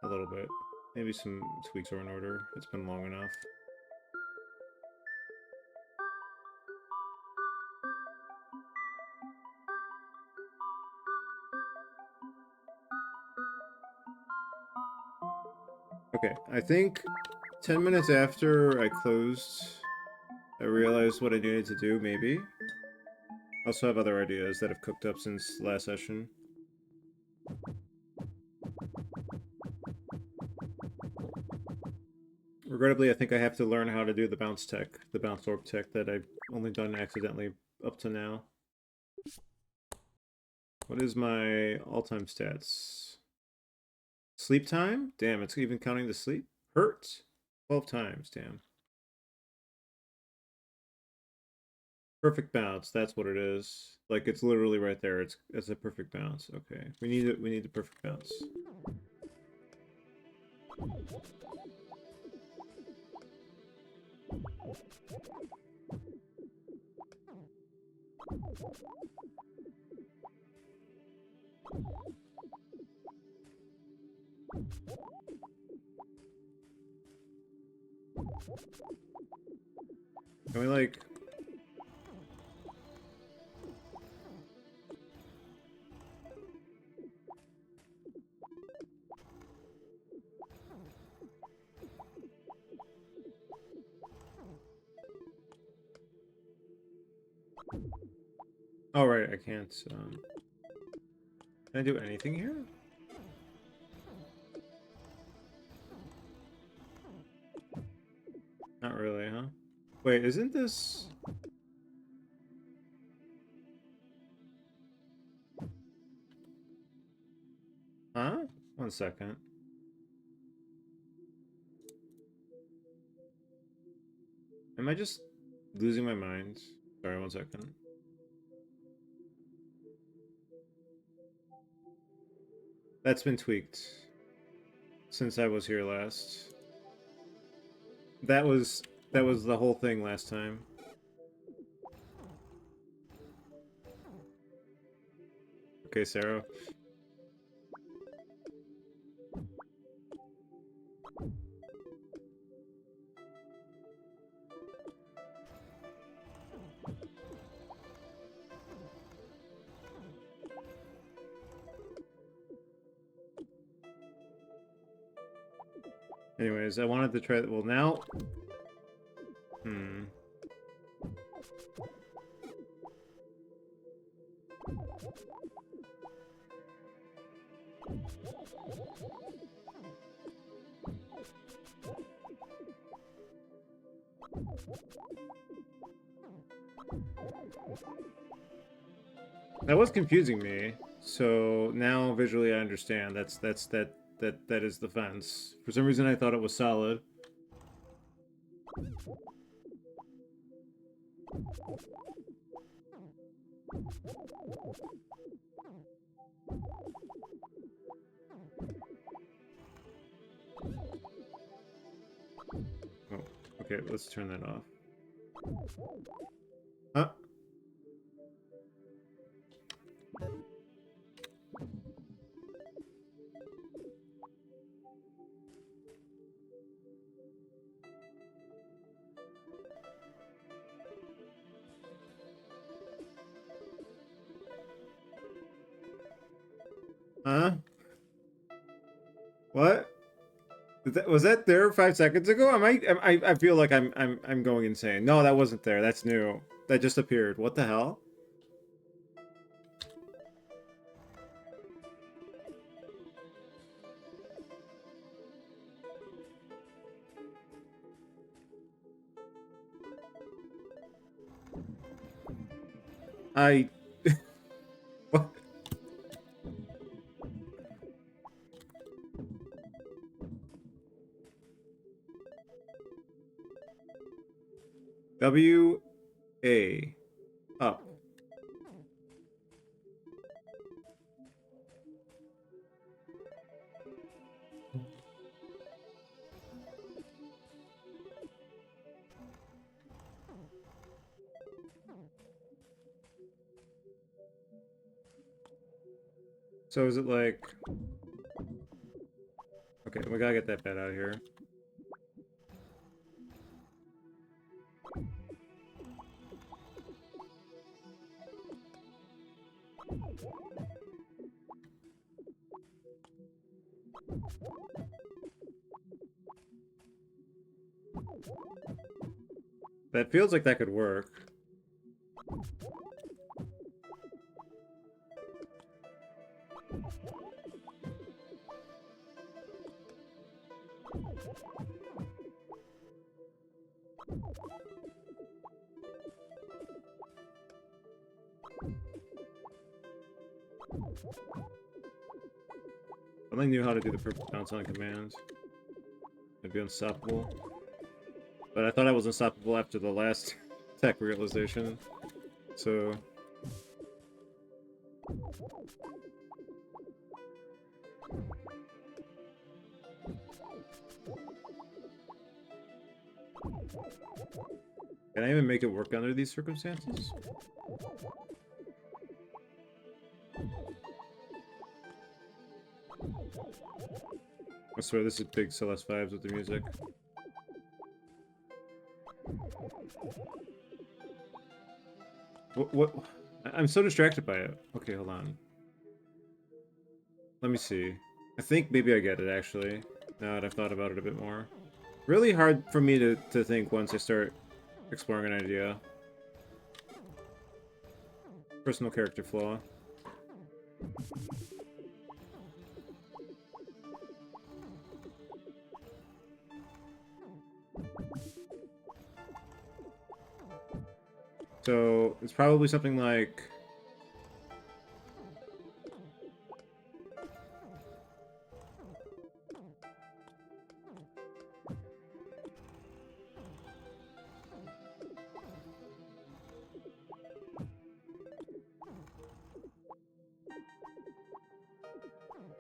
A little bit. Maybe some tweaks are in order. It's been long enough. Okay, I think 10 minutes after I closed, I realized what I needed to do, maybe. I also have other ideas that have cooked up since last session. Regrettably, I think I have to learn how to do the bounce tech, the bounce orb tech that I've only done accidentally up to now. What is my all-time stats? Sleep time? Damn, it's even counting the sleep? Hurt? 12 times, damn. Perfect bounce, that's what it is. Like, it's literally right there. It's a perfect bounce. Okay. We need it. We need the perfect bounce. Can we, like... Oh, right, I can't, Can I do anything here? Not really, huh? Wait, isn't this... Huh? 1 second. Am I just losing my mind? Sorry, 1 second. That's been tweaked since I was here last. That was the whole thing last time. Okay, Sarah. Anyways, I wanted to try... Well, now... Hmm. That was confusing me. So now visually I understand. That is the fence. For some reason I thought it was solid. Oh, okay, let's turn that off. Huh? Huh? What? Was that there 5 seconds ago? I feel like I'm going insane. No, that wasn't there. That's new. That just appeared. What the hell? I... What? W A up. So is it like... Okay, we gotta get that bat out of here. That feels like that could work. I only knew how to do the perfect bounce on command. I'd be unstoppable. But I thought I was unstoppable after the last tech realization. So... Can I even make it work under these circumstances? I swear this is big Celeste vibes with the music. What? I'm so distracted by it. Okay, hold on. Let me see. I think maybe I get it, actually. Now that I've thought about it a bit more. Really hard for me to think once I start exploring an idea. Personal character flaw. So, it's probably something like...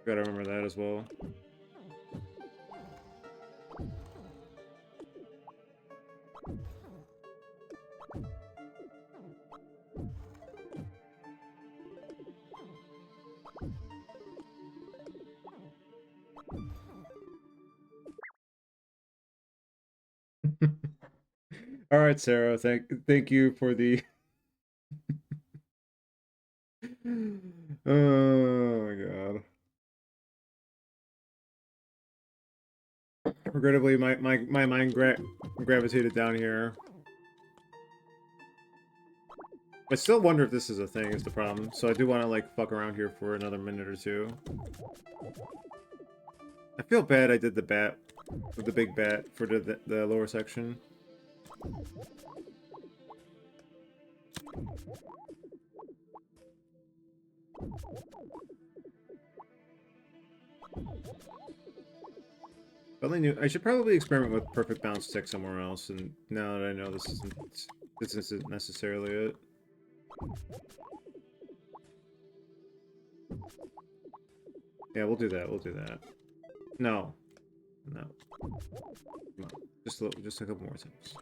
Gotta remember that as well. All right, Sarah. Thank you for the. Oh my god. Regrettably, my mind gravitated down here. I still wonder if this is a thing. Is the problem? So I do want to like fuck around here for another minute or two. I feel bad. I did the bat, with the big bat for the lower section. I should probably experiment with perfect bounce stick somewhere else. And now that I know this isn't necessarily it. Yeah, we'll do that. We'll do that. No. No. Come on. Just a couple more times.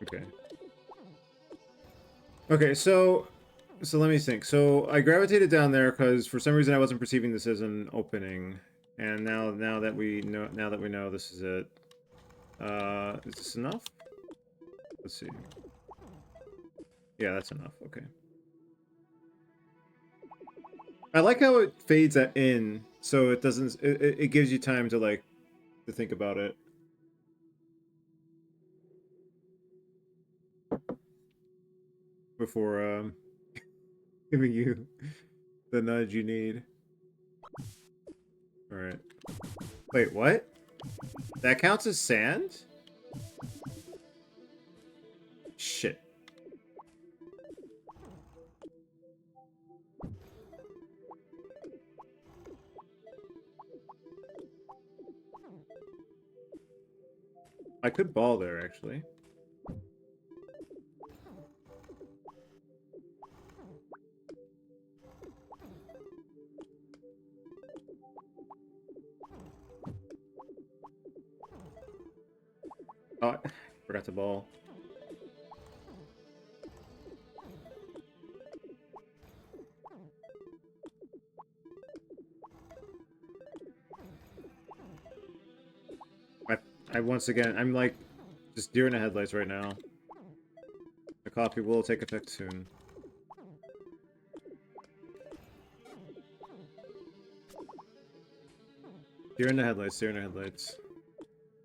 Okay. Okay, so let me think. So I gravitated down there because for some reason I wasn't perceiving this as an opening, and now that we know this is it. Is this enough? Let's see. Yeah, that's enough. Okay. I like how it fades in, so it doesn't. It gives you time to like to think about it. Before giving you the nudge you need. Alright. Wait, what? That counts as sand? Shit. I could ball there, actually. Oh, I forgot the ball. I once again, I'm like just deer in the headlights right now. The coffee will take effect soon. Deer in the headlights, deer in the headlights.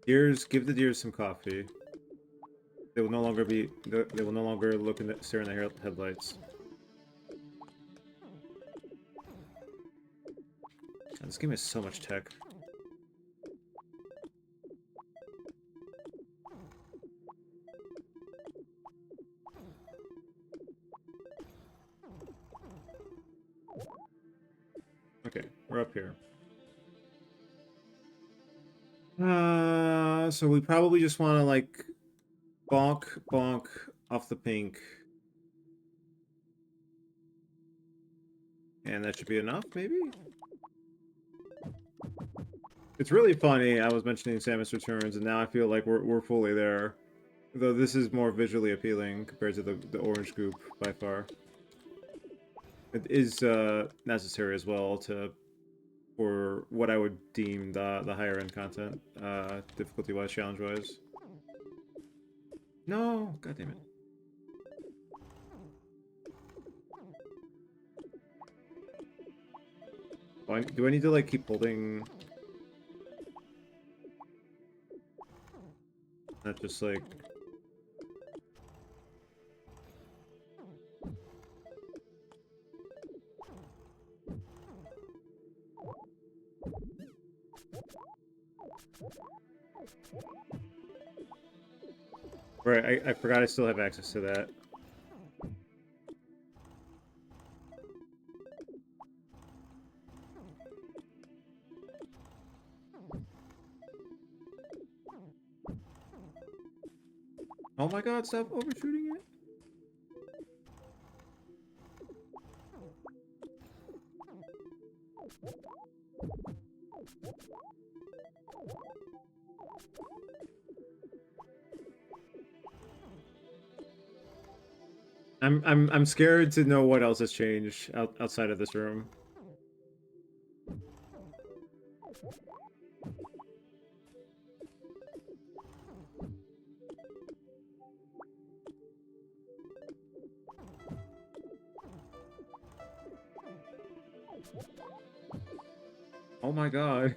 Deers, give the deers some coffee. They will no longer be. They will no longer look in the stare in the headlights. God, this game has so much tech. Okay, we're up here. So we probably just want to like bonk, bonk off the pink. And that should be enough, maybe? It's really funny, I was mentioning Samus Returns, and now I feel like we're fully there. Though this is more visually appealing compared to the orange goop, by far. It is necessary as well for what I would deem the higher end content, difficulty-wise, challenge-wise. No! God damn it. Oh, do I need to, like, keep holding... Not just, like... Right, I forgot I still have access to that. Oh my god, stop overshooting it! I'm scared to know what else has changed outside of this room. Oh my god.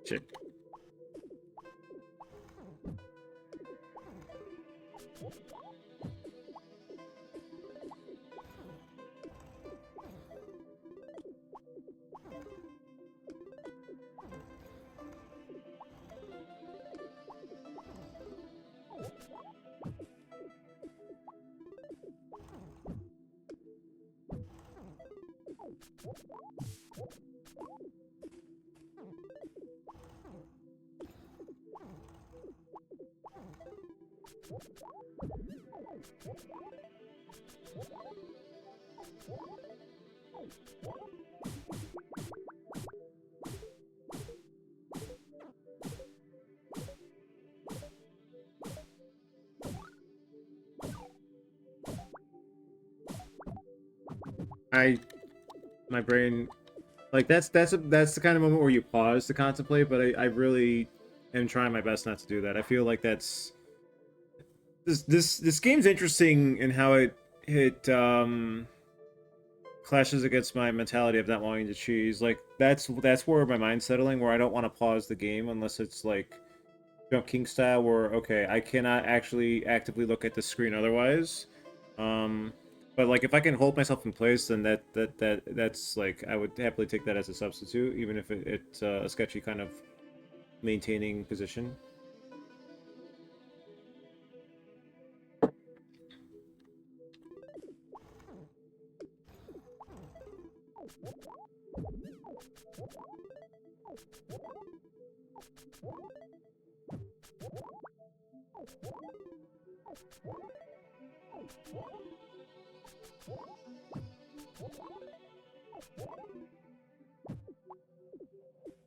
Shit. My brain, like that's the kind of moment where you pause to contemplate, but I really am trying my best not to do that. I feel like that's this game's interesting in how it clashes against my mentality of not wanting to cheese. Like that's where my mind's settling, where I don't want to pause the game unless it's like Jump King style, where okay, I cannot actually actively look at the screen otherwise. But like if I can hold myself in place, then that's like I would happily take that as a substitute, even if it's a sketchy kind of maintaining position.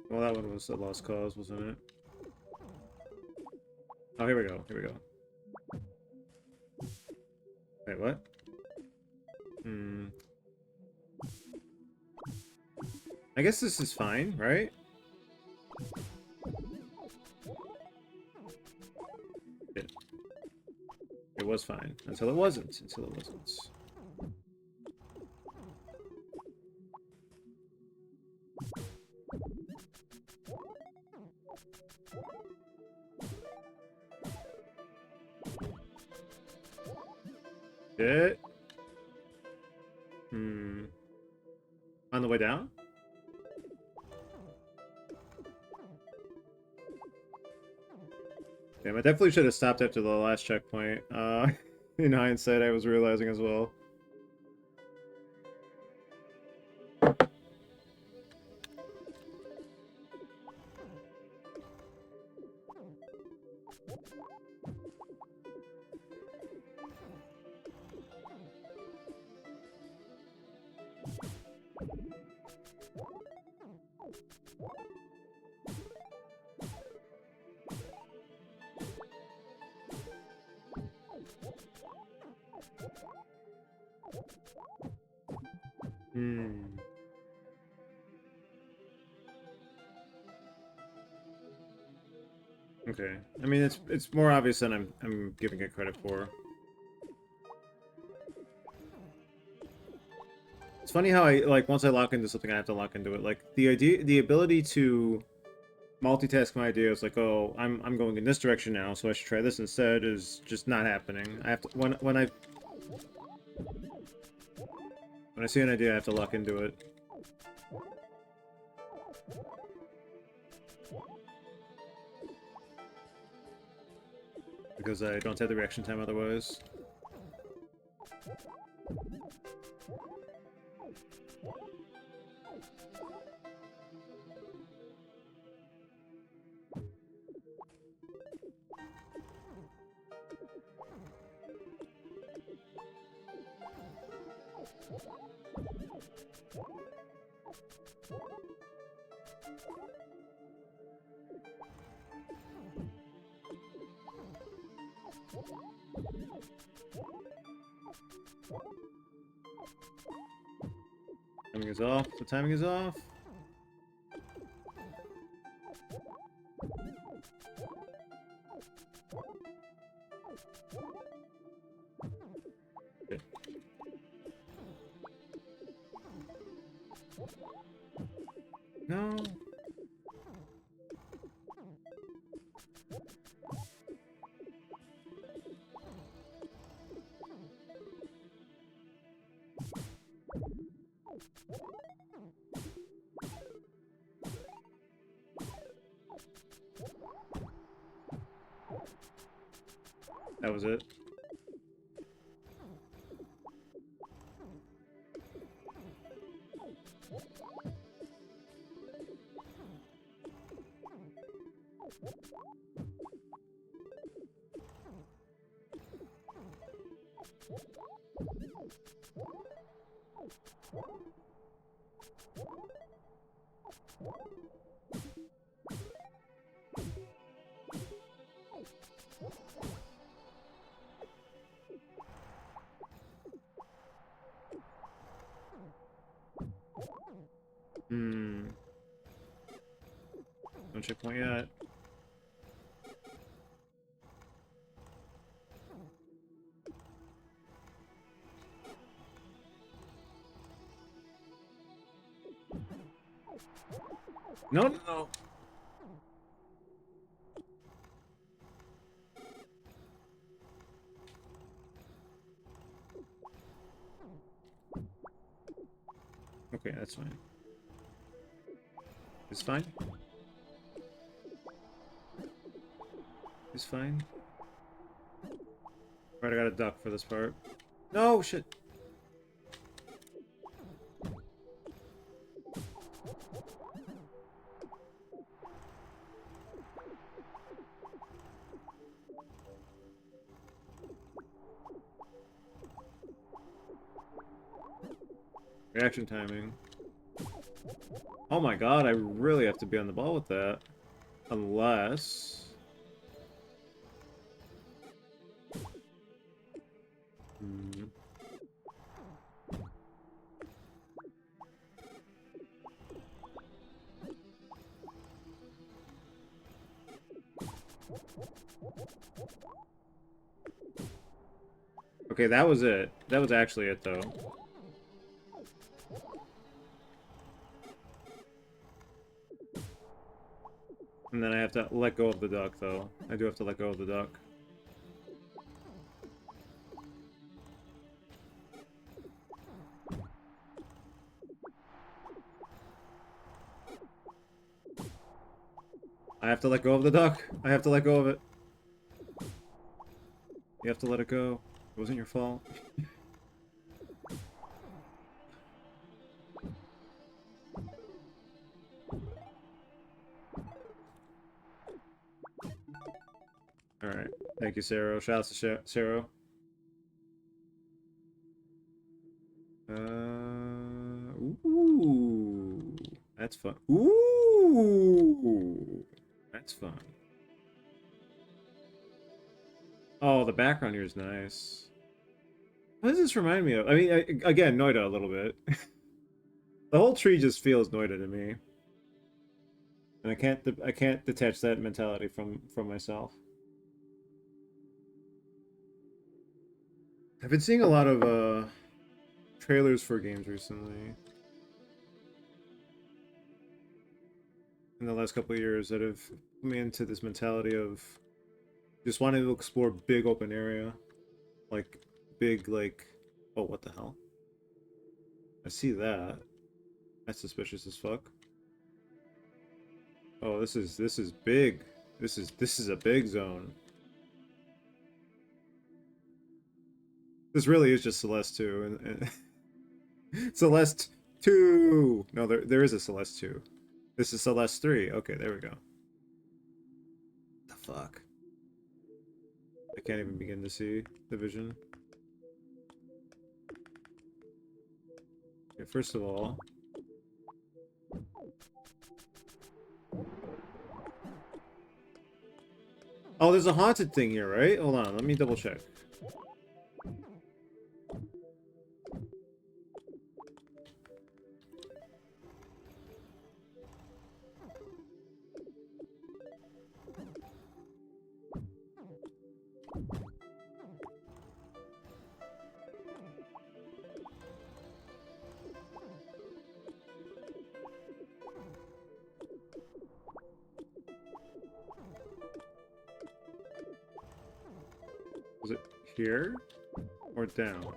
Well, that one was a lost cause, wasn't it? Oh, here we go. Here we go. Wait, what? Hmm. I guess this is fine, right? It was fine. Until it wasn't. Until it wasn't. It? Hmm. On the way down? Damn, I definitely should have stopped after the last checkpoint. In hindsight, I was realizing as well. Hmm. Okay. I mean, it's more obvious than I'm giving it credit for. It's funny how like once I lock into something, I have to lock into it. Like the ability to multitask my ideas, like, oh, I'm going in this direction now, so I should try this instead, is just not happening. I have to when I see an idea, I have to lock into it. Because I don't have the reaction time otherwise. Timing is off. The timing is off. Okay. No. That was it. Hmm. No checkpoint yet. No, no, no. Okay, that's fine. It's fine. It's fine. Right, I got a duck for this part. No, shit. Reaction timing. Oh my god, I really have to be on the ball with that. Unless... Hmm. Okay, that was it. That was actually it, though. And then I have to let go of the duck, though. I do have to let go of the duck. I have to let go of the duck. I have to let go of it. You have to let it go. It wasn't your fault. Alright. Thank you, Saro. Shout out to Saro. Ooh. That's fun. Ooh. That's fun. Oh, the background here is nice. What does this remind me of? I mean, again, Noida a little bit. The whole tree just feels Noida to me. And I can't detach that mentality from myself. I've been seeing a lot of trailers for games recently. In the last couple of years that have put me into this mentality of just wanting to explore big open area. Like big like oh, what the hell? I see that. That's suspicious as fuck. Oh, this is big. This is a big zone. This really is just Celeste 2 and Celeste 2. No, there is a Celeste 2. This is Celeste 3. Okay, there we go. The fuck? I can't even begin to see the vision. Okay, first of all, oh, there's a haunted thing here, right? Hold on, let me double check. Was it here or down?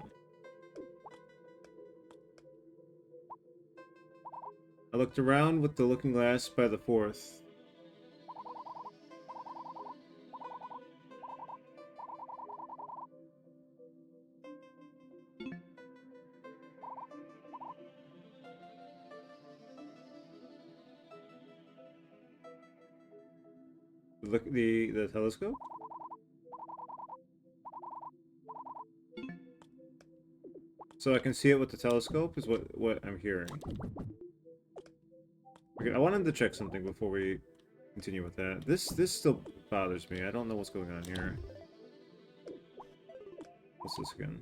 I looked around with the looking glass by the fourth. Look the telescope? So I can see it with the telescope is what I'm hearing. Okay, I wanted to check something before we continue with that. This still bothers me. I don't know what's going on here. What's this again?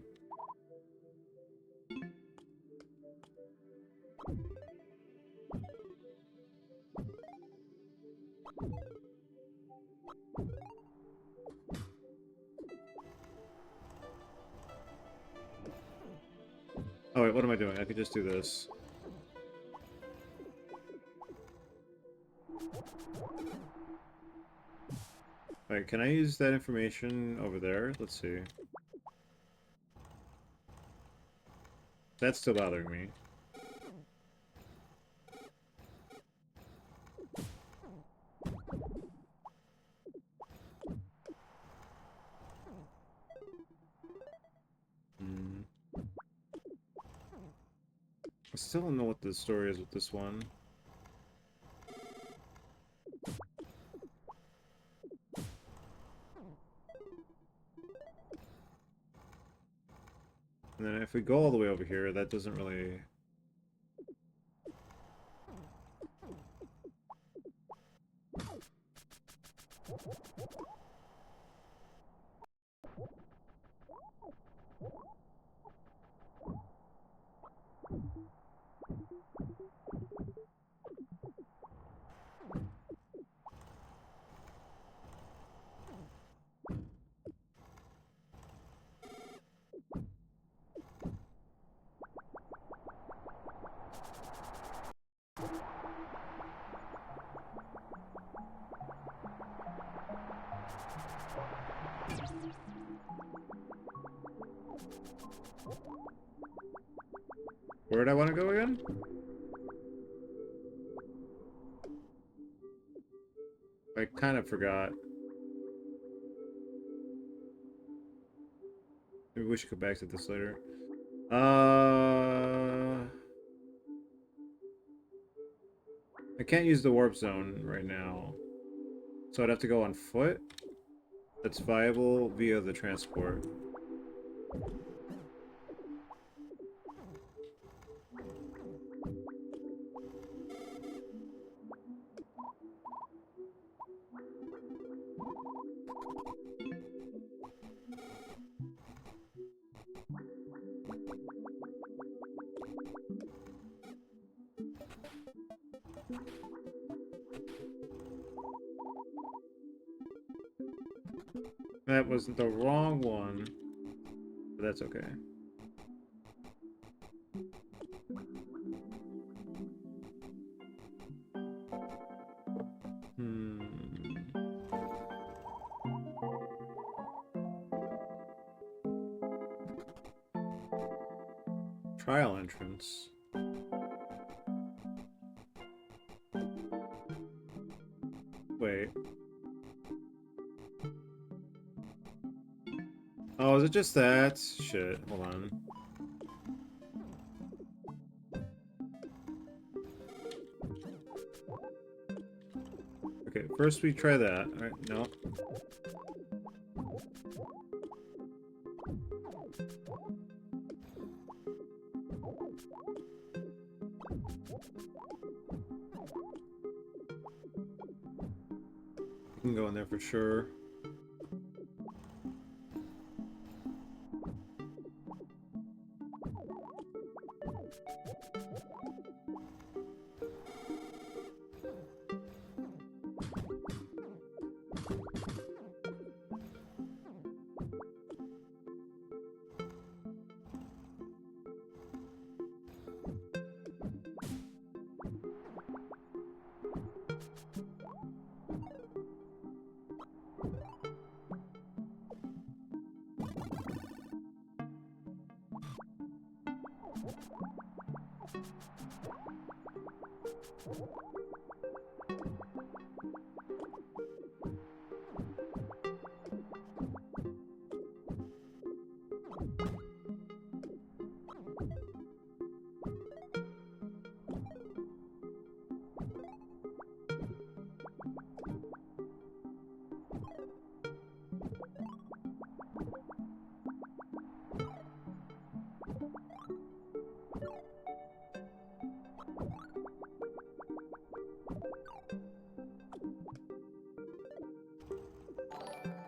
Oh wait, what am I doing? I could just do this. Alright, can I use that information over there? Let's see. That's still bothering me. Hmm. I still don't know what the story is with this one. And then if we go all the way over here, that doesn't really Where'd I want to go again? I kind of forgot. Maybe we should go back to this later. I can't use the warp zone right now. So I'd have to go on foot. That's viable via the transport. That was the wrong one, but that's okay. Trial entrance. Wait. Oh, is it just that? Shit, hold on. Okay, first we try that. Alright, no. You can go in there for sure.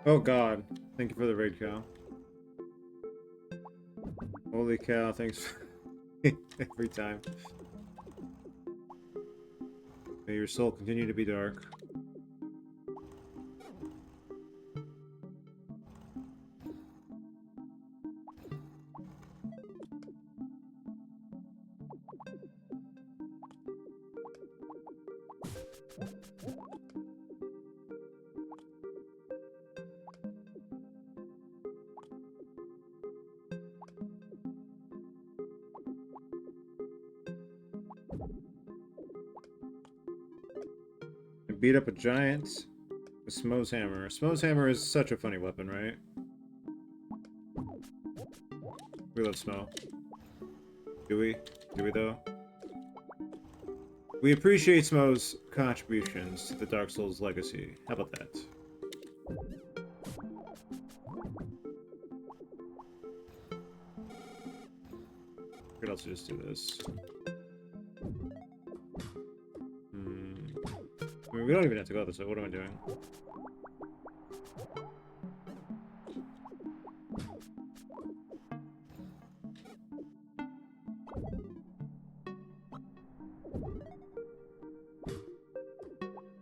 Oh god. Thank you for the raid cow. Holy cow, thanks every time. May your soul continue to be dark. Beat up a giant with Smo's hammer. Smo's hammer is such a funny weapon, right? We love Smo. Do we? Do we though? We appreciate Smo's contributions to the Dark Souls legacy. How about that? What else? Just do this. I mean, we don't even have to go this way. What am I doing?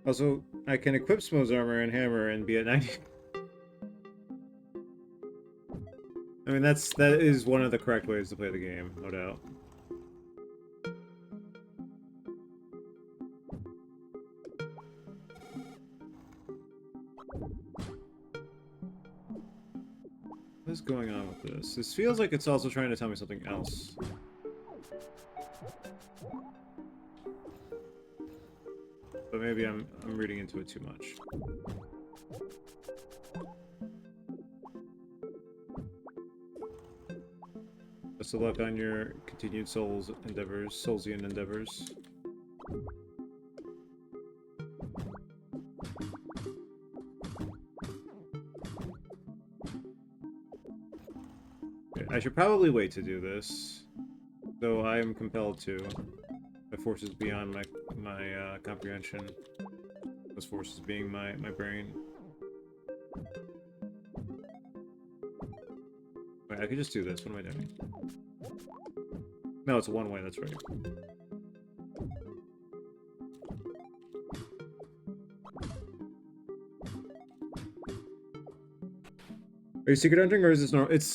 Also, I can equip Smo's armor and hammer and be at 90. I mean, that is one of the correct ways to play the game, no doubt. What is going on with this? This feels like it's also trying to tell me something else. But maybe I'm reading into it too much. Best of luck on your continued Soulsian endeavors. Okay, I should probably wait to do this, though I am compelled to. My forces beyond my comprehension. Those forces being my brain. Wait, I could just do this. What am I doing? No, it's a one-way, that's right. Are you secret hunting or is this normal? It's,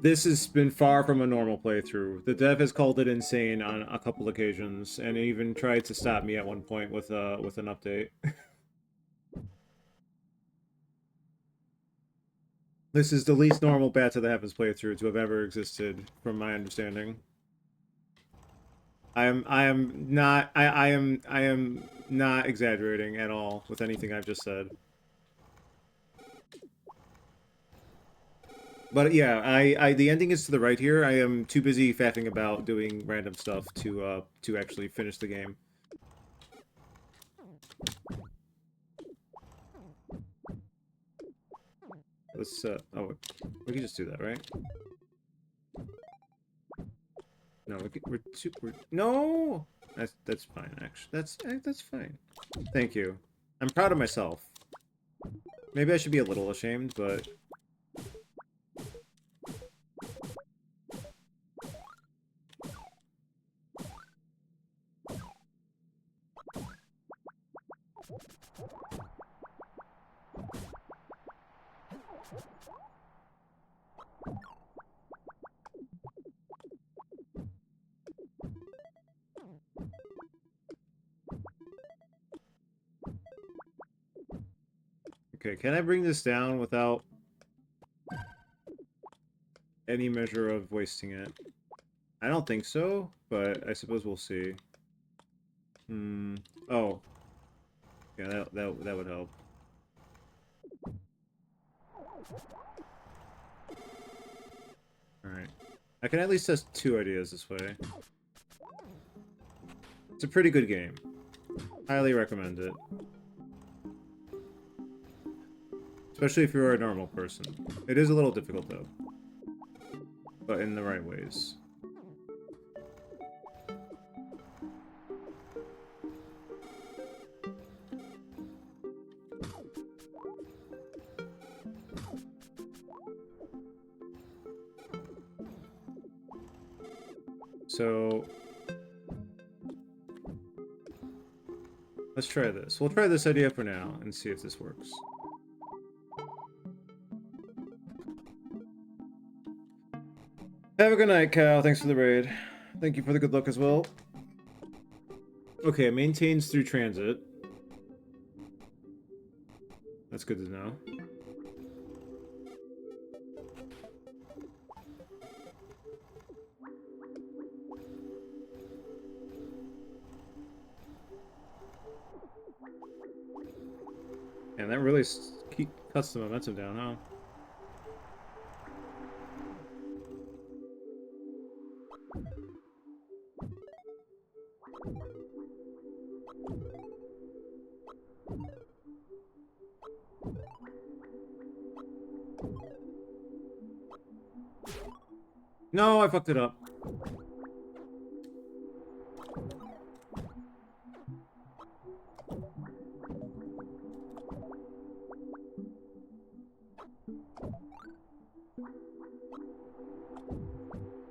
this has been far from a normal playthrough. The dev has called it insane on a couple occasions, and even tried to stop me at one point with an update. This is the least normal Bats of the Heavens playthrough to have ever existed, from my understanding. I am not exaggerating at all with anything I've just said. But yeah, the ending is to the right here. I am too busy faffing about doing random stuff to actually finish the game. Let's oh, we can just do that, right? No, no. That's fine actually. That's fine. Thank you. I'm proud of myself. Maybe I should be a little ashamed, but okay, can I bring this down without any measure of wasting it? I don't think so, but I suppose we'll see. Oh. Yeah, that would help. Alright. I can at least test 2 ideas this way. It's a pretty good game. Highly recommend it. Especially if you're a normal person. It is a little difficult though. But in the right ways. So let's try this. We'll try this idea for now and see if this works. Have a good night, Cal. Thanks for the raid. Thank you for the good luck as well. Okay, it maintains through transit. That's good to know. And that really cuts the momentum down, huh? No, I fucked it up.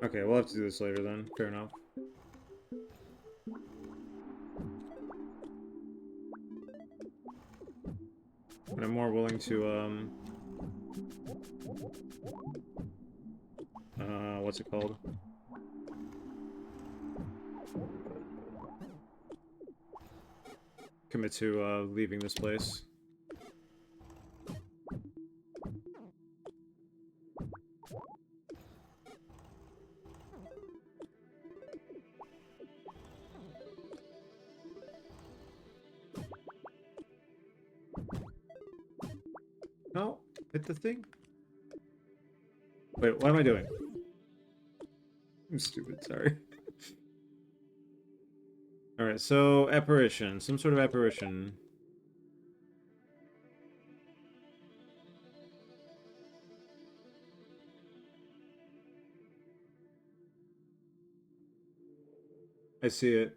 Okay, we'll have to do this later then. Fair enough. But I'm more willing to, what's it called? Commit to, leaving this place. No, hit the thing. Wait, what am I doing? I'm stupid, sorry. Alright, so apparition. Some sort of apparition. I see it.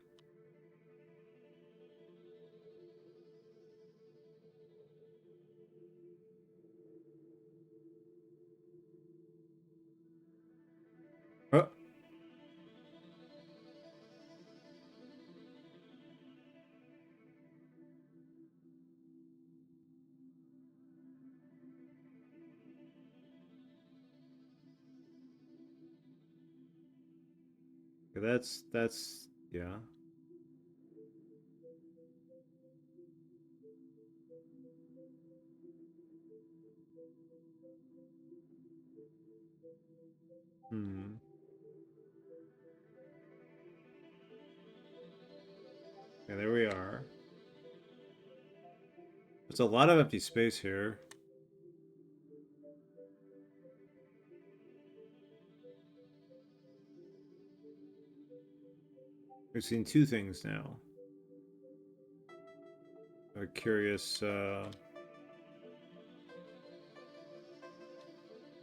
Oh. That's, yeah. Hmm. Yeah, there we are. There's a lot of empty space here. We've seen two things now. I'm curious,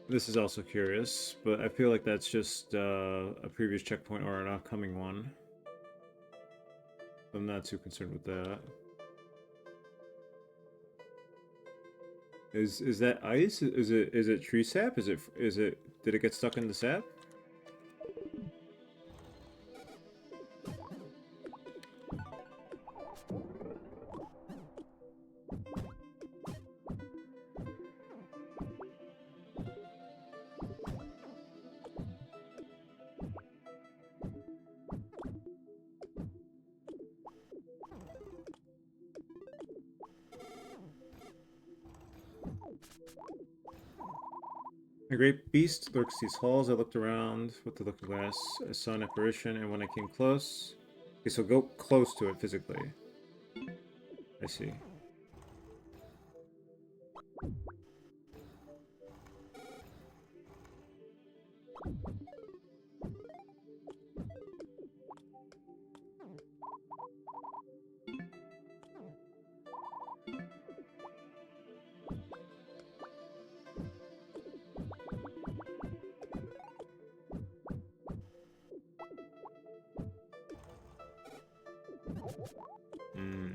this is also curious, but I feel like that's just, a previous checkpoint or an upcoming one. I'm not too concerned with that. Is that ice? Is it tree sap? Is it did it get stuck in the sap? A great beast lurks these halls. I looked around with the looking glass. I saw an apparition, and when I came close... Okay, so go close to it physically. I see. Hmm.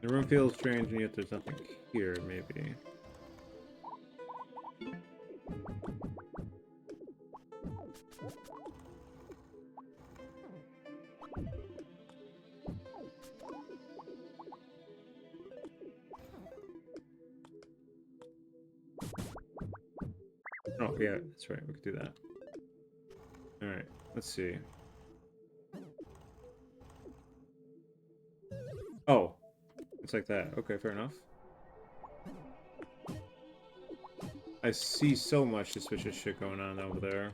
The room feels strange, and yet there's nothing here, maybe. Oh, yeah, that's right. We could do that. Alright, let's see. Oh, it's like that. Okay, fair enough. I see so much suspicious shit going on over there.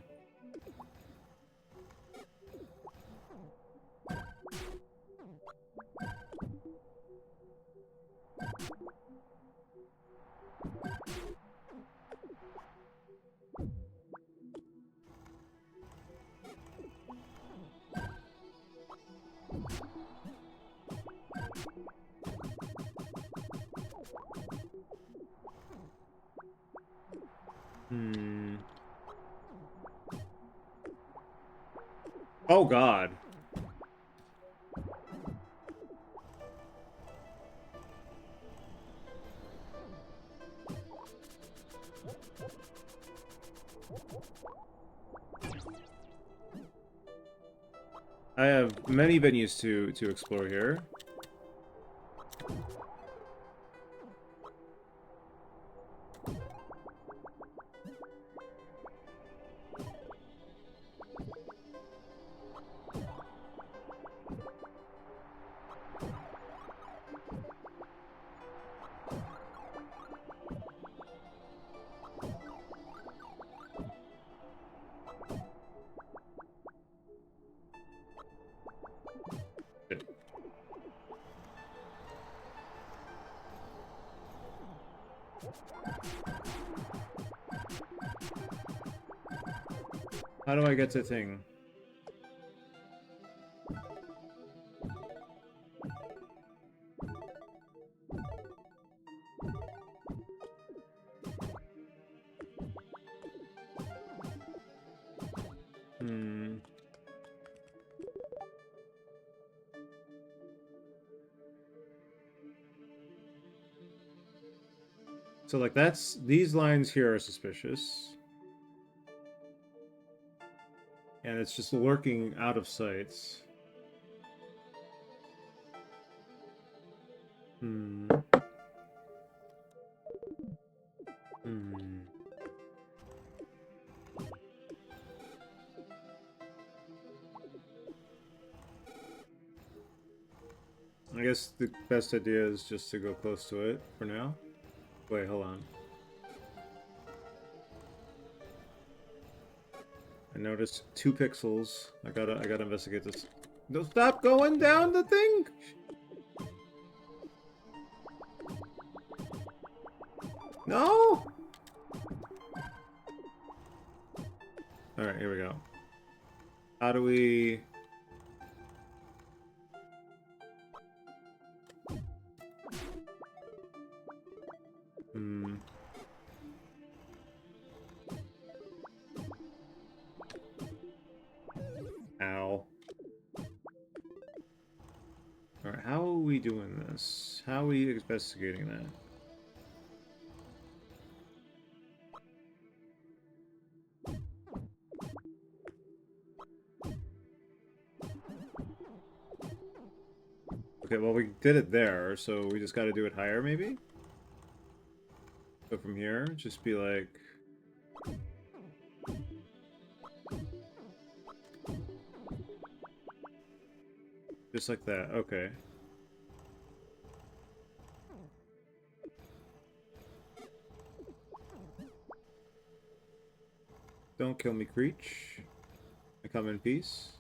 Hmm. Oh god. I have many venues to explore here. How do I get to thing? So, like, these lines here are suspicious. And it's just lurking out of sight. I guess the best idea is just to go close to it for now. Wait, hold on. I noticed 2 pixels. I gotta investigate this. No, stop going down the thing! No! Alright, here we go. How do we... Ow. Alright, how are we doing this? How are we investigating that? Okay, well, we did it there, so we just gotta do it higher, maybe? So from here, just be like... Just like that, okay. Don't kill me, Creech. I come in peace.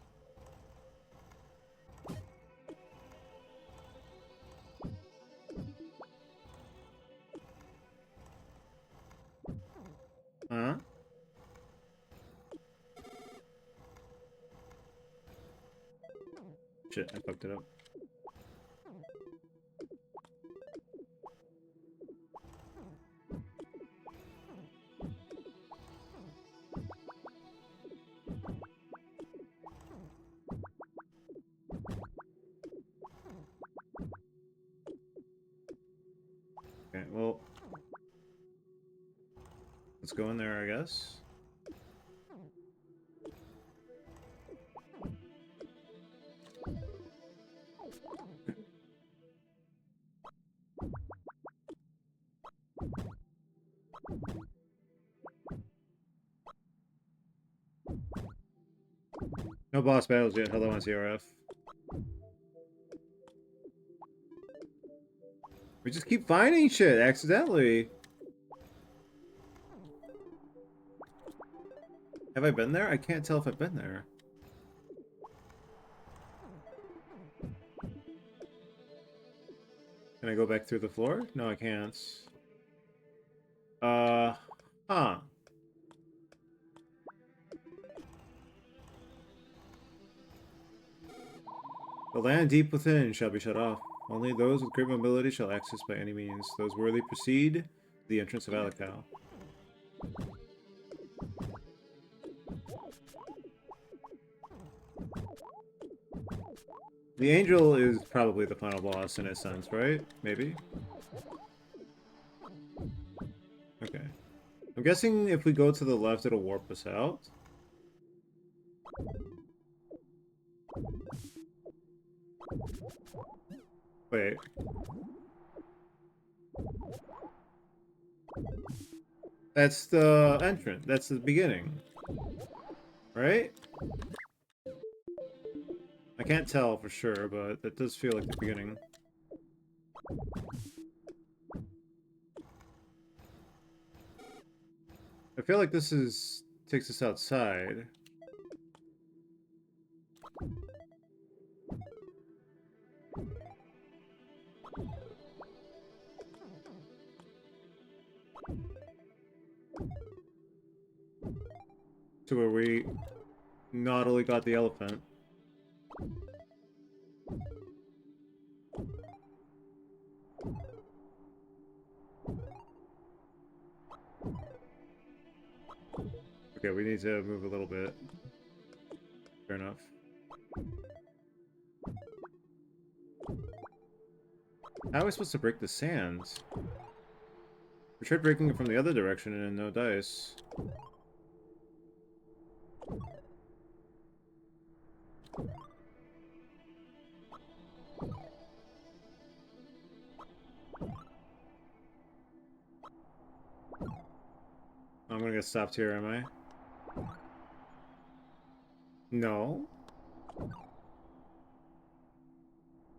Huh? Shit, I fucked it up. Okay, well... Let's go in there, I guess. No boss battles yet. Hello on CRF. We just keep finding shit accidentally. Have I been there? I can't tell if I've been there. Can I go back through the floor? No, I can't. Huh. The land deep within shall be shut off. Only those with great mobility shall access by any means. Those worthy proceed to the entrance of Alikal. The angel is probably the final boss in a sense, right? Maybe? Okay. I'm guessing if we go to the left, it'll warp us out. Wait. That's the entrance. That's the beginning. Right? I can't tell for sure, but that does feel like the beginning. I feel like this takes us outside. To where we not only got the elephant. Okay, we need to move a little bit. Fair enough. How are we supposed to break the sand? We tried breaking it from the other direction and no dice. I'm gonna get stopped here, am I? No.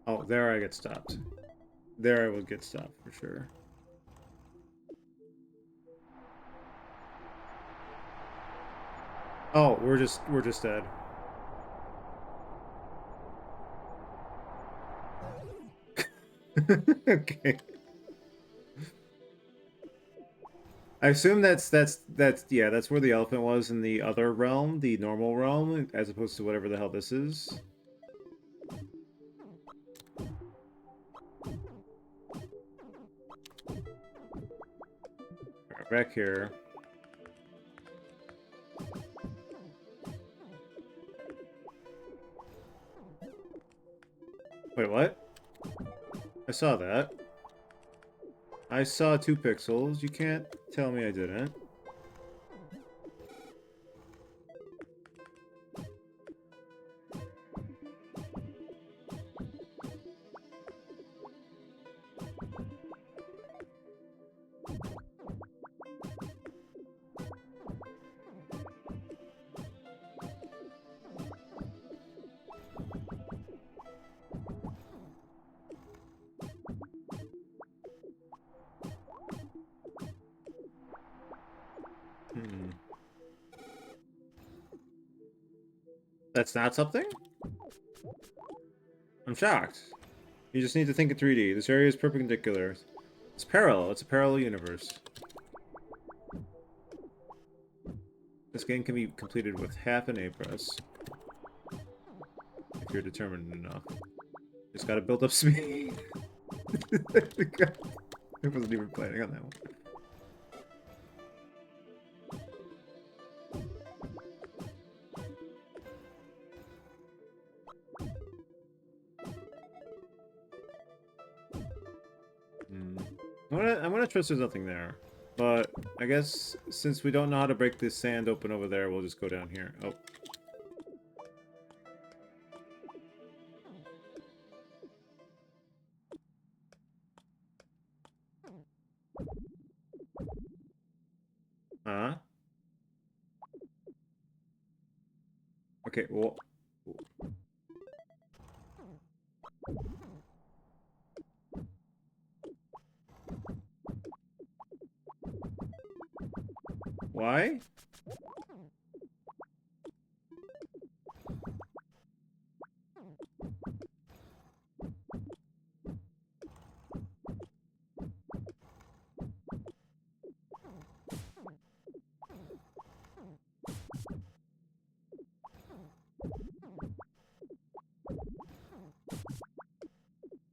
Oh, there I get stopped. There I would get stopped for sure. Oh, we're just dead. Okay. I assume that's yeah, that's where the elephant was in the other realm, the normal realm, as opposed to whatever the hell this is. Alright, back here. Wait, what? I saw that. I saw 2 pixels. You can't tell me I didn't. That's not something? I'm shocked. You just need to think in 3D. This area is perpendicular. It's parallel. It's a parallel universe. This game can be completed with half an A press. If you're determined enough. Just gotta build up speed. I wasn't even planning on that one. I'm gonna trust there's nothing there. But I guess since we don't know how to break this sand open over there, we'll just go down here. Oh. Huh? Okay, well... Why?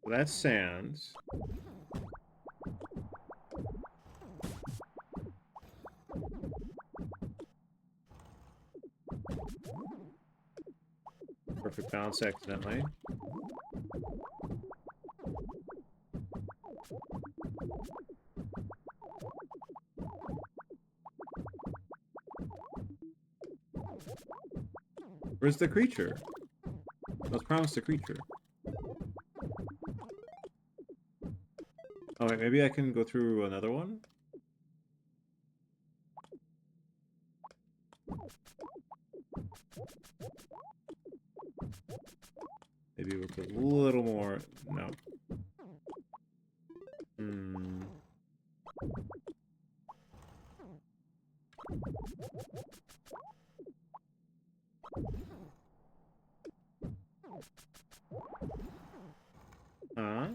Well, that's sand. Perfect bounce accidentally. Where's the creature? I was promised a creature. Oh, wait, maybe I can go through another one? Maybe with a little more... No. Hmm. Huh?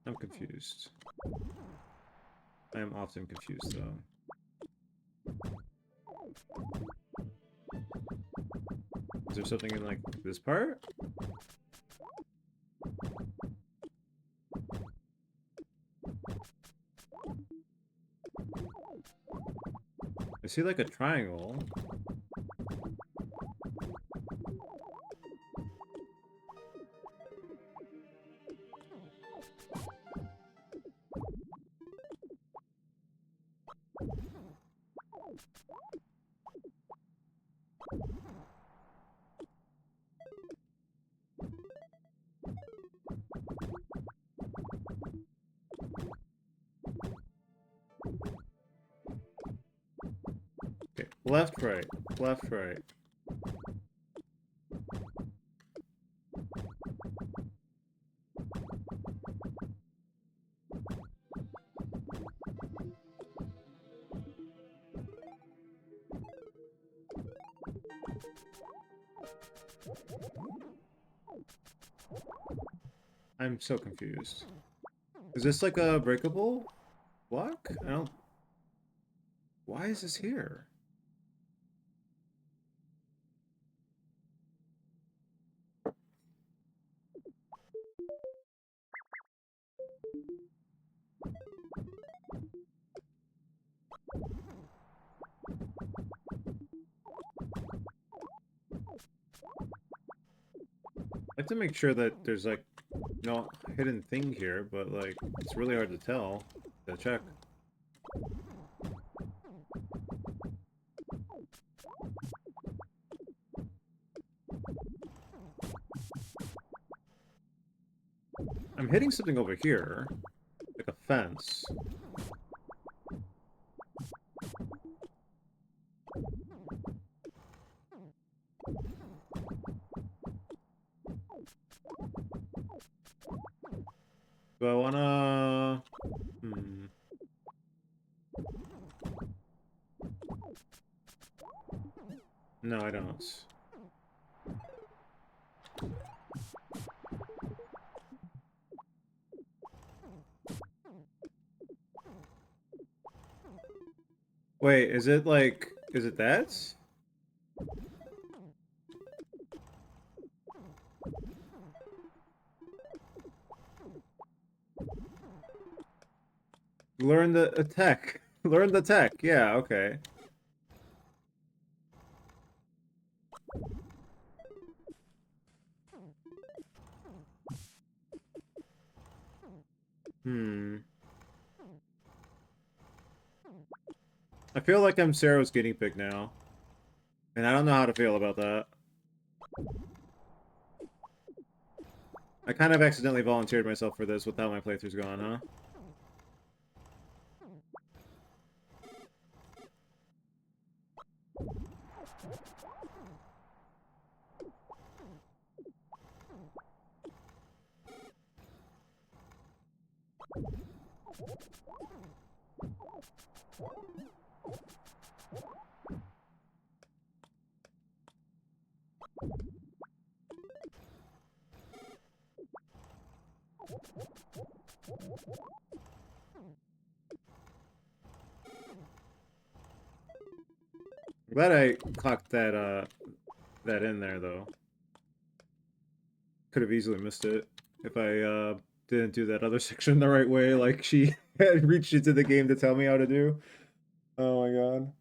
I'm confused. I am often confused, though. Is there something in, like, this part? I see, like, a triangle. Okay, left, right. Left, right. I'm so confused. Is this like a breakable block? I don't... Why is this here? I have to make sure that there's like no hidden thing here, but like it's really hard to tell. To check. I'm hitting something over here, like a fence. Do I wanna... Hmm. No, I don't. Wait, is it like... Is it that? Learn the tech. Learn the tech. Yeah, okay. Hmm. I feel like I'm Sarah's guinea pig now. And I don't know how to feel about that. I kind of accidentally volunteered myself for this with how my playthrough's gone, huh? Glad I clocked that in there though. Could have easily missed it if I didn't do that other section the right way, like she had reached into the game to tell me how to do. Oh my god.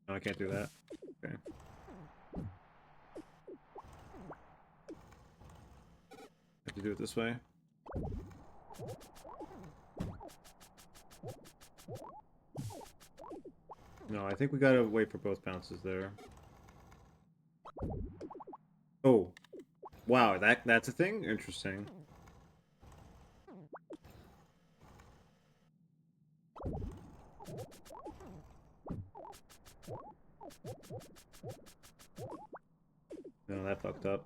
No, I can't do that. Okay. Have to do it this way. No, I think we gotta wait for both bounces there. Wow, that's a thing? Interesting. No, that fucked up.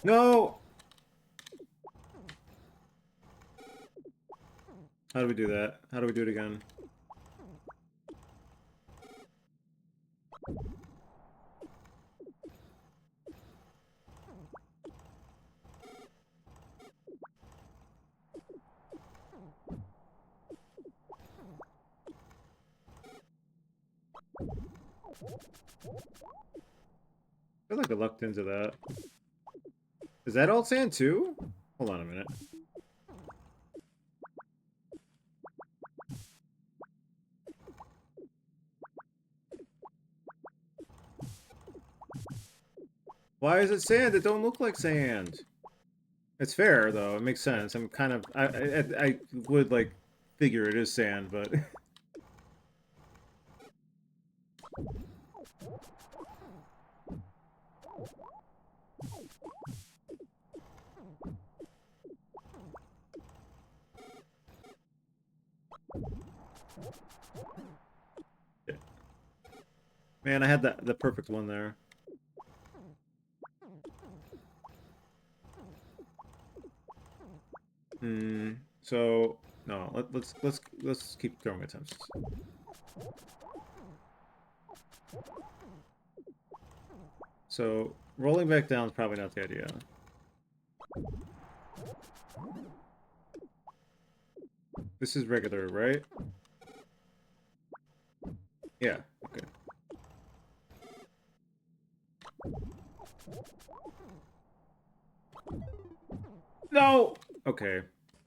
No! How do we do that? How do we do it again? I feel like I lucked into that. Is that all sand too? Hold on a minute. Why is it sand? It don't look like sand. It's fair though. It makes sense. I'm kind of I would like figure it is sand, but man, I had the perfect one there. So no, let's keep throwing attempts. So rolling back down is probably not the idea. This is regular, right? Yeah, okay. No! Okay.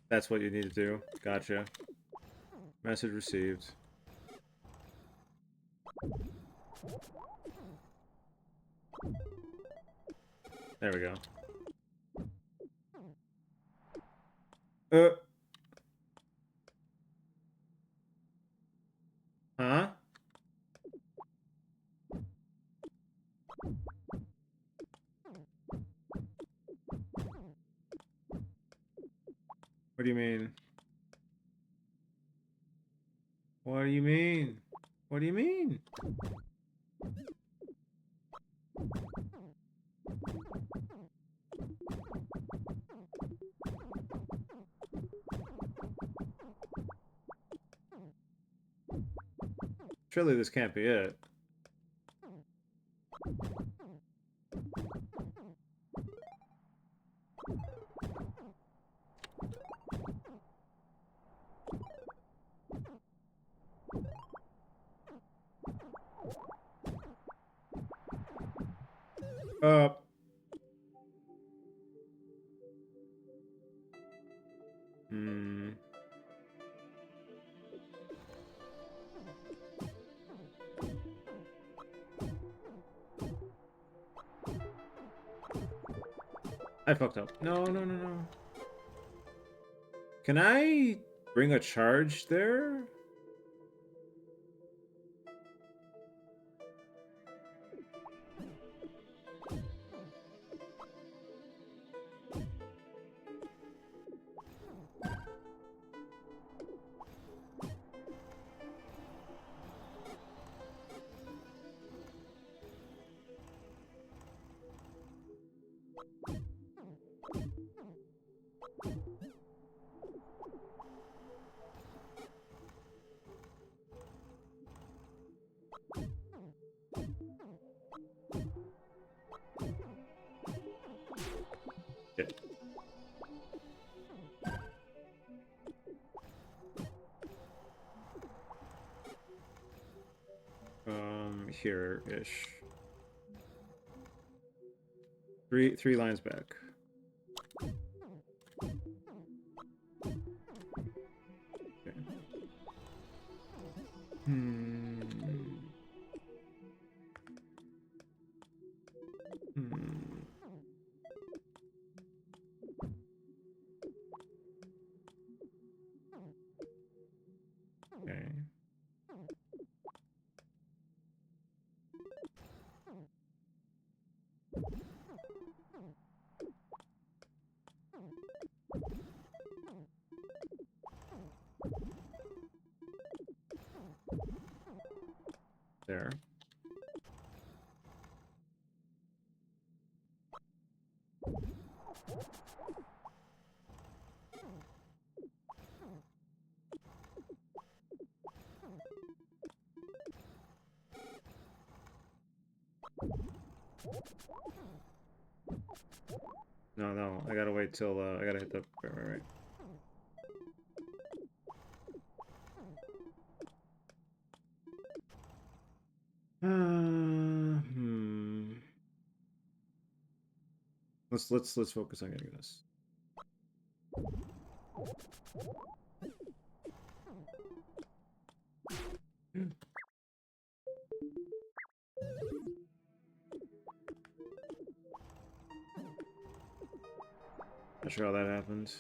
That's what you need to do. Gotcha. Message received. There we go. Uh. Huh? What do you mean? What do you mean? What do you mean? Surely this can't be it. Uh. Hmm. I fucked up. No, no, no, no. Can I bring a charge there? Yeah. Here-ish. Three lines back. Okay. Hmm. Hmm. Okay. There. No, I gotta wait till, I gotta hit the... Right. Let's focus on getting this. Not sure how that happened.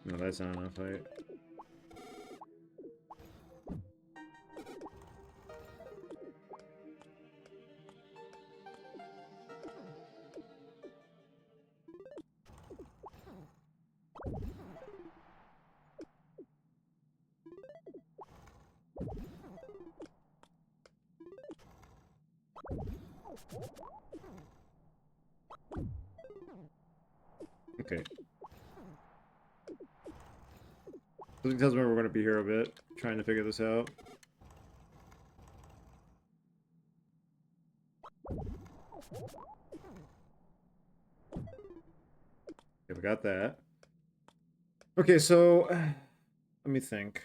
No, that's not enough height. Okay. Something tells me we're going to be here a bit, trying to figure this out. Okay, we got that. Okay, so... let me think.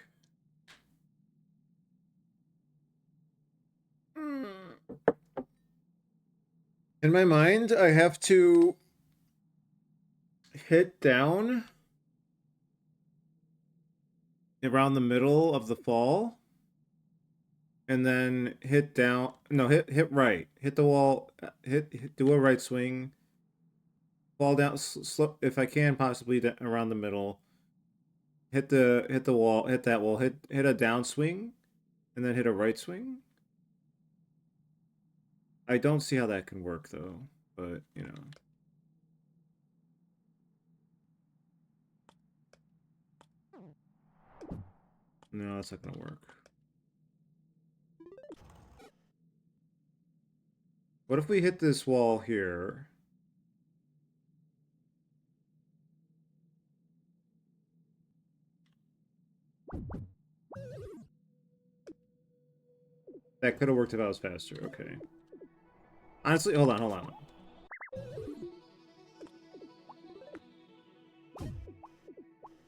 In my mind, I have to hit down around the middle of the fall, and then hit down. No, hit right. Hit the wall. Do a right swing. Fall down. Slip if I can, possibly around the middle. Hit the wall. Hit that wall. Hit a down swing, and then hit a right swing. I don't see how that can work though, but you know. No, that's not gonna work. What if we hit this wall here? That could have worked if I was faster. Okay. Honestly, hold on.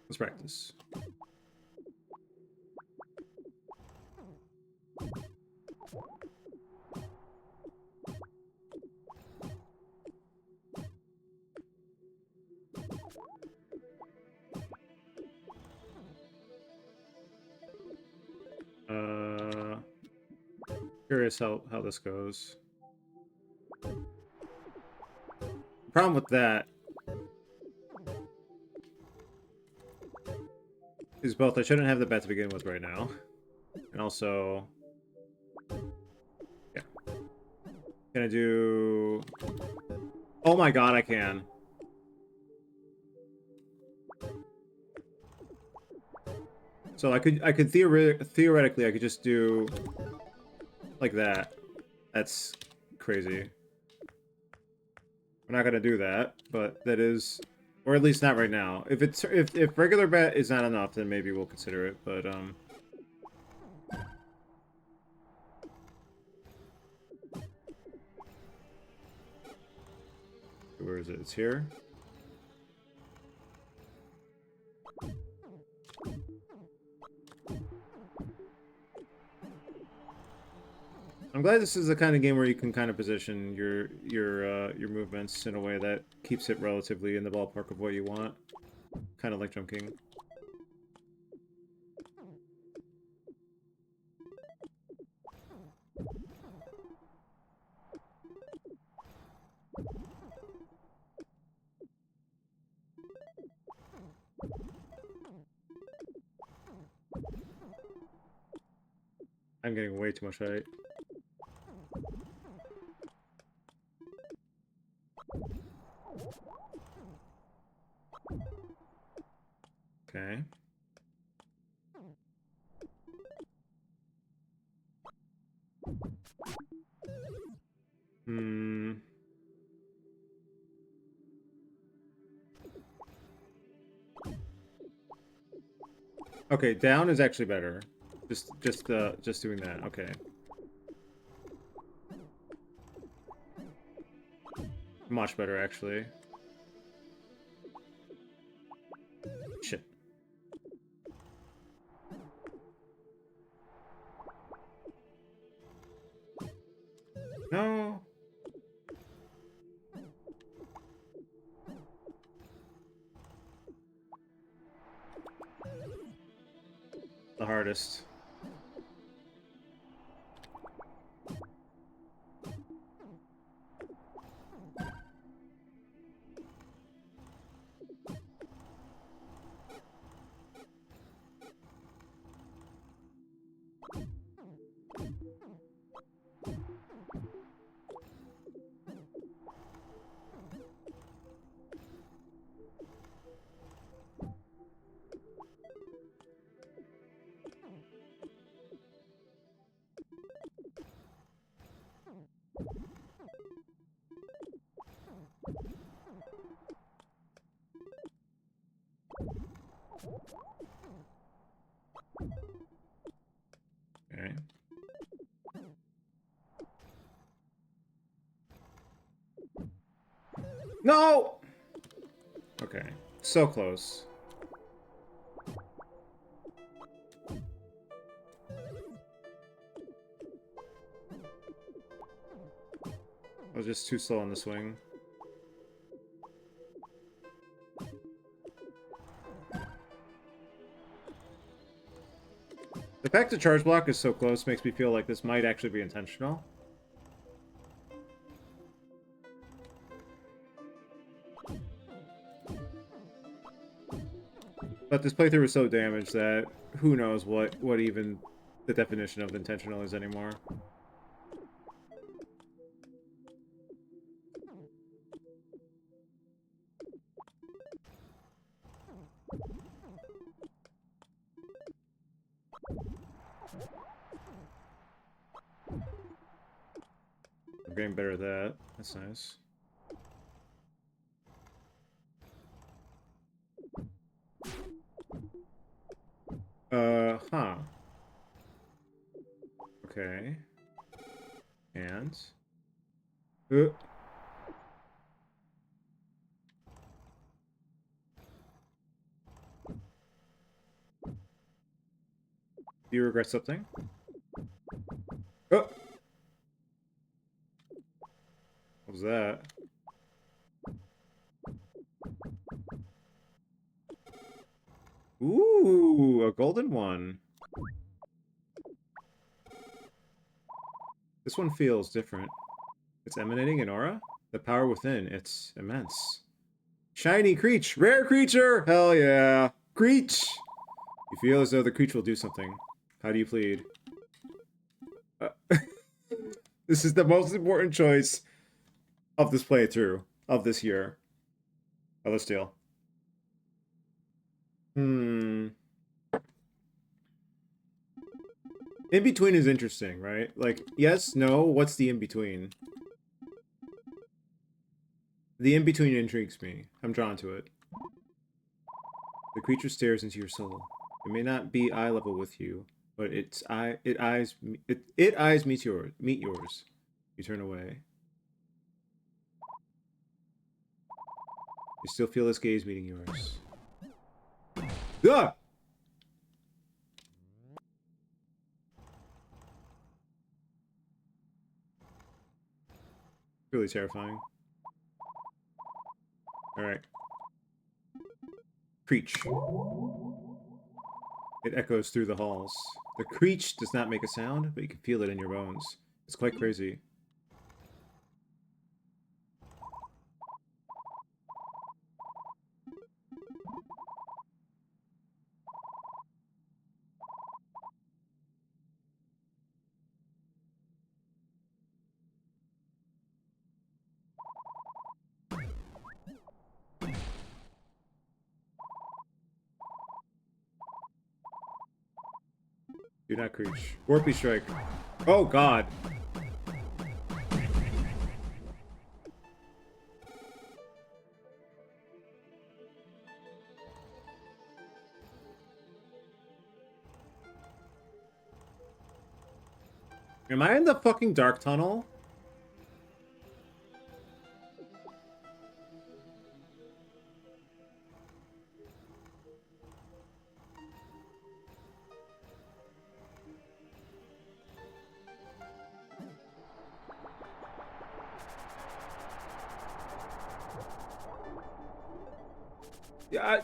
Let's practice. Curious how this goes. The problem with that is both I shouldn't have the bet to begin with right now, and also, yeah. Can I do? Oh my god, I can. So I could theoretically I could just do like that. That's crazy. We're not gonna do that, but that is, or at least not right now. If regular bet is not enough, then maybe we'll consider it. But where is it? It's here. I'm glad this is the kind of game where you can kind of position your movements in a way that keeps it relatively in the ballpark of what you want. Kind of like Jump King. I'm getting way too much height. Okay. Hmm. Okay, down is actually better. Just doing that. Okay. Much better, actually. Shit. No. The hardest. Okay. No! Okay. So close. I was just too slow on the swing. The fact that charge block is so close makes me feel like this might actually be intentional. But this playthrough was so damaged that who knows what even the definition of intentional is anymore. I'm getting better at that. That's nice. Huh. Okay. And... Do you regret something? Oh! What was that? Ooh, a golden one. This one feels different. It's emanating an aura? The power within, it's immense. Shiny Creech! Rare creature! Hell yeah! Creech! You feel as though the creature will do something. How do you plead? This is the most important choice of this playthrough of this year. Oh, let's deal. In between is interesting, right? Like, yes, no, what's the in between? The in between intrigues me. I'm drawn to it. The creature stares into your soul. It may not be eye level with you, but it eyes meet yours. You turn away. You still feel its gaze meeting yours. Ah! Really terrifying. Alright. Creech. It echoes through the halls. The creech does not make a sound, but you can feel it in your bones. It's quite crazy. Do not creech. Warpy strike. Oh god. Am I in the fucking dark tunnel? Yeah,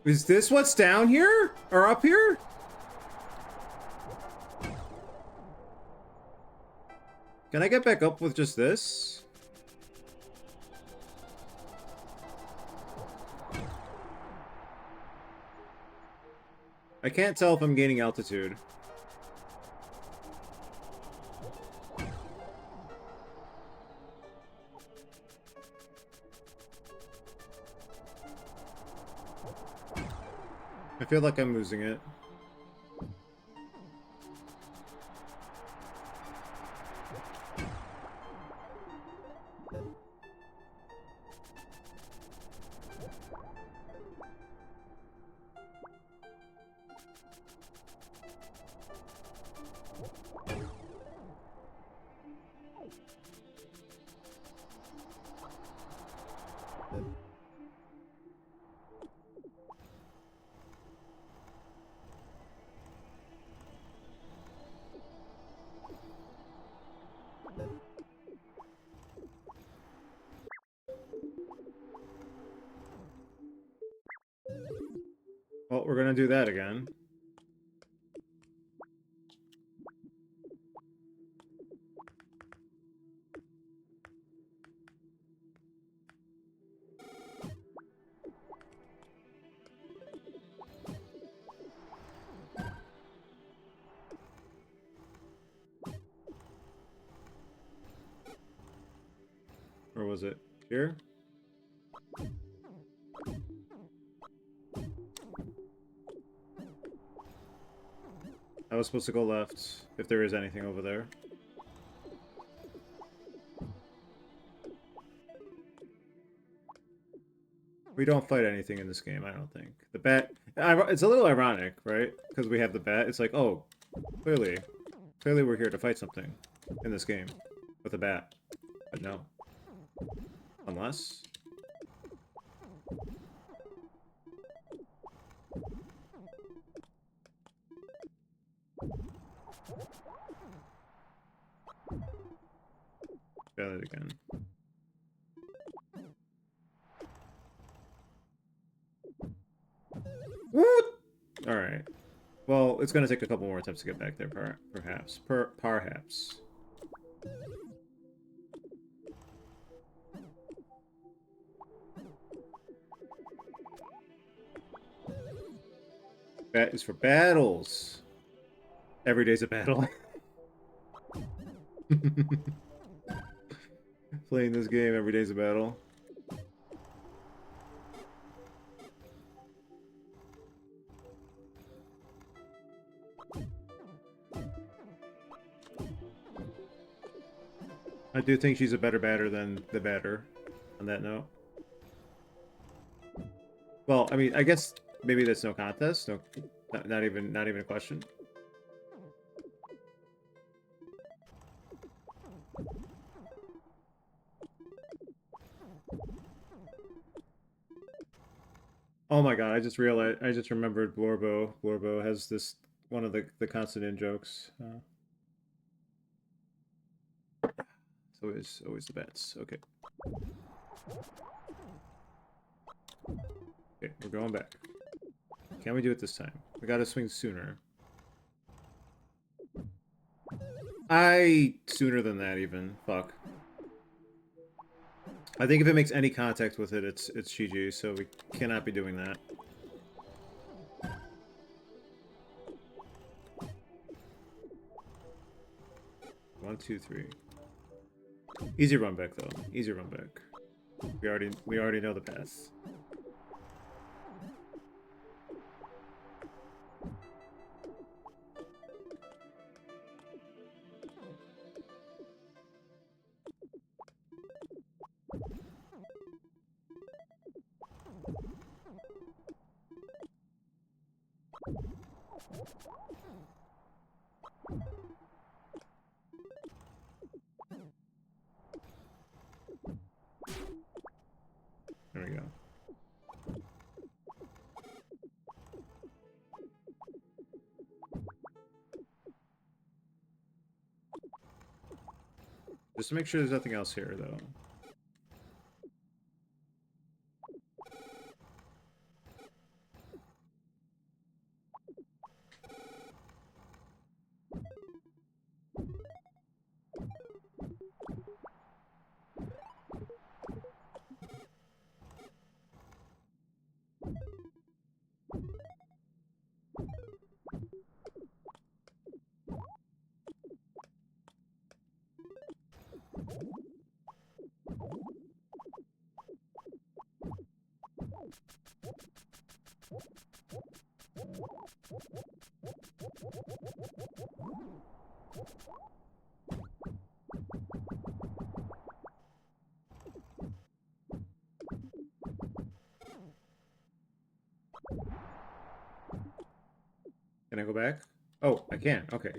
Is this what's down here? Or up here? Can I get back up with just this? I can't tell if I'm gaining altitude. I feel like I'm losing it. Well, we're gonna do that again. Or was it here? I was supposed to go left, if there is anything over there. We don't fight anything in this game, I don't think. The bat... It's a little ironic, right? Because we have the bat. It's like, oh, clearly we're here to fight something in this game with a bat. But no. Unless... Try that again. What? Alright. Well, it's gonna take a couple more attempts to get back there, perhaps. Perhaps. Bat is for battles. Every day's a battle. Playing this game, every day's a battle. I do think she's a better batter than the batter, on that note. Well, I mean, I guess maybe that's no contest. No, not even a question. Oh my god, I just realized, I just remembered Blorbo. Blorbo has this, one of the constant in jokes. It's always the bats. Okay. Okay, we're going back. Can we do it this time? We gotta swing sooner. Sooner than that even. Fuck. I think if it makes any contact with it, it's GG, so we cannot be doing that. One, two, three. Easy run back though. Easy run back. We already know the path. There we go. Just to make sure there's nothing else here, though. Can I go back? Oh, I can. Okay.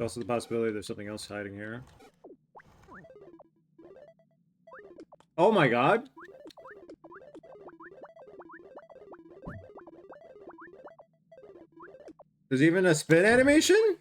Also the possibility there's something else hiding here. Oh my god! There's even a spin animation?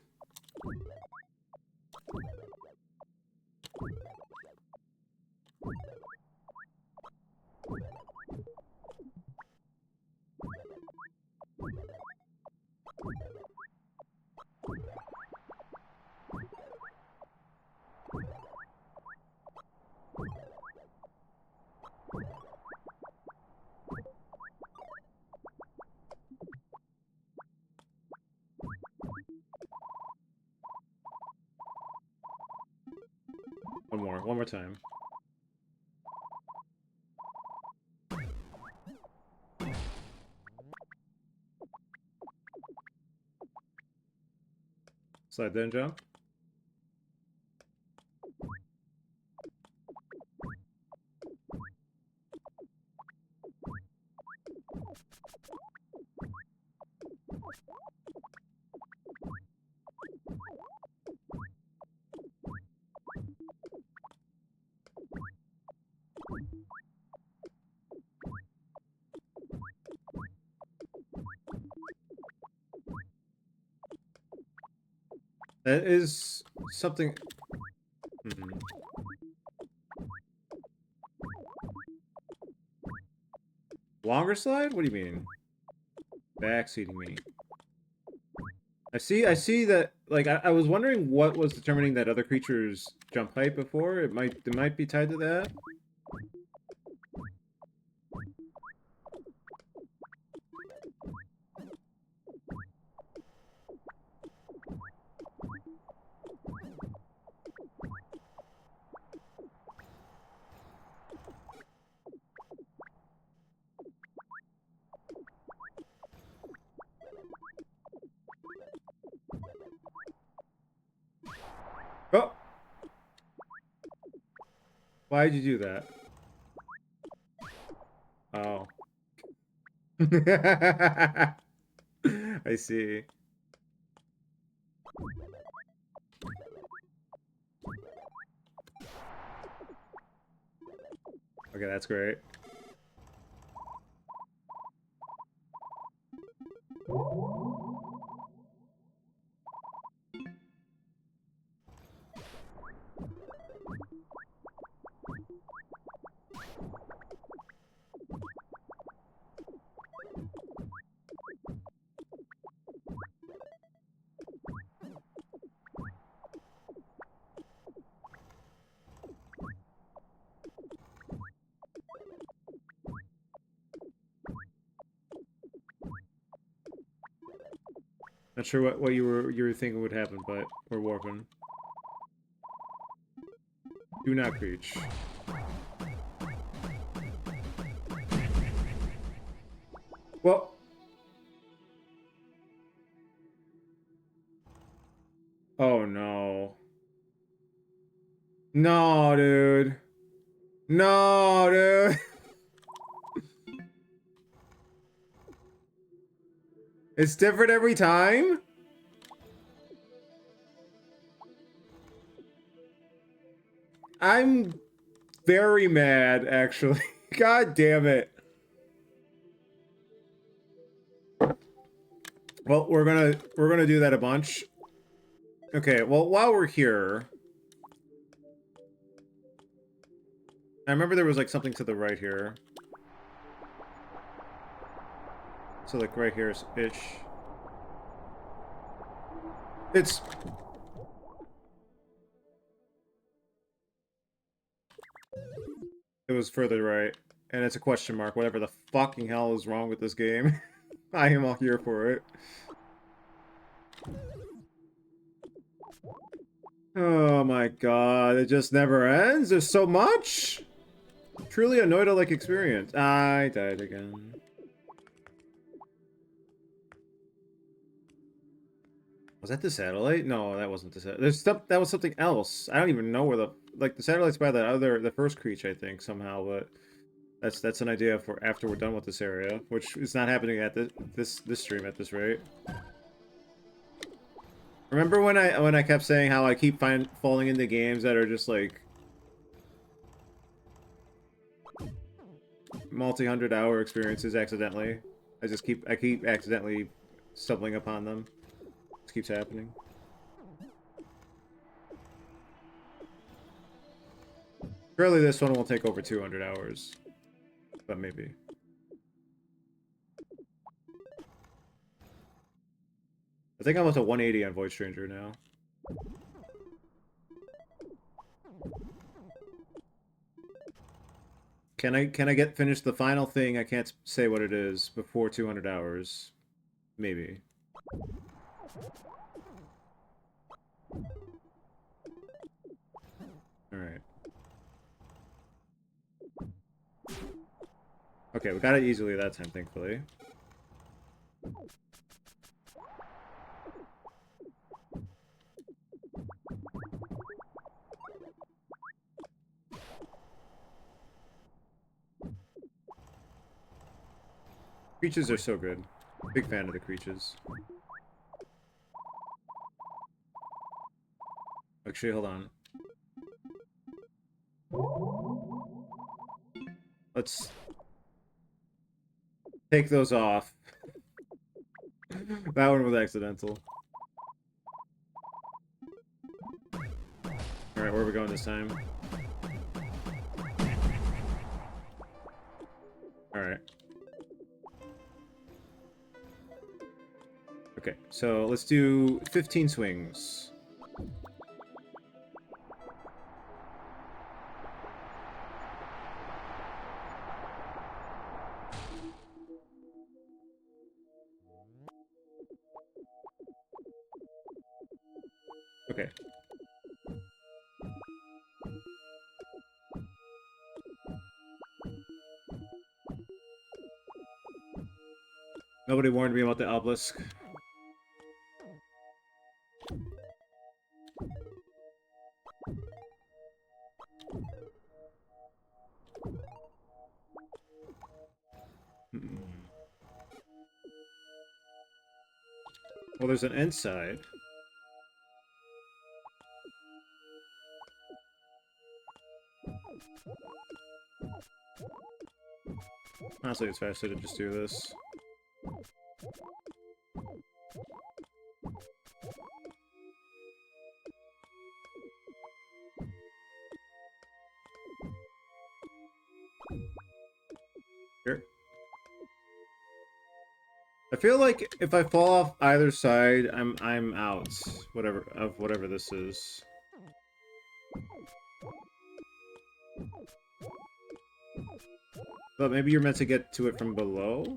One more time. Slide then jump. That is something... Longer slide? What do you mean? Backseating me. I see that, like, I was wondering what was determining that other creatures jump height before. It might be tied to that. Oh! Why'd you do that? Oh. I see. Okay, that's great. Not sure what you were thinking would happen, but we're warping. Do not preach. Well. Oh no. No, dude. No, dude. It's different every time? I'm very mad, actually. God damn it. Well, we're gonna do that a bunch. Okay, well, while we're here, I remember there was like something to the right here. So like right here-ish. It's... It was further right. And it's a question mark. Whatever the fucking hell is wrong with this game. I am all here for it. Oh my god, it just never ends. There's so much. Truly a Noida-like experience. I died again. Was that the satellite? No, that wasn't the satellite. There's stuff that was something else. I don't even know where the satellite's by the first creature, I think, somehow, but that's an idea for after we're done with this area, which is not happening at this stream at this rate. Remember when I kept saying how I keep falling into games that are just like multi-hundred-hour experiences accidentally? I keep accidentally stumbling upon them. This keeps happening. Surely this one will take over 200 hours. But maybe. I think I'm up to 180 on Void Stranger now. Can I finish the final thing? I can't say what it is before 200 hours. Maybe. Alright. Okay, we got it easily that time, thankfully. Creatures are so good. Big fan of the creatures. Actually, hold on. Let's take those off. That one was accidental. Alright, where are we going this time? Alright. Okay, so let's do 15 swings. Okay. Nobody warned me about the obelisk. Well, there's an inside. Honestly, it's faster to just do this. Here. I feel like if I fall off either side, I'm out. Whatever this is. But maybe you're meant to get to it from below?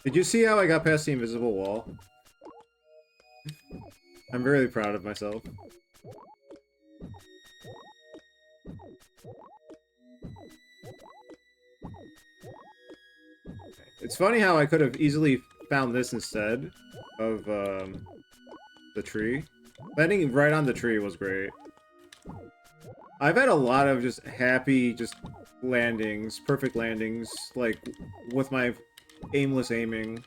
Did you see how I got past the invisible wall? I'm really proud of myself. It's funny how I could have easily found this instead of the tree. Landing right on the tree was great. I've had a lot of just happy, just landings, perfect landings, like with my aimless aiming.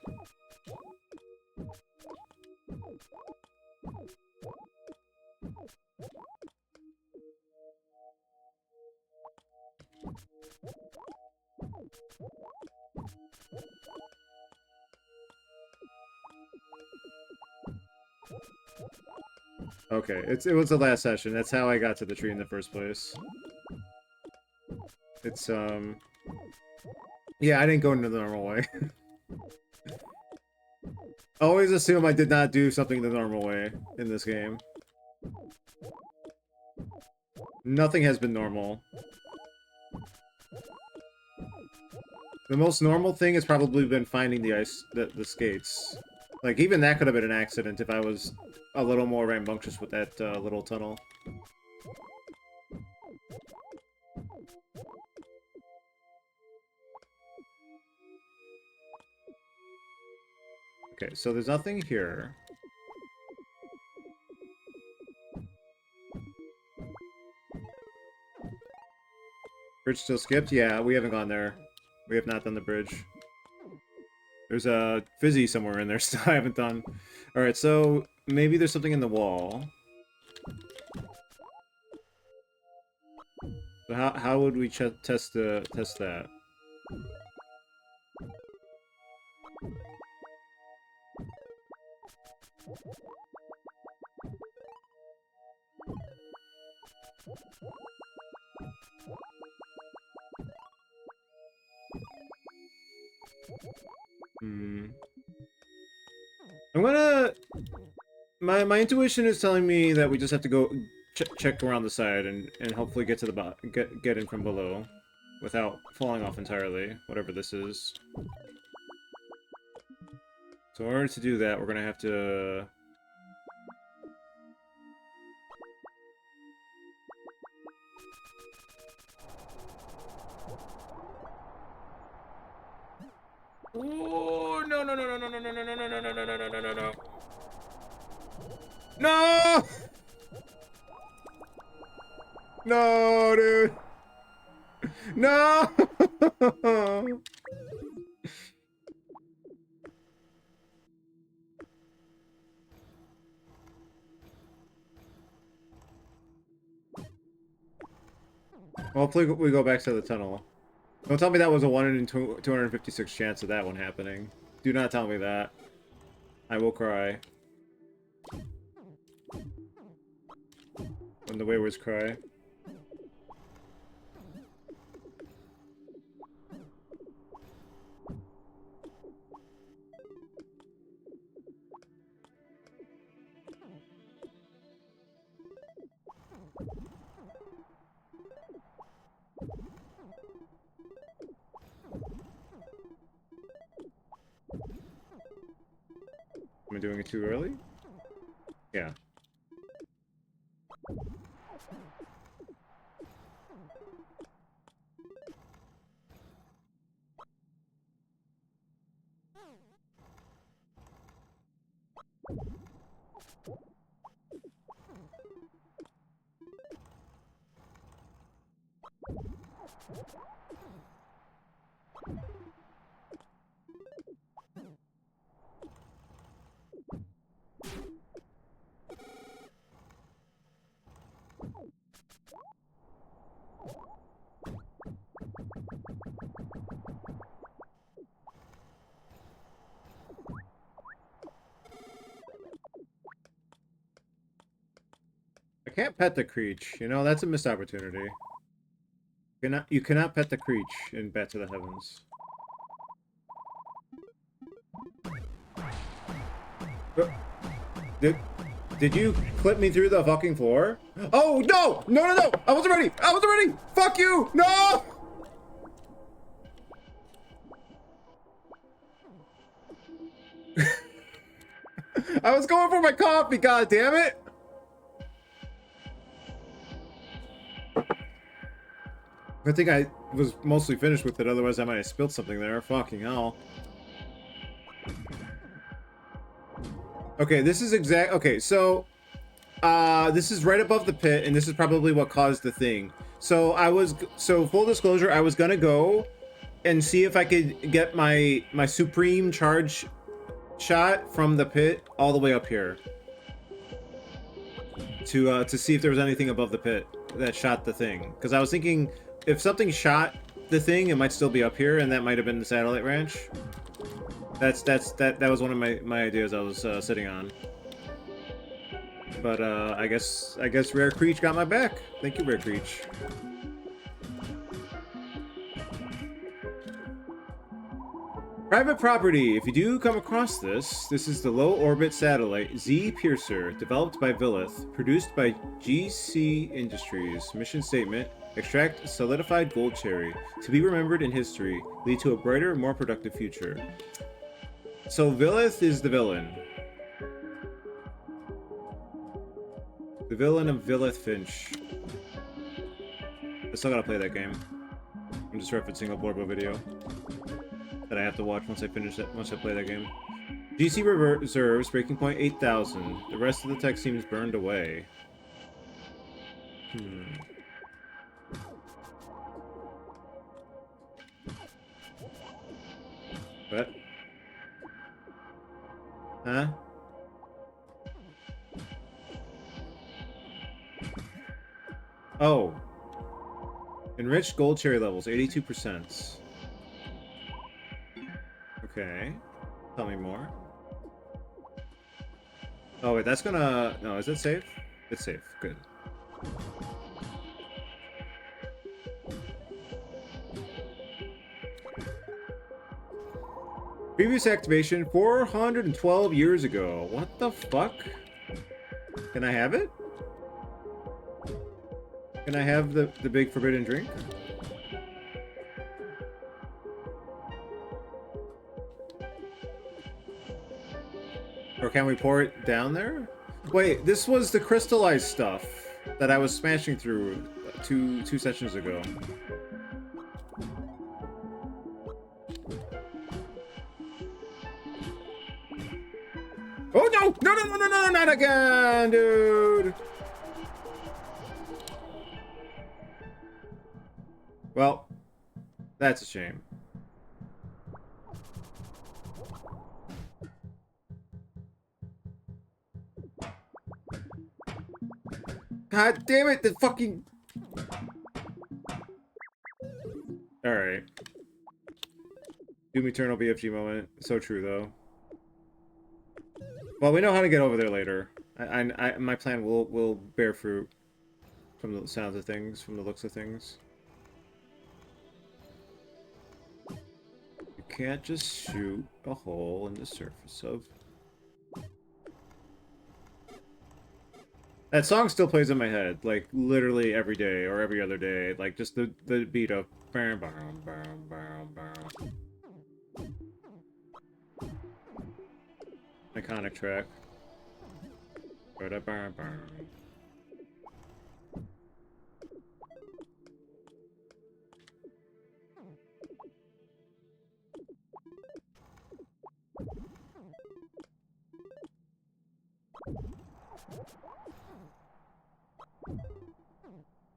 Okay, it was the last session. That's how I got to the tree in the first place. It's yeah, I didn't go into the normal way. Always assume I did not do something the normal way in this game. Nothing has been normal. The most normal thing has probably been finding the skates. Like, even that could have been an accident if I was a little more rambunctious with that little tunnel. Okay, so there's nothing here. Bridge still skipped? Yeah, we haven't gone there. We have not done the bridge. There's a fizzy somewhere in there still I haven't done. Alright, so maybe there's something in the wall. So how would we test that? I'm gonna... My intuition is telling me that we just have to go check around the side and hopefully get to the get in from below without falling off entirely, whatever this is. So in order to do that, we're gonna have to... Oh, no, no, no, no, no, no, no, no, no, no, no, no, no, no, no, no, no. No! No, dude! No! Hopefully we go back to the tunnel. Don't tell me that was a 1 in 256 chance of that one happening. Do not tell me that. I will cry. When the Waywards cry. Am I doing it too early? Yeah. I can't pet the Creech. You know, that's a missed opportunity. You cannot pet the Creech in Bat to the Heavens. Did you clip me through the fucking floor? Oh, no! No, no, no! I wasn't ready! I wasn't ready! Fuck you! No! I was going for my coffee, god damn it! I think I was mostly finished with it, otherwise I might have spilled something there. Fucking hell. Okay, this is okay, so this is right above the pit, and this is probably what caused the thing. So full disclosure, I was gonna go and see if I could get my supreme charge shot from the pit all the way up here. To see if there was anything above the pit that shot the thing. Because I was thinking, if something shot the thing, it might still be up here, and that might have been the satellite ranch. That was one of my ideas I was sitting on. But I guess Rare Creech got my back. Thank you, Rare Creech. Private property. If you do come across this is the low orbit satellite Z Piercer, developed by Villith, produced by GC Industries. Mission statement: extract solidified gold cherry to be remembered in history, lead to a brighter, more productive future. So Villith is the villain. The villain of Villith Finch. I still gotta play that game. I'm just referencing a Borbo video that I have to watch once I play that game. GC reserves breaking point 8,000. The rest of the tech seems burned away. What? Huh? Oh. Enriched gold cherry levels, 82%. Okay. Tell me more. Oh, wait, that's gonna... No, is it safe? It's safe. Good. Previous activation 412 years ago. What the fuck? Can I have it? Can I have the big forbidden drink? Or can we pour it down there? Wait, this was the crystallized stuff that I was smashing through two sessions ago. Oh no! No, no, no, no, no, not again, dude! Well, that's a shame. God damn it, the fucking... Alright. Doom Eternal BFG moment. So true, though. Well, we know how to get over there later. My plan will bear fruit. From the sounds of things, from the looks of things. You can't just shoot a hole in the surface of... That song still plays in my head, like, literally every day, or every other day. Like, just the beat of... Iconic track.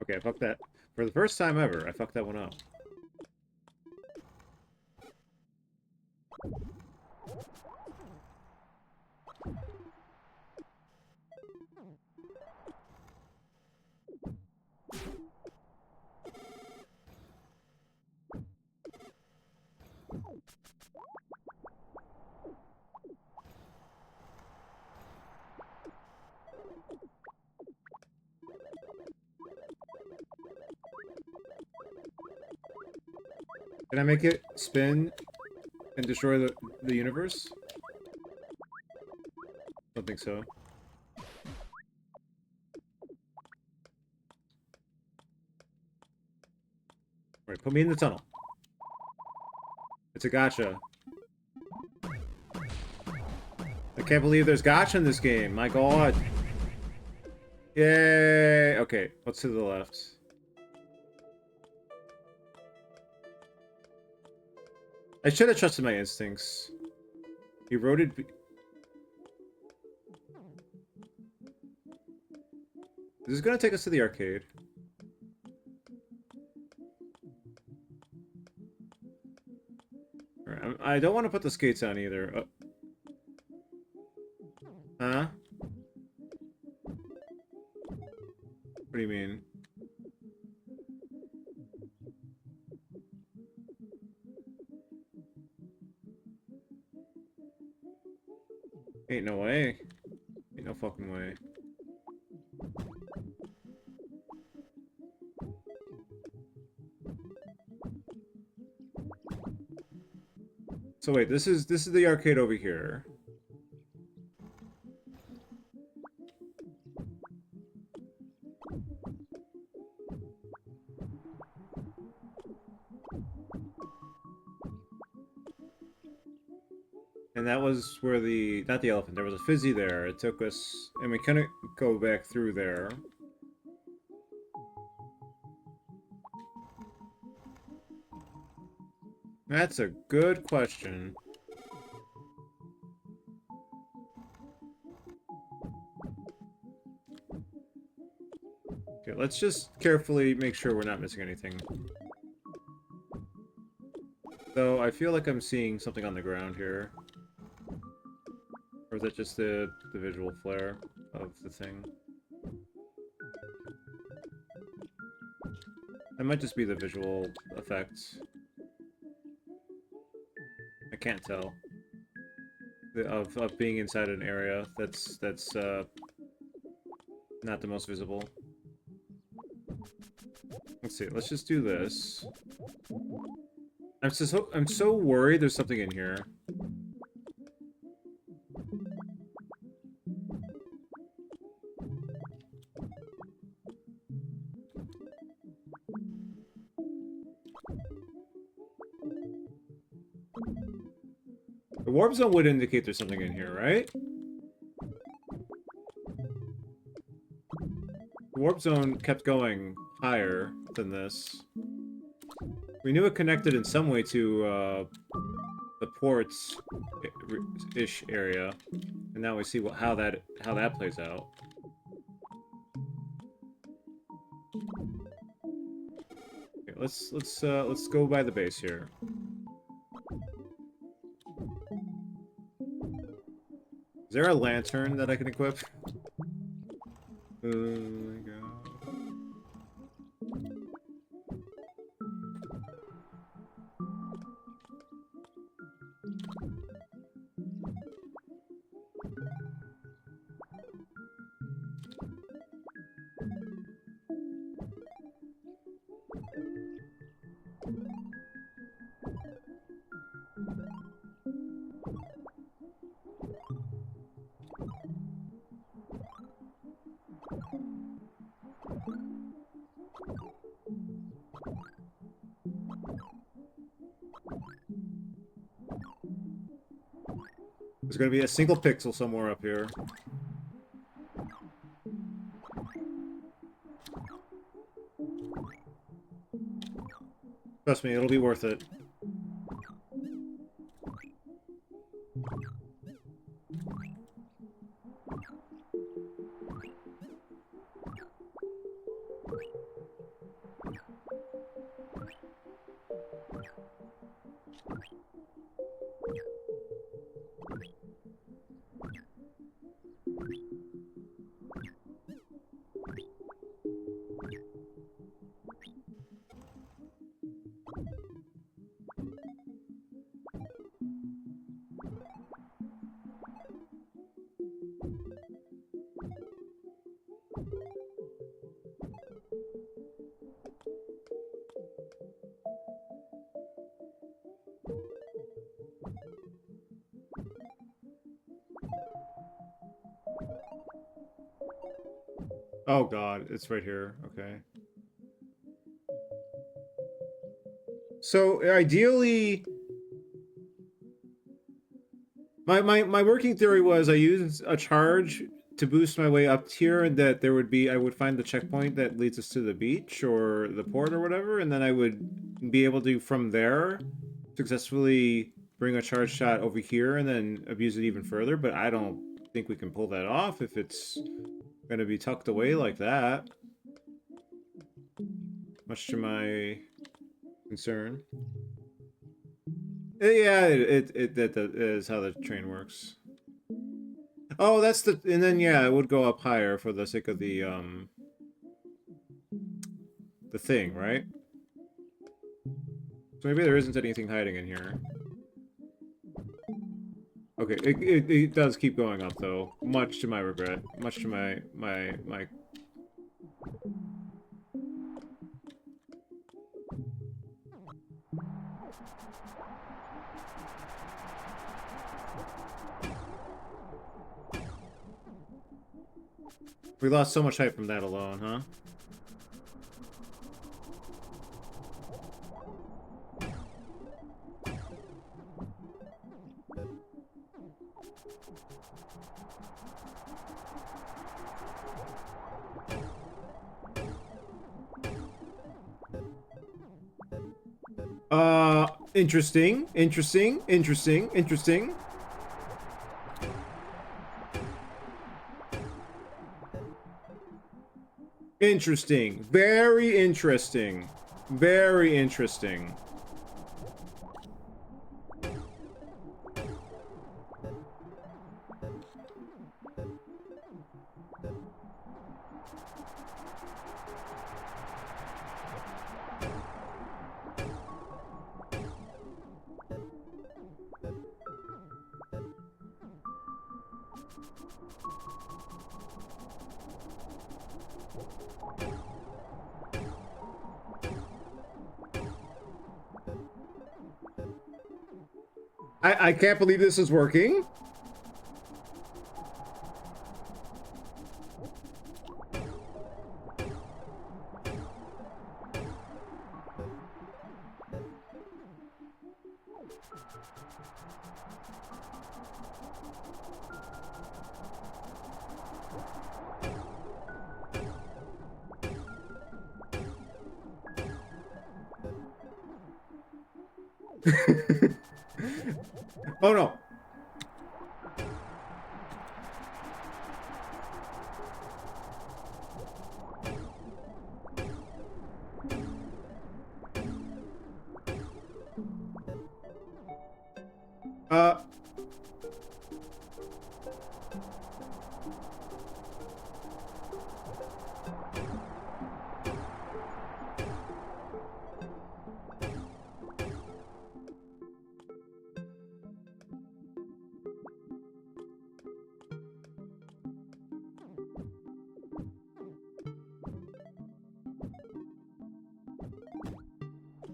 Okay, I fucked that. For the first time ever, I fucked that one up. Can I make it spin and destroy the universe? Don't think so. Alright, put me in the tunnel. It's a gotcha. can't believe there's gacha in this game. My god. Yay. Okay, what's to the left? I should have trusted my instincts. Eroded... This is gonna take us to the arcade. Alright, I don't want to put the skates on either. Huh? What do you mean? Ain't no way. Ain't no fucking way. So wait, this is the arcade over here. And that was where the... Not the elephant, there was a fizzy there. It took us... And we couldn't go back through there. That's a good question. Okay, let's just carefully make sure we're not missing anything. Though, I feel like I'm seeing something on the ground here. Or is that just the visual flare of the thing? That might just be the visual effects. I can't tell. Of being inside an area that's not the most visible. Let's see, let's just do this. I'm so worried there's something in here. The warp zone would indicate there's something in here, right? The warp zone kept going higher than this. We knew it connected in some way to the ports-ish area, and now we see how that plays out. Okay, let's go by the base here. Is there a lantern that I can equip? Oh my god. There's gonna be a single pixel somewhere up here. Trust me, it'll be worth it. Oh god, it's right here. Okay. So, ideally... My working theory was I use a charge to boost my way up here, and that I would find the checkpoint that leads us to the beach or the port or whatever, and then I would be able to, from there, successfully bring a charge shot over here and then abuse it even further, but I don't think we can pull that off if it's gonna be tucked away like that. Much to my concern. Yeah, that is how the train works. Oh, that's the, and then yeah, it would go up higher for the sake of the thing, right? So maybe there isn't anything hiding in here. Okay, it does keep going up though, much to my regret, much to my. We lost so much hype from that alone, huh? Interesting, interesting, interesting, interesting. Interesting. Very interesting. Very interesting. I can't believe this is working. Oh no. Uh.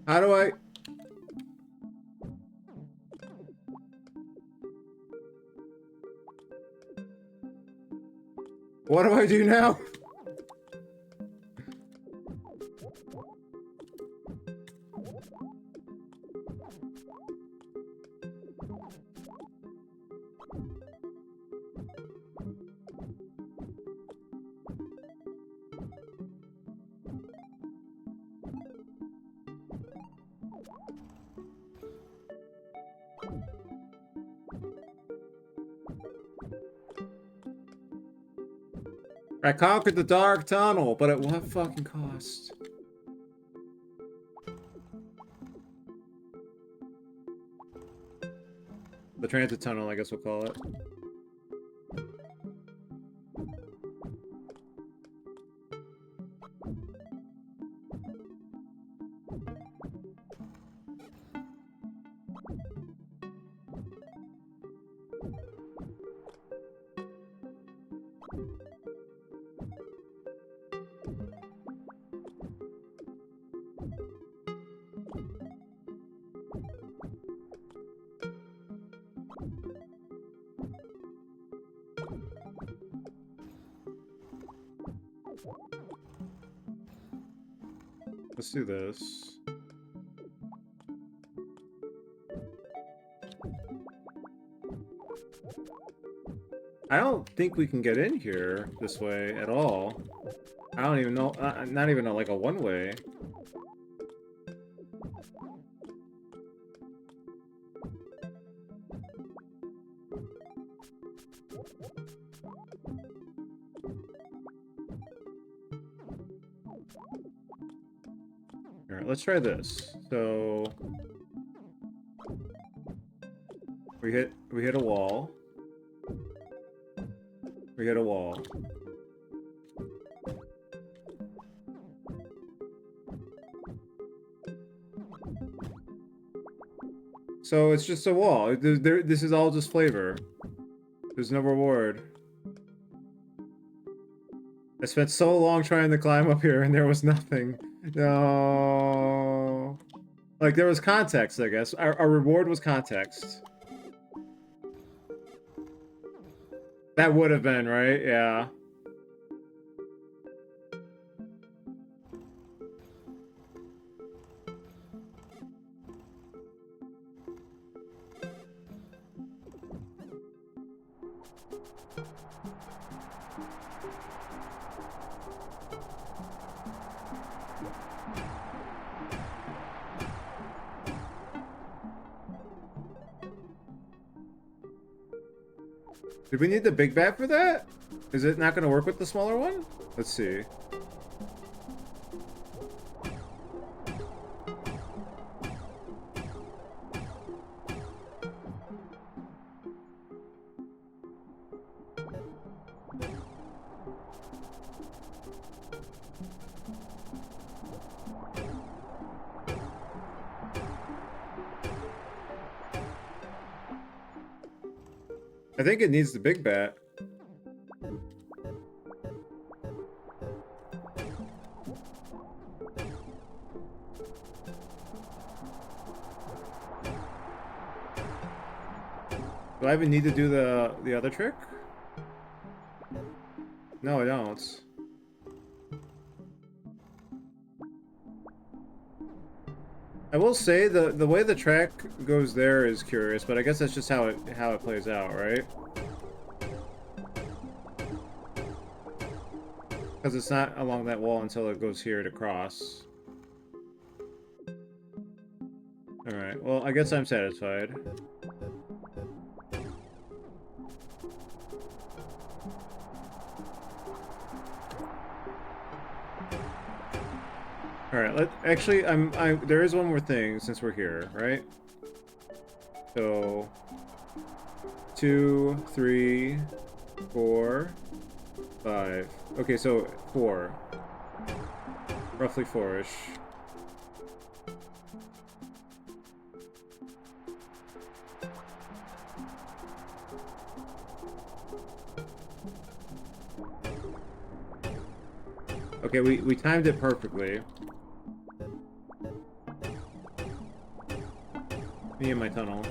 How do I... What do I do now? I conquered the dark tunnel, but at what fucking cost? The transit tunnel, I guess we'll call it. Let's do this. I don't think we can get in here this way at all. I don't even know, not even like a one-way. Alright, let's try this. So we hit a wall. We hit a wall. So it's just a wall. This is all just flavor. There's no reward. I spent so long trying to climb up here and there was nothing. No. Like, there was context, I guess. Our reward was context. That would have been, right? Yeah. Did we need the big bat for that? Is it not going to work with the smaller one? Let's see. I think it needs the big bat. Do I even need to do the other trick? No, I don't. I will say the way the track goes there is curious, but I guess that's just how it plays out, right? Because it's not along that wall until it goes here to cross. Alright, well, I guess I'm satisfied. Alright, actually, there is one more thing since we're here, right? So, 2, 3, 4, 5. Okay, so 4. Roughly 4-ish. Okay, we timed it perfectly. Me and my tunnel.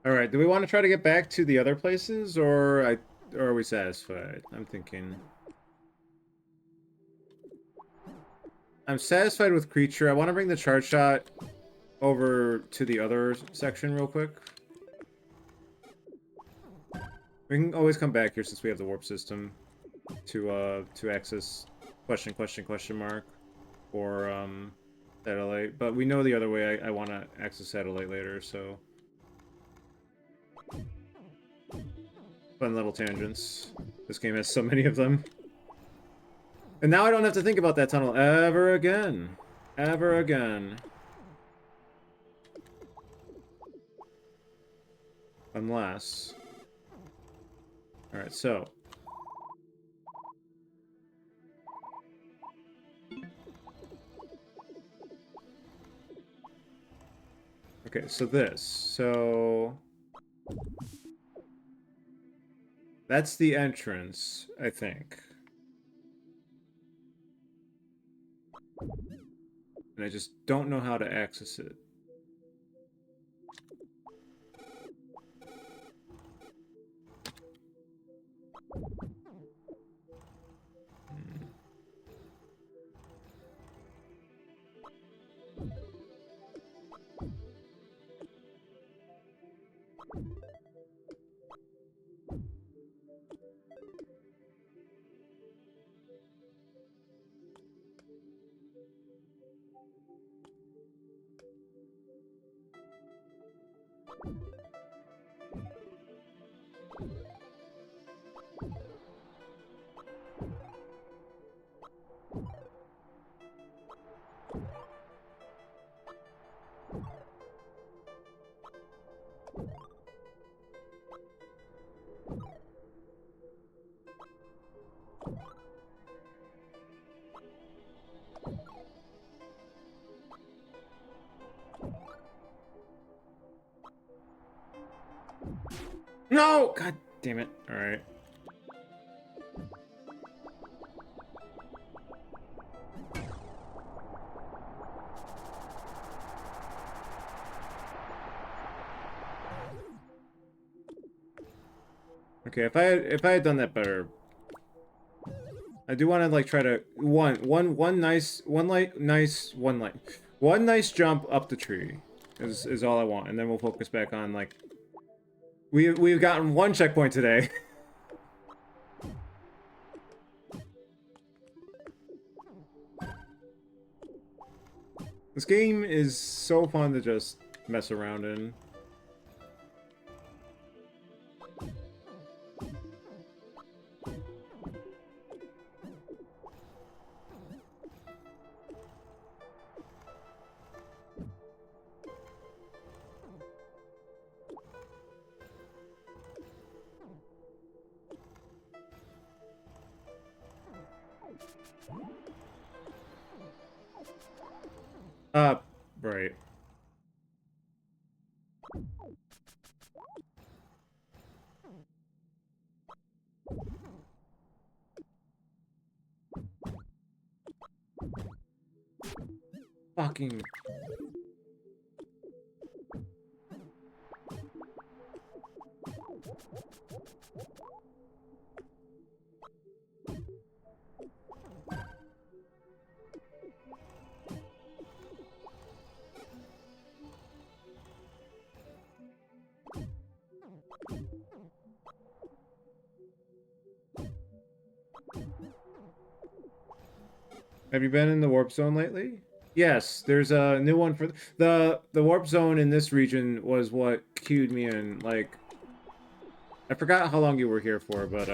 Alright, do we want to try to get back to the other places, or are we satisfied? I'm thinking. I'm satisfied with Creature. I want to bring the Charge Shot over to the other section real quick. We can always come back here since we have the warp system to access question mark or satellite. But we know the other way I want to access satellite later, so fun little tangents. This game has so many of them. And now I don't have to think about that tunnel ever again. Ever again. Unless... Alright, so... Okay, so this. So... That's the entrance, I think. And I just don't know how to access it. No! God damn it. Alright. Okay, if I had done that better, I do want to like try to one nice jump up the tree is all I want, and then we'll focus back on like we've gotten one checkpoint today. This game is so fun to just mess around in. Right. Fucking... Have you been in the warp zone lately? Yes, there's a new one for the warp zone in this region was what queued me in. Like, I forgot how long you were here for, but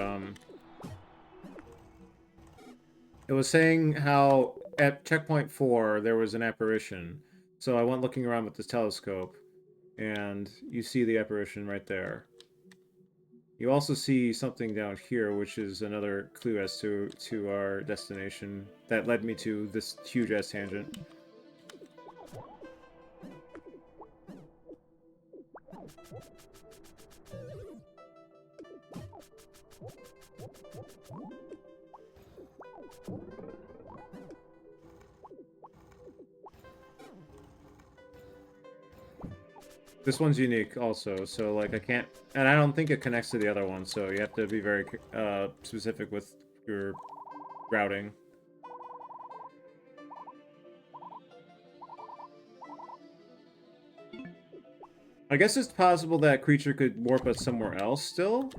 it was saying how at checkpoint 4 there was an apparition. So I went looking around with this telescope, and you see the apparition right there. You also see something down here, which is another clue as to our destination that led me to this huge-ass tangent. This one's unique also, so like I can't, and I don't think it connects to the other one, so you have to be very specific with your routing. I guess it's possible that creature could warp us somewhere else still.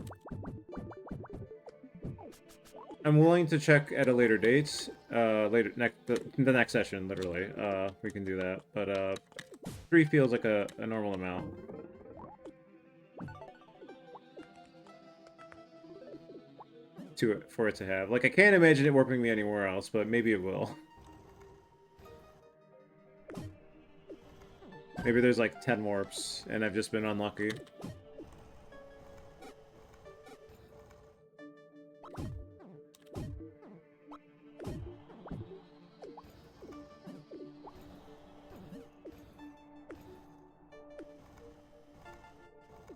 I'm willing to check at a later date, the next session, literally. We can do that, but 3 feels like a normal amount. For it to have. Like, I can't imagine it warping me anywhere else, but maybe it will. Maybe there's like 10 warps, and I've just been unlucky.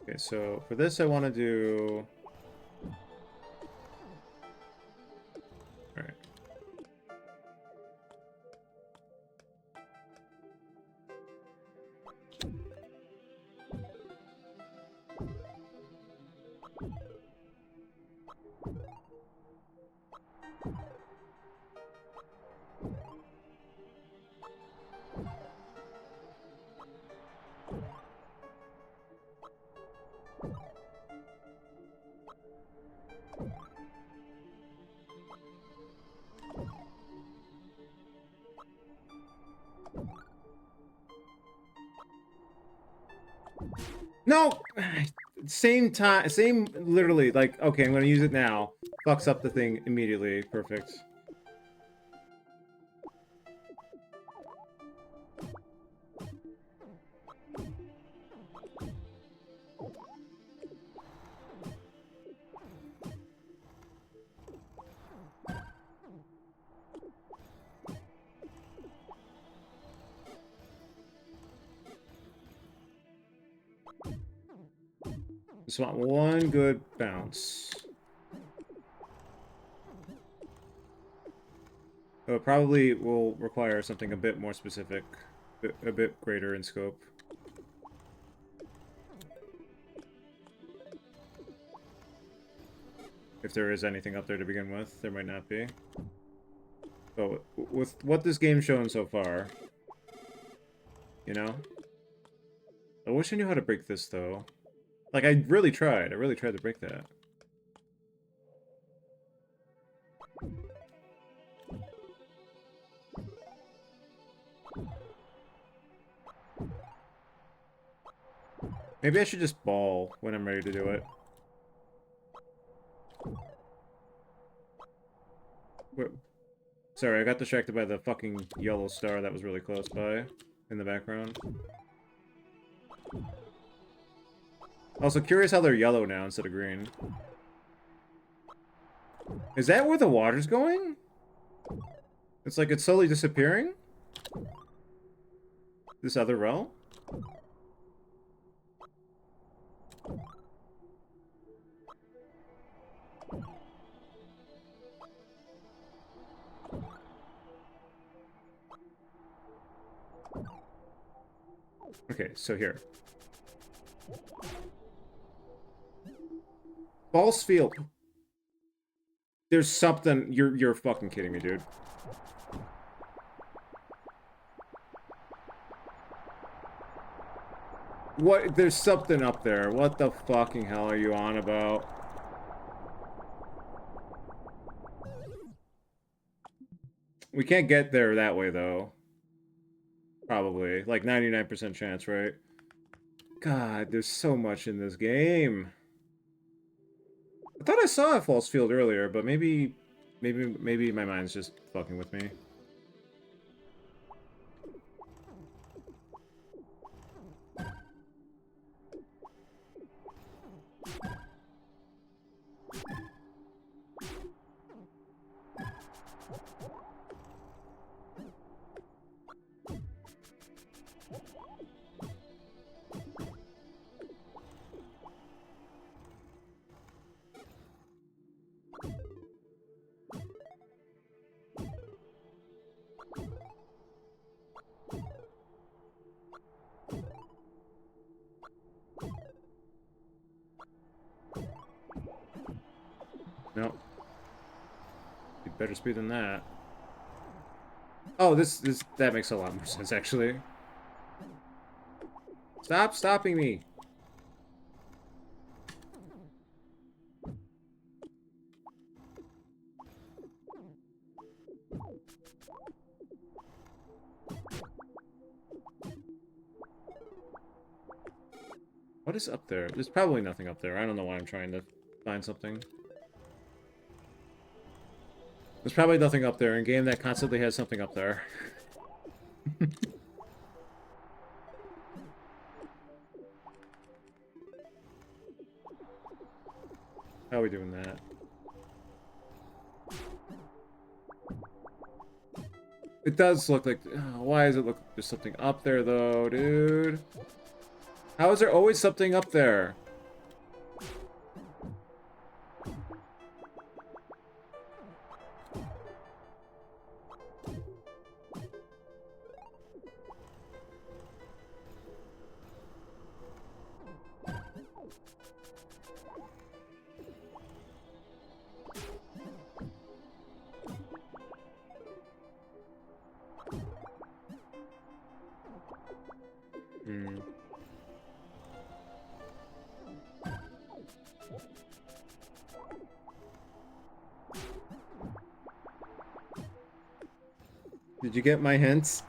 Okay, so for this I want to do All right. No! Same time, same, literally, like, okay, I'm gonna use it now. Fucks up the thing immediately. Perfect. Just want one good bounce. It probably will require something a bit more specific, a bit greater in scope. If there is anything up there to begin with, there might not be. But with what this game's shown so far, you know? I wish I knew how to break this, though. Like, I really tried. I really tried to break that. Maybe I should just ball when I'm ready to do it. Wait. Sorry, I got distracted by the fucking yellow star that was really close by in the background. Also, curious how they're yellow now instead of green. Is that where the water's going? It's like it's slowly disappearing? This other realm? Okay, so here. False field. There's something. You're fucking kidding me, dude. What? There's something up there. What the fucking hell are you on about? We can't get there that way, though. Probably. Like 99% chance, right? God, there's so much in this game. I thought I saw a false field earlier, but maybe my mind's just fucking with me. Nope. Better speed than that. Oh, that makes a lot more sense, actually. Stop stopping me! What is up there? There's probably nothing up there. I don't know why I'm trying to find something. There's probably nothing up there in a game that constantly has something up there. How are we doing that? It does look like... why does it look like there's something up there, though, dude? How is there always something up there? Did you get my hints?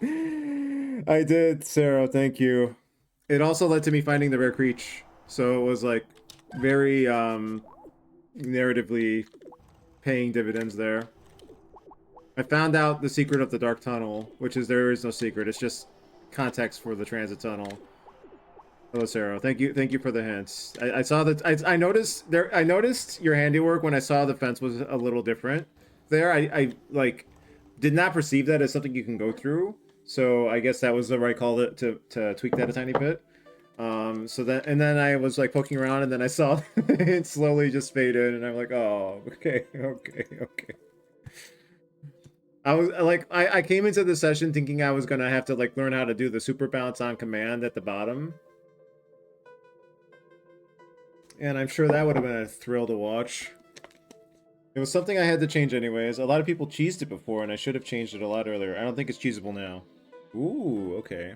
I did, Sarah, thank you. It also led to me finding the rare creature, so it was like very narratively paying dividends there. I found out the secret of the dark tunnel, which is there is no secret. It's just context for the transit tunnel. Hello, Sarah. Thank you for the hints. I saw that. I noticed there. I noticed your handiwork when I saw the fence was a little different. There, I like did not perceive that as something you can go through. So I guess that was the right call to tweak that a tiny bit. So that, and then I was like poking around, and then I saw it slowly just fade in, and I'm like, oh, okay, okay, okay. I was like, I came into the session thinking I was gonna have to like learn how to do the super bounce on command at the bottom. And I'm sure that would have been a thrill to watch. It was something I had to change anyways. A lot of people cheesed it before, and I should have changed it a lot earlier. I don't think it's cheesable now. Ooh, okay.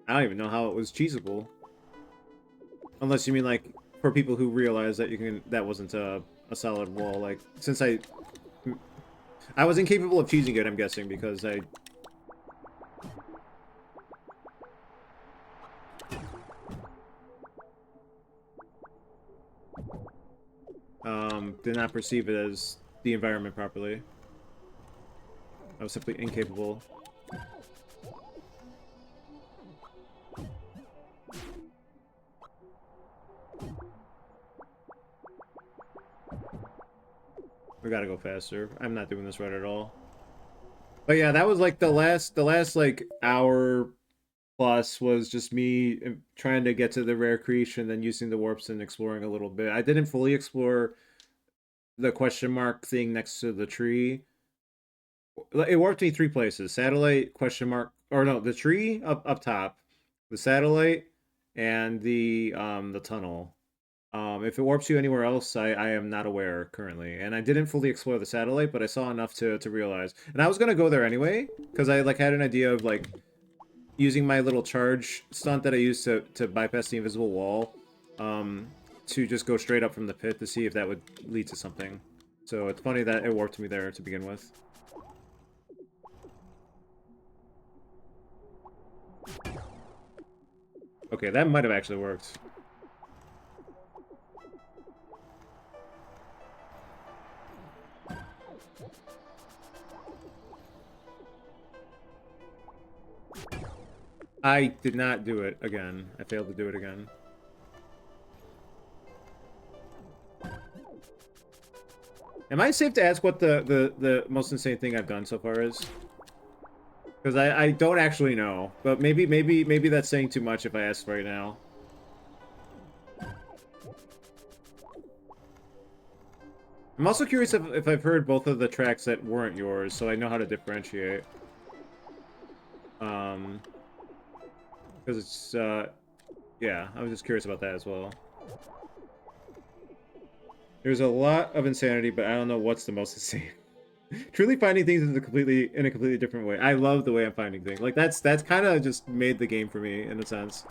I don't even know how it was cheesable. Unless you mean like for people who realize that you can that wasn't a solid wall. Like since I was incapable of cheesing it, I'm guessing, because I did not perceive it as the environment properly. I was simply incapable. We gotta go faster. I'm not doing this right at all. But yeah, that was like the last like hour plus was just me trying to get to the rare creature and then using the warps and exploring a little bit. I didn't fully explore the question mark thing next to the tree. It warped me 3 places: satellite, question mark, or no, the tree up top, the satellite, and the tunnel. If it warps you anywhere else, I am not aware currently. And I didn't fully explore the satellite, but I saw enough to realize. And I was gonna go there anyway, because I like had an idea of like using my little charge stunt that I used to bypass the invisible wall, to just go straight up from the pit to see if that would lead to something. So it's funny that it warped me there to begin with. Okay, that might have actually worked. I did not do it again. I failed to do it again. Am I safe to ask what the most insane thing I've done so far is? Because I don't actually know, but maybe that's saying too much if I ask right now. I'm also curious if I've heard both of the tracks that weren't yours, so I know how to differentiate. Because it's yeah, I was just curious about that as well. There's a lot of insanity, but I don't know what's the most insane. Truly finding things in a completely different way. I love the way I'm finding things. Like that's kind of just made the game for me in a sense.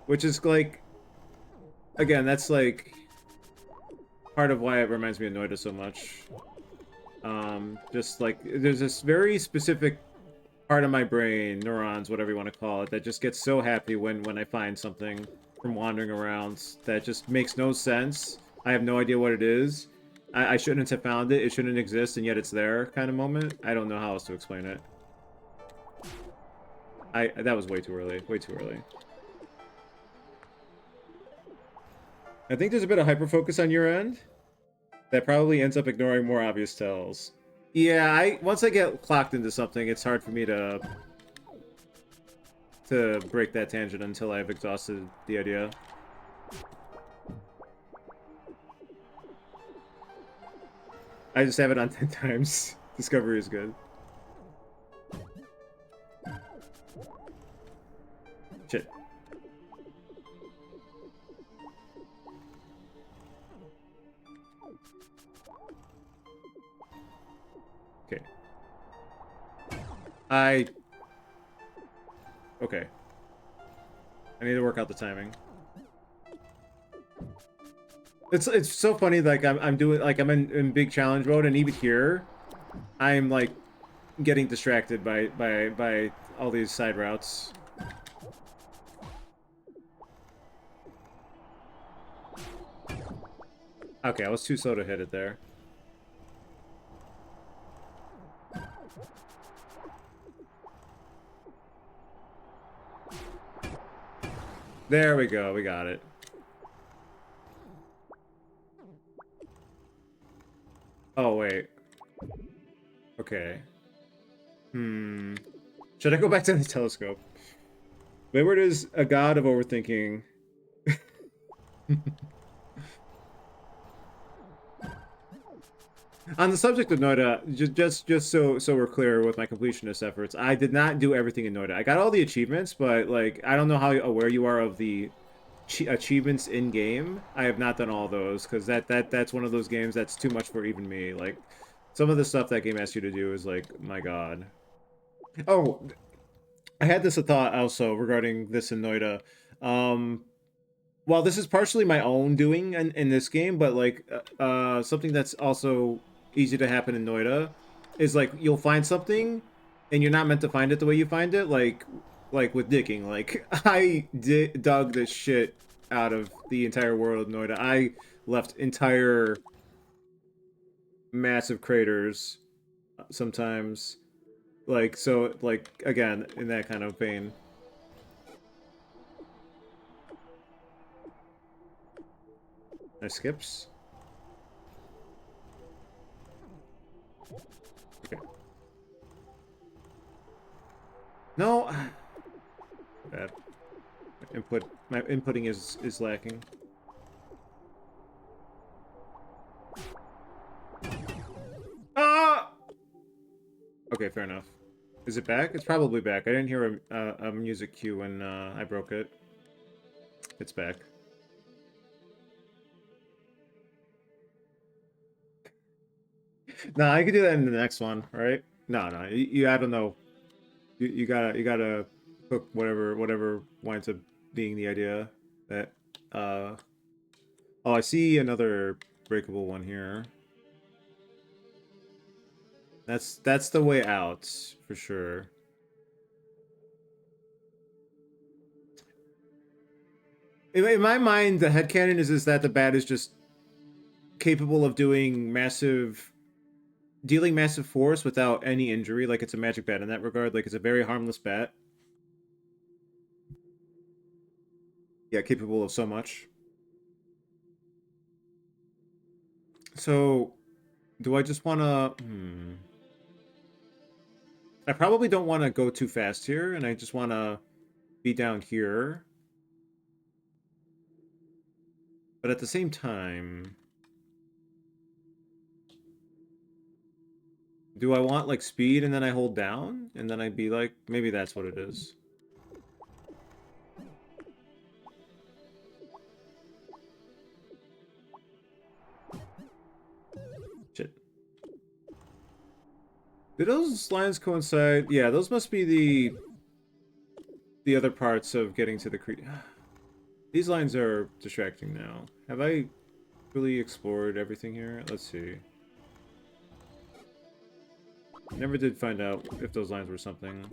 Which is like, again, that's like part of why it reminds me of Noida so much. Just like there's this very specific part of my brain, neurons, whatever you want to call it, that just gets so happy when I find something from wandering around that just makes no sense. I have no idea what it is. I shouldn't have found it. It shouldn't exist, and yet it's there kind of moment. I don't know how else to explain it. That was way too early. Way too early. I think there's a bit of hyperfocus on your end that probably ends up ignoring more obvious tells. Yeah, once I get clocked into something, it's hard for me to break that tangent until I've exhausted the idea. I just have it on 10 times. Discovery is good. Shit. Okay. Okay. I need to work out the timing. It's so funny. Like I'm doing like I'm in big challenge mode, and even here, I'm like getting distracted by all these side routes. Okay, I was too slow to hit it there. There we go. We got it. Oh wait. Okay. Hmm. Should I go back to the telescope? Wayward is a god of overthinking. On the subject of Noida, just so we're clear with my completionist efforts, I did not do everything in Noida. I got all the achievements, but like I don't know how aware you are of the achievements in game. I have not done all those because that's one of those games that's too much for even me. Like some of the stuff that game asks you to do is like, my god. Oh, I had this a thought also regarding this in Noida. Um, well, this is partially my own doing in this game, but like something that's also easy to happen in Noida is like you'll find something and you're not meant to find it the way you find it, like with digging. Like I dug the shit out of the entire world of Noida. I left entire massive craters sometimes. Like so like again in that kind of vein. I skips. Okay. No. Bad. My inputting is lacking. Ah! Okay, fair enough. Is it back? It's probably back. I didn't hear a music cue when I broke it. It's back. No, I could do that in the next one, right? No, I don't know. You gotta cook whatever winds up being the idea that uh oh, I see another breakable one here. That's the way out for sure. In my mind, the headcanon is that the bat is just capable of doing dealing massive force without any injury. Like it's a magic bat in that regard. Like it's a very harmless bat. Yeah, capable of so much. So, do I just want to? I probably don't want to go too fast here, and I just want to be down here. But at the same time, do I want like speed and then I hold down and then I'd be like, maybe that's what it is. Shit. Do those lines coincide? Yeah, those must be the other parts of getting to the cre. These lines are distracting now. Have I really explored everything here? Let's see. Never did find out if those lines were something.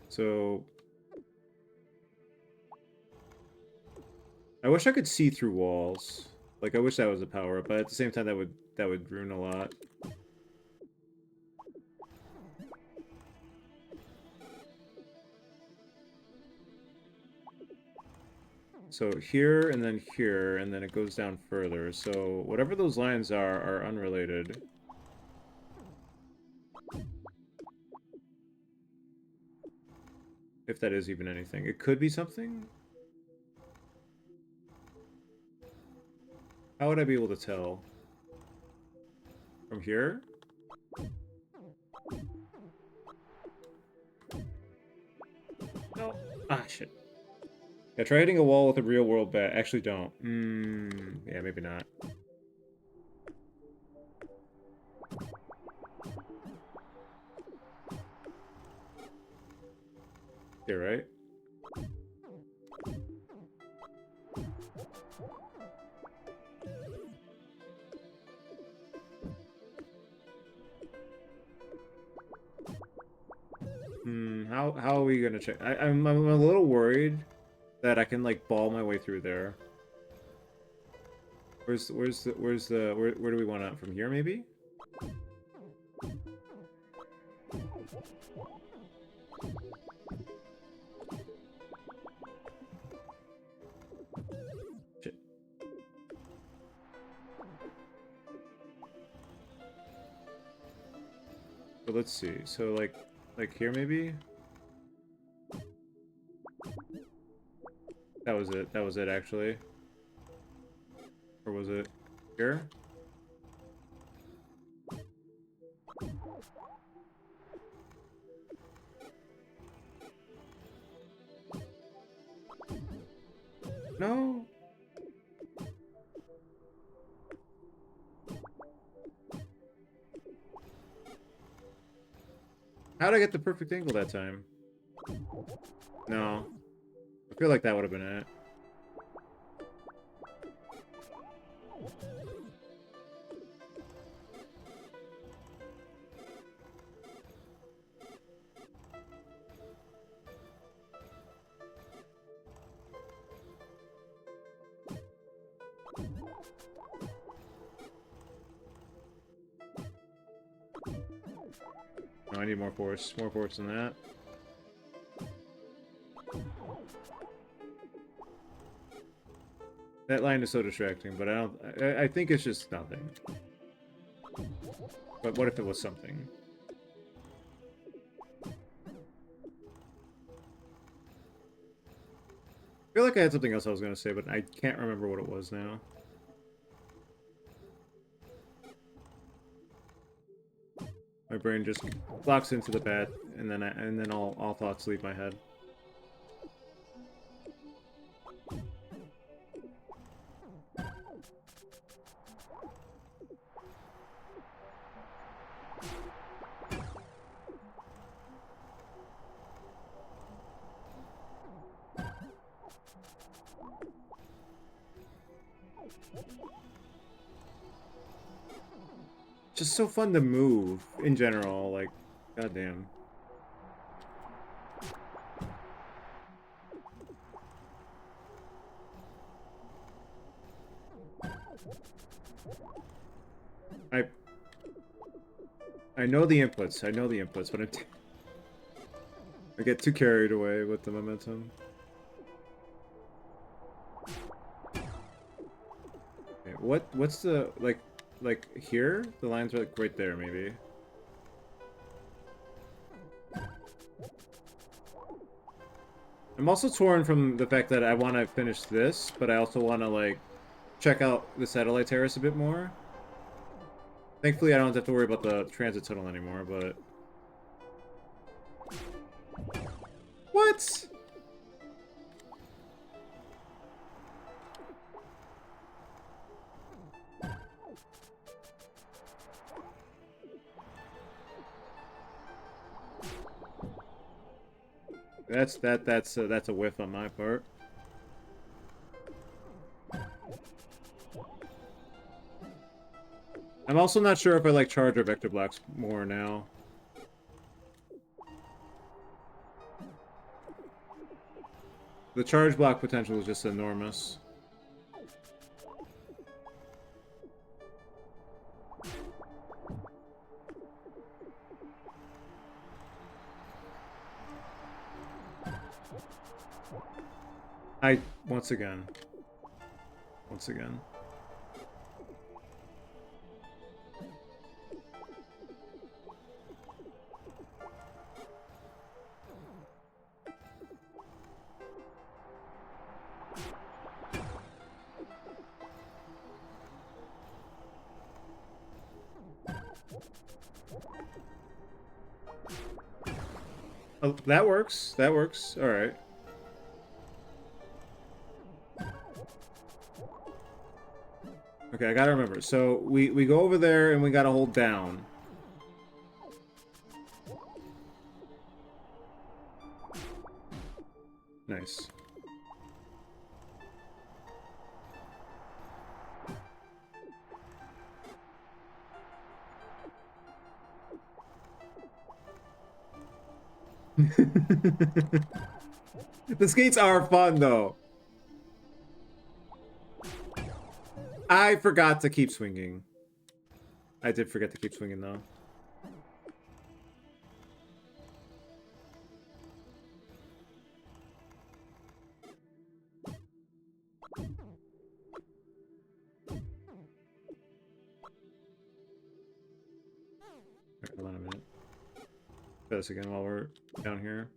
So I wish I could see through walls. Like I wish that was a power up, but at the same time that would ruin a lot. So here and then it goes down further. So whatever those lines are unrelated. If that is even anything. It could be something? How would I be able to tell? From here? No. Ah, shit. Yeah, try hitting a wall with a real world bat. Actually don't. Yeah, maybe not. You're right. How are we gonna check? I'm a little worried that I can like ball my way through there. Where do we want to, from here maybe? Shit. So let's see. So like here maybe? That was it. That was it actually. Or was it here? No. How'd I get the perfect angle that time? No. I feel like that would have been it. No, I need more force. More force than that. That line is so distracting, but I think it's just nothing. But what if it was something? I feel like I had something else I was gonna say, but I can't remember what it was now. My brain just locks into the pad, and then all thoughts leave my head. Just so fun to move in general, like, goddamn. I know the inputs. I know the inputs, but I get too carried away with the momentum. Okay, what's the like here? The lines are like right there, maybe. I'm also torn from the fact that I want to finish this, but I also want to like check out the satellite terrace a bit more. Thankfully, I don't have to worry about the transit tunnel anymore, but... What? That's a whiff on my part. I'm also not sure if I like charge or vector blocks more now. The charge block potential is just enormous. Once again. Oh, that works. That works. All right. Okay, I gotta remember. So we go over there and we gotta hold down. Nice. The skates are fun, though. I forgot to keep swinging. I did forget to keep swinging, though. Hold on a minute. Try this again while we're down here.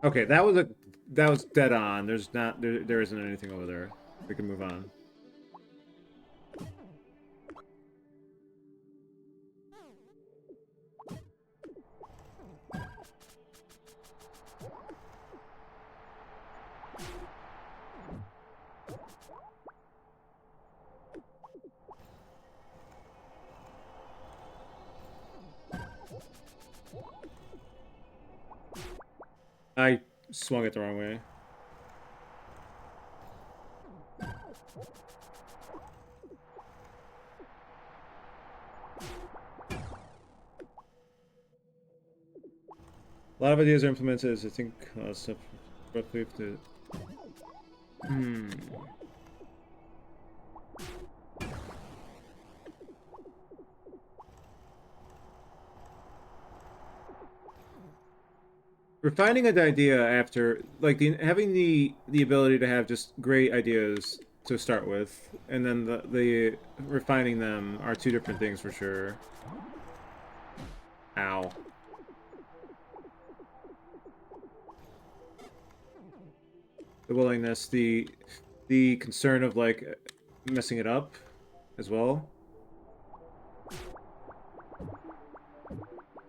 Okay, that was dead on. There's not there isn't anything over there. We can move on. I swung it the wrong way. A lot of ideas are implemented as I think stuff roughly to. Refining an idea after, like, having the ability to have just great ideas to start with, and then the refining them are two different things for sure. Ow. The willingness, the concern of, like, messing it up as well.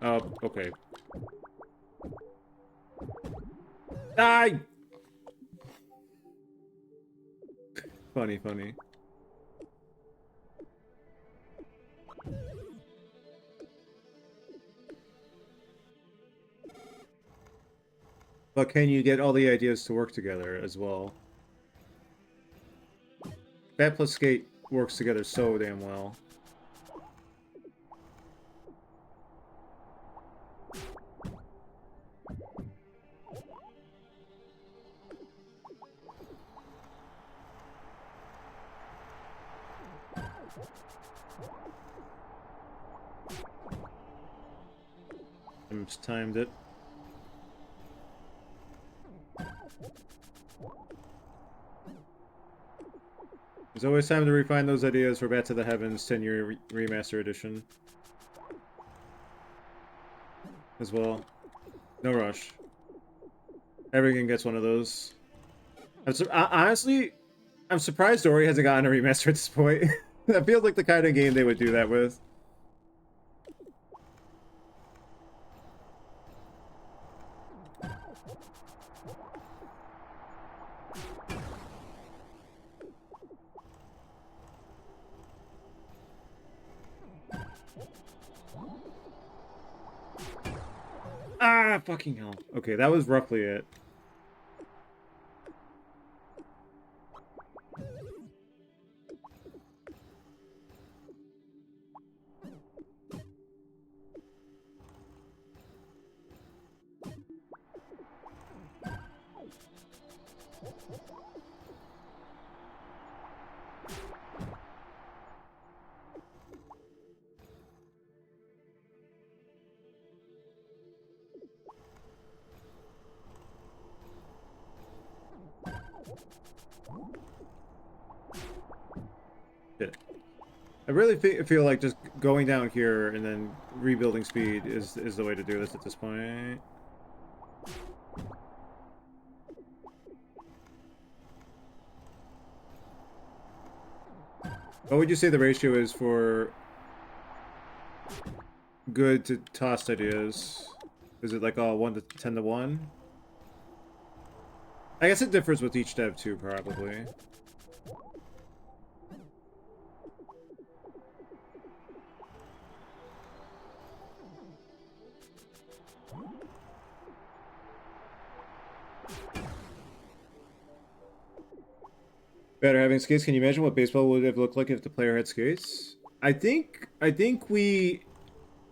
Oh, okay. Die! Funny, funny. But can you get all the ideas to work together as well? Bat plus skate works together so damn well. I just timed it. There's always time to refine those ideas for Bat to the Heavens 10-year remaster edition. As well. No rush. Everything gets one of those. Honestly, I'm surprised Ori hasn't gotten a remaster at this point. That feels like the kind of game they would do that with. Ah, fucking hell. Okay, that was roughly it. Shit. I really feel like just going down here and then rebuilding speed is the way to do this at this point. What would you say the ratio is for good to tossed ideas? Is it like all 1 to 10 to 1? I guess it differs with each dev too, probably. Better having skates. Can you imagine what baseball would have looked like if the player had skates? I think we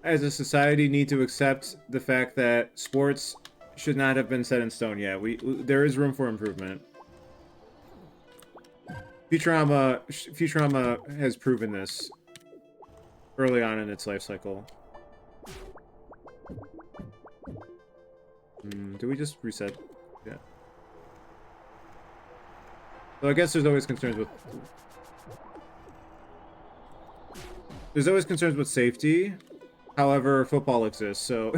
as a society, need to accept the fact that sports should not have been set in stone yet. There is room for improvement. Futurama has proven this early on in its life cycle. Do we just reset? Yeah. So I guess there's always concerns with... There's always concerns with safety. However, football exists, so...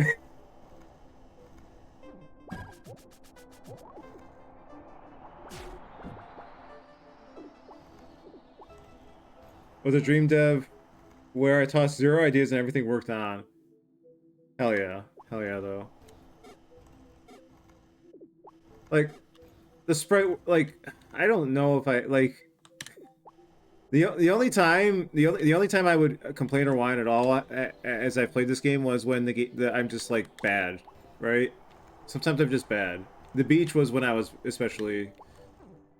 Was a dream dev where I tossed 0 ideas and everything worked on. Hell yeah. Hell yeah, though. Like, the sprite, like, I don't know if I, like... The only time I would complain or whine at all as I played this game was when I'm just like bad, right? Sometimes I'm just bad. The beach was when I was especially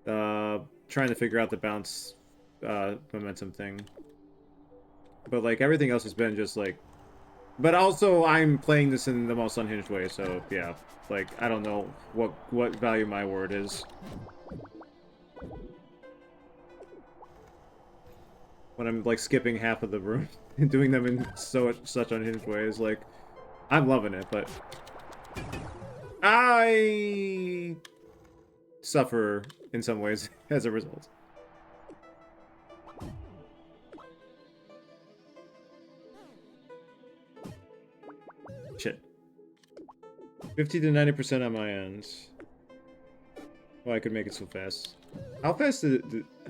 trying to figure out the bounce momentum thing. But like everything else has been just like, but also I'm playing this in the most unhinged way, so yeah, like I don't know what value my word is. When I'm like skipping half of the room and doing them in such unhinged ways, like I'm loving it, but I suffer in some ways as a result. Shit. 50 to 90% on my end. Well, I could make it so fast. How fast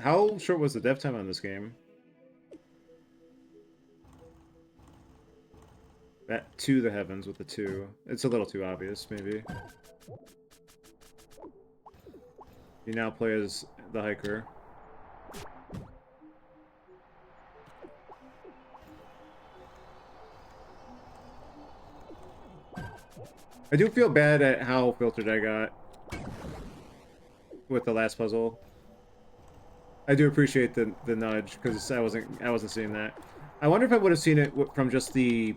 how short was the dev time on this game? That to the heavens with the 2. It's a little too obvious, maybe. You now play as the hiker. I do feel bad at how filtered I got with the last puzzle. I do appreciate the nudge because I wasn't seeing that. I wonder if I would have seen it from just the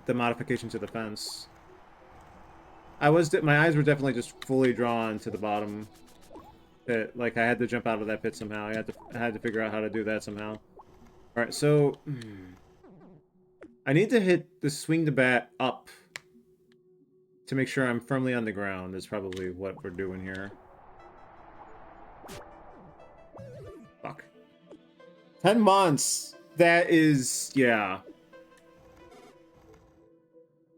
modification to the fence. My eyes were definitely just fully drawn to the bottom pit. Like I had to jump out of that pit somehow. I had to figure out how to do that somehow. All right, so I need to hit the swing the bat up to make sure I'm firmly on the ground. Is probably what we're doing here. Fuck. 10 months. That is, yeah.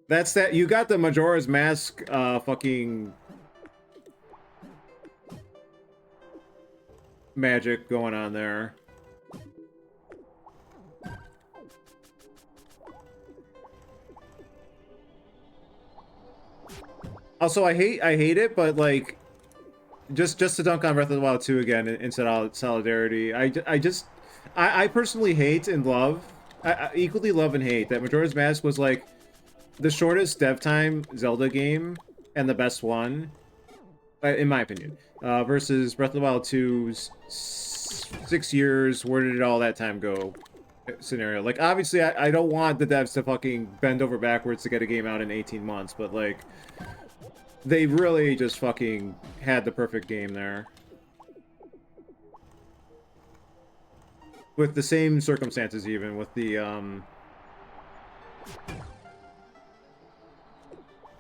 That's that. You got the Majora's Mask fucking magic going on there. Also, I hate it, but like just to dunk on Breath of the Wild 2 again in solidarity. I personally hate and love, I equally love and hate that Majora's Mask was like the shortest dev time Zelda game and the best one, in my opinion, versus Breath of the Wild 2's 6 years, where did all that time go scenario. Like, obviously, I don't want the devs to fucking bend over backwards to get a game out in 18 months, but, like, they really just fucking had the perfect game there. With the same circumstances, even, with the,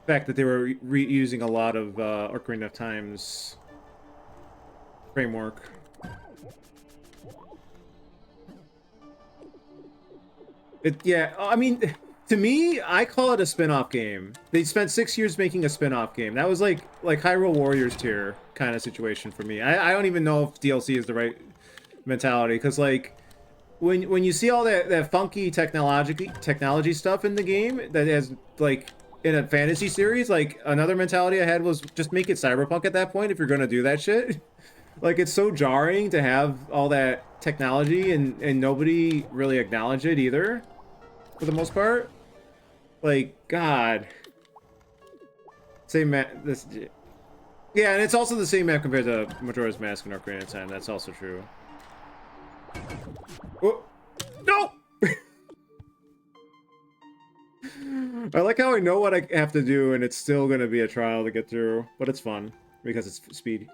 fact that they were reusing a lot of Ocarina of Time's framework. Yeah, I mean, to me, I call it a spin-off game. They spent 6 years making a spin-off game. That was like Hyrule Warriors tier kind of situation for me. I don't even know if DLC is the right mentality, because like when you see all that funky technology stuff in the game that has like in a fantasy series, like another mentality I had was just make it Cyberpunk at that point if you're gonna do that shit. Like, it's so jarring to have all that technology and nobody really acknowledge it either, for the most part. Like, God. Same map. Yeah, and it's also the same map compared to Majora's Mask and Ocarina of Time. That's also true. Oh! No! I like how I know what I have to do, and it's still gonna be a trial to get through, but it's fun because it's speed.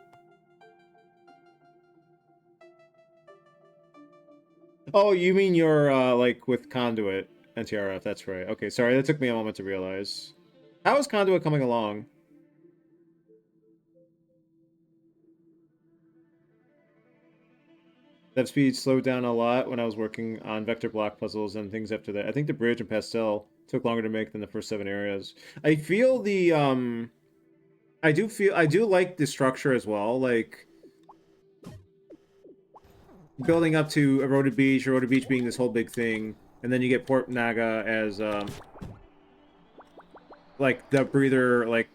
Oh, you mean your like with Conduit and TRF? That's right. Okay, sorry, that took me a moment to realize. How is Conduit coming along? Dev speed slowed down a lot when I was working on vector block puzzles and things after that. I think the bridge and Pastel took longer to make than the first 7 areas. I feel the I do like the structure as well, like building up to Eroded Beach being this whole big thing, and then you get Port Naga as like the breather, like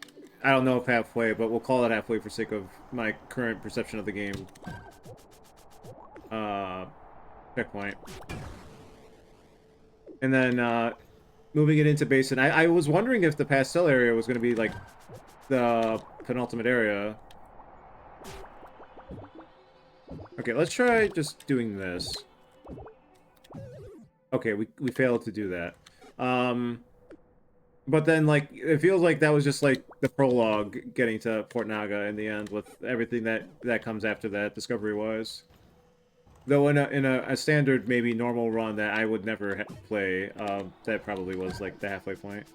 I don't know if halfway, but we'll call it halfway for sake of my current perception of the game. Checkpoint. And then moving it into Basin. I was wondering if the Pastel area was going to be like the penultimate area. Okay, let's try just doing this. Okay, we failed to do that. But then, like, it feels like that was just, like, the prologue getting to Port Naga in the end with everything that comes after that, discovery-wise. Though in a standard, maybe normal run that I would never play, that probably was, like, the halfway point.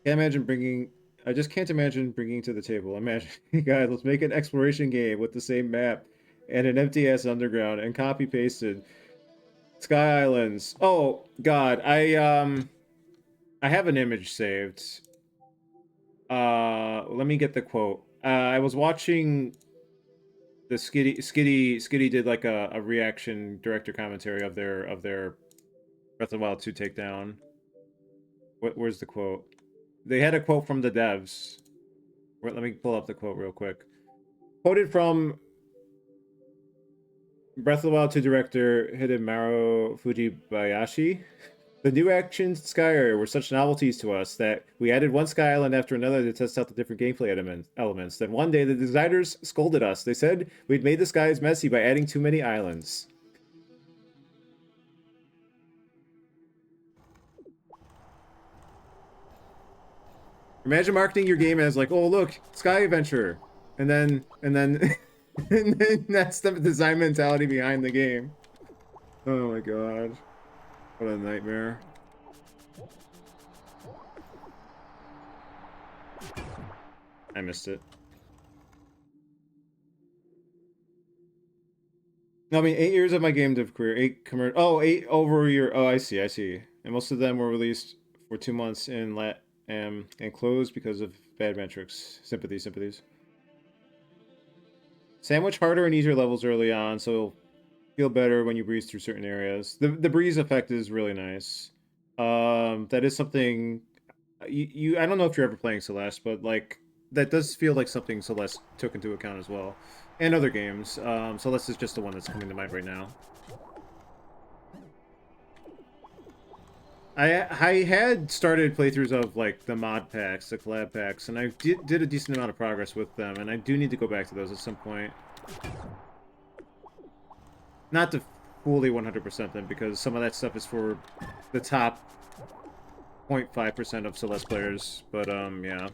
Can't imagine bringing... I just can't imagine bringing to the table. Imagine, guys, let's make an exploration game with the same map and an empty-ass underground and copy-pasted Sky Islands. Oh, God, I have an image saved. Let me get the quote. I was watching the Skitty did like a reaction director commentary of their Breath of the Wild 2 takedown. Where's the quote? They had a quote from the devs. Let me pull up the quote real quick. Quoted from Breath of the Wild 2 director Hidemaru Fujibayashi. The new action Sky Area were such novelties to us that we added one Sky Island after another to test out the different gameplay elements. Then one day the designers scolded us. They said we'd made the skies messy by adding too many islands. Imagine marketing your game as like, oh look, Sky Adventure, and then and then and then that's the design mentality behind the game. Oh my god, what a nightmare. I missed it. No, I mean 8 years of my game dev career, 8 over a year. Oh, I see. And most of them were released for 2 months in and closed because of bad metrics. Sympathies. Sandwich harder and easier levels early on, so feel better when you breeze through certain areas. The breeze effect is really nice. That is something you I don't know if you're ever playing Celeste, but like that does feel like something Celeste took into account as well, and other games. Celeste is just the one that's coming to mind right now. I had started playthroughs of like the mod packs, the collab packs, and I did a decent amount of progress with them, and I do need to go back to those at some point. Not to fully 100% them, because some of that stuff is for the top 0.5% of Celeste players, but yeah.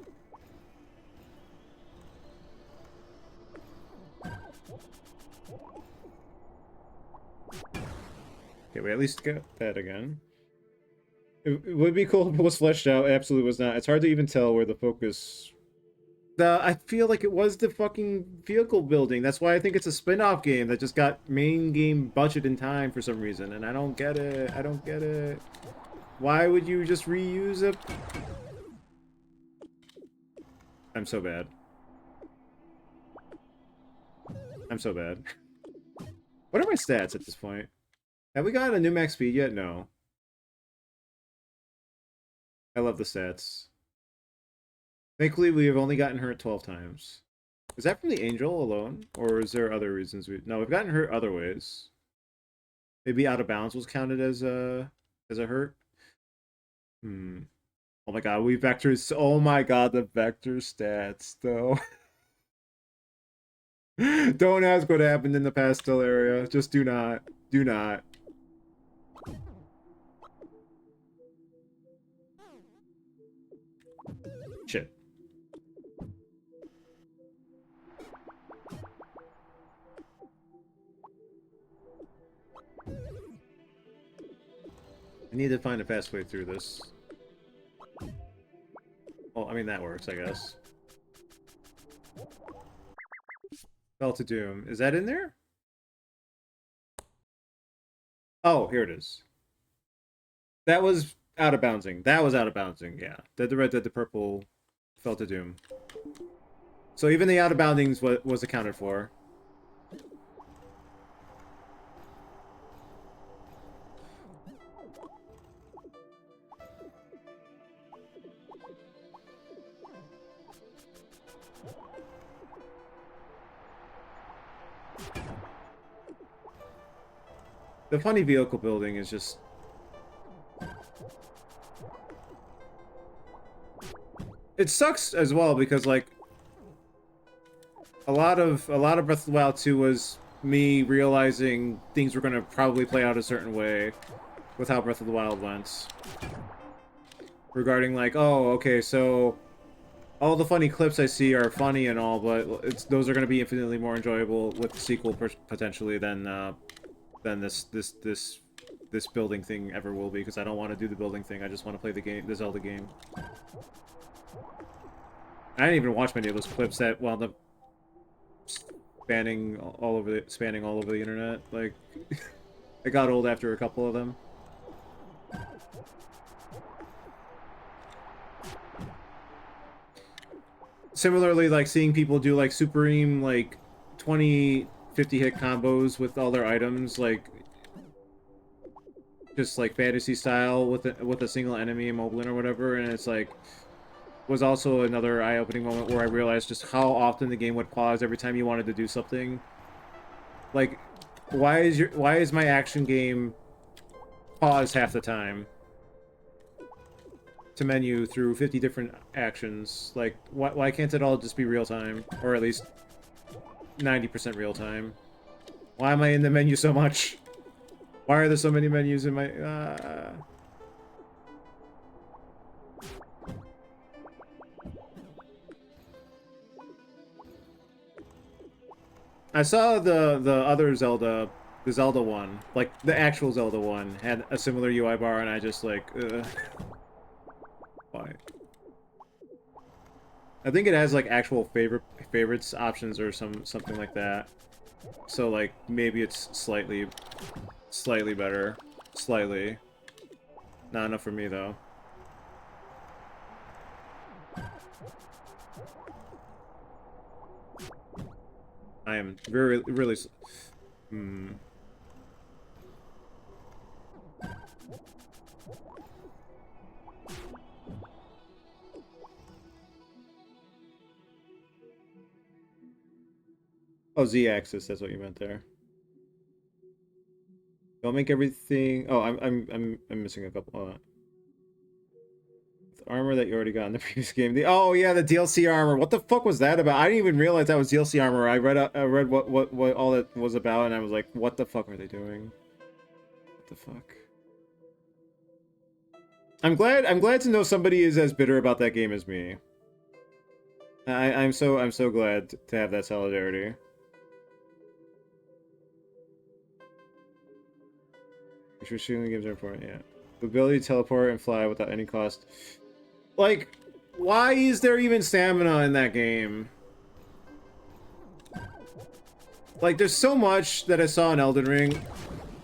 Okay, we at least get that again. It would be cool if it was fleshed out. Absolutely was not. It's hard to even tell where the focus... I feel like it was the fucking vehicle building. That's why I think it's a spin-off game that just got main game budget in time for some reason, and I don't get it. I don't get it. Why would you just reuse it? I'm so bad. I'm so bad. What are my stats at this point? Have we got a new max speed yet? No. I love the stats. Thankfully, we have only gotten hurt 12 times. Is that from the angel alone? Or is there other reasons we... No, we've gotten hurt other ways. Maybe out of bounds was counted as a hurt? Hmm. Oh my god, we vectors... Oh my god, the vector stats, though. Don't ask what happened in the pastel area. Just do not. Do not. Shit. I need to find a fast way through this. Well, I mean, that works, I guess. Fell to Doom. Is that in there? Oh, here it is. That was out of bouncing. That was out of bouncing, yeah. Dead the Red, Dead the Purple, Fell to Doom. So even the out of boundings was accounted for. The funny vehicle building is just... It sucks as well because, like, a lot of Breath of the Wild 2 was me realizing things were going to probably play out a certain way with how Breath of the Wild went. Regarding, like, oh, okay, so all the funny clips I see are funny and all, but those are going to be infinitely more enjoyable with the sequel potentially than this building thing ever will be, because I don't want to do the building thing. I just want to play the Zelda game. I didn't even watch many of those clips that wound up spanning all over the internet. Like, it got old after a couple of them. Similarly, like, seeing people do, like, Supreme, like, 20, 50-hit combos with all their items, like, just, like, fantasy style with a single enemy, Moblin or whatever, and it's, like, was also another eye-opening moment where I realized just how often the game would pause every time you wanted to do something. Like, why is my action game pause half the time to menu through 50 different actions? Like, why can't it all just be real time, or at least 90% real time? Why am I in the menu so much? Why are there so many menus in my I saw the other Zelda, the Zelda one, like the actual Zelda one, had a similar UI bar, and I just like, why? I think it has like actual favorites options or something like that. So like maybe it's slightly better, slightly. Not enough for me though. I am really. Oh, Z-axis. That's what you meant there. Don't make everything. Oh, I'm missing a couple. The armor that you already got in the previous game. Oh yeah, the DLC armor. What the fuck was that about? I didn't even realize that was DLC armor. I read what all that was about, and I was like, what the fuck are they doing? What the fuck? I'm glad to know somebody is as bitter about that game as me. I'm so glad to have that solidarity. Your shooting games are important, yeah. The ability to teleport and fly without any cost. Like, why is there even stamina in that game? Like, there's so much that I saw in Elden Ring,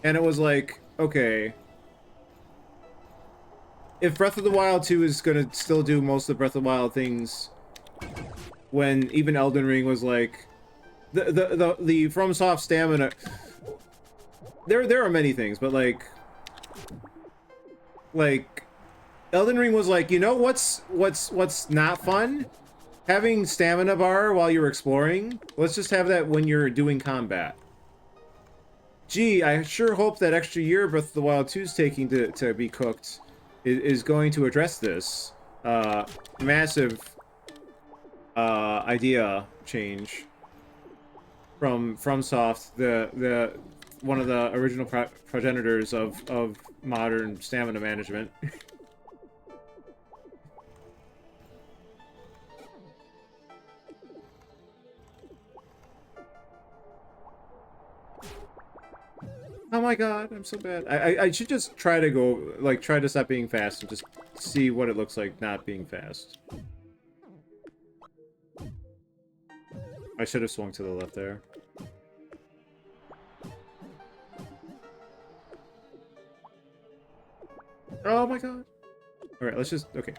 and it was like, okay. If Breath of the Wild 2 is gonna still do most of the Breath of the Wild things, when even Elden Ring was like, the FromSoft stamina, there are many things, but like Elden Ring was like, you know what's not fun? Having stamina bar while you're exploring. Let's just have that when you're doing combat. Gee, I sure hope that extra year Breath of the Wild 2 is taking to be cooked is going to address this massive idea change. from FromSoft, the one of the original progenitors of modern stamina management. Oh my god, I'm so bad. I should just try to go, like, try to stop being fast and just see what it looks like not being fast. I should have swung to the left there. Oh my god. Alright, let's just... Okay.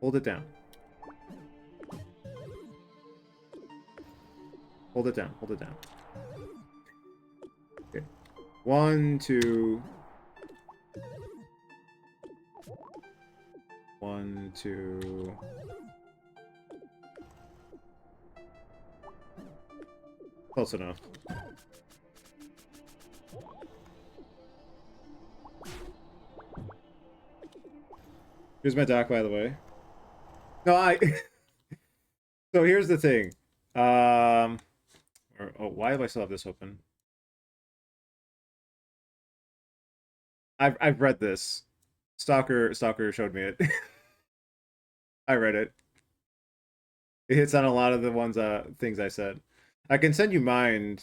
Hold it down. Hold it down. Hold it down. Okay. 1, 2... 1, 2... Close enough. Here's my dock, by the way. No, So here's the thing. Oh, why do I still have this open? I've read this. Stalker showed me it. I read it. It hits on a lot of the ones things I said. I can send you mine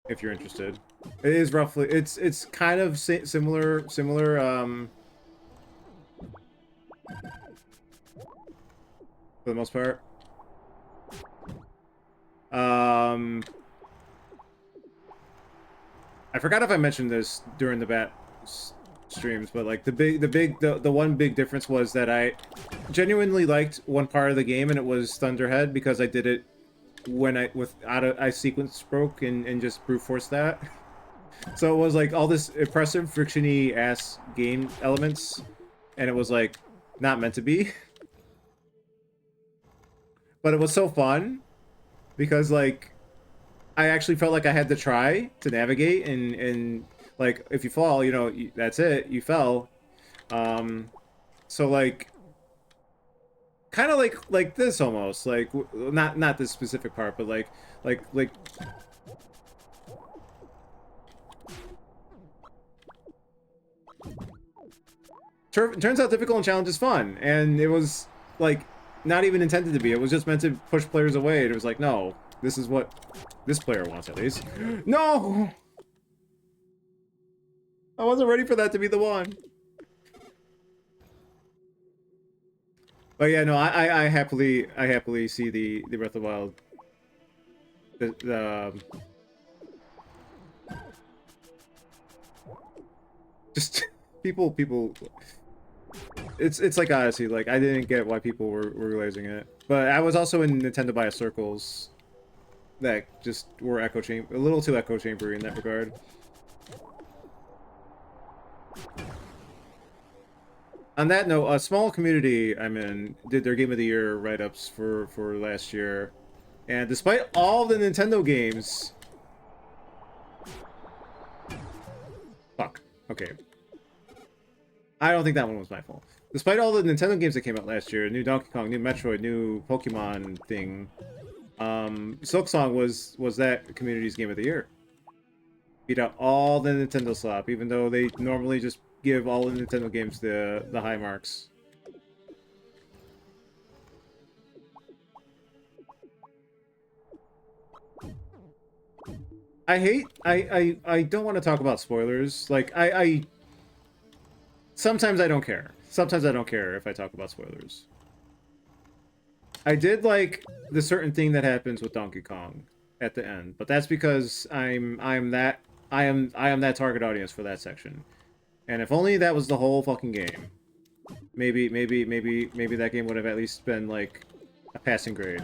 if you're interested. It is roughly it's kind of similar for the most part. I forgot if I mentioned this during the bat streams, but like the one big difference was that I genuinely liked one part of the game, and it was Thunderhead, because I did it when I sequence broke and just brute force that. So it was like all this impressive frictiony ass game elements, and it was like not meant to be. But it was so fun because like I actually felt like I had to try to navigate, and like if you fall, you know, that's it, you fell. So like kind of like this almost, like not this specific part, but like turns out difficult and challenge is fun, and it was like not even intended to be. It was just meant to push players away. It was like, no, this is what this player wants at least. No! I wasn't ready for that to be the one. But yeah, no, I happily see the Breath of the Wild. Just people. It's like Odyssey. Like I didn't get why people were realizing it, but I was also in Nintendo Bias circles that just were a little too echo chambery in that regard. On that note, a small community I'm in did their Game of the Year write-ups for last year, and despite all the Nintendo games, fuck. Okay. I don't think that one was my fault. Despite all the Nintendo games that came out last year, new Donkey Kong, new Metroid, new Pokemon thing, Silksong was that community's Game of the Year. Beat out all the Nintendo slop, even though they normally just give all the Nintendo games the high marks. I don't want to talk about spoilers. Like sometimes I don't care. Sometimes I don't care if I talk about spoilers. I did like the certain thing that happens with Donkey Kong at the end, but that's because I am that target audience for that section. And if only that was the whole fucking game, maybe that game would have at least been like a passing grade.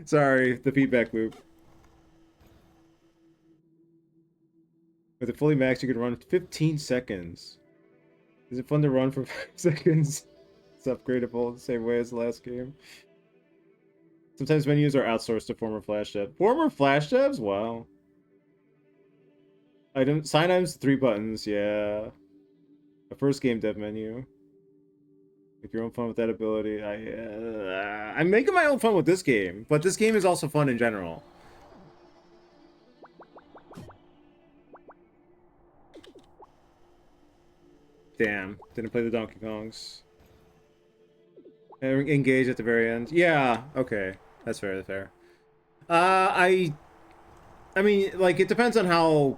Sorry, the feedback loop. With it fully maxed, you can run 15 seconds. Is it fun to run for 5 seconds? It's upgradable the same way as the last game. Sometimes menus are outsourced to former Flash devs. Former Flash devs? Wow. Item sign items 3 buttons. Yeah. The first game dev menu. Make your own fun with that ability. I'm making my own fun with this game, but this game is also fun in general. Damn, didn't play the Donkey Kongs. Engage at the very end. Yeah, okay, that's fair. That's fair. I mean, like, it depends on how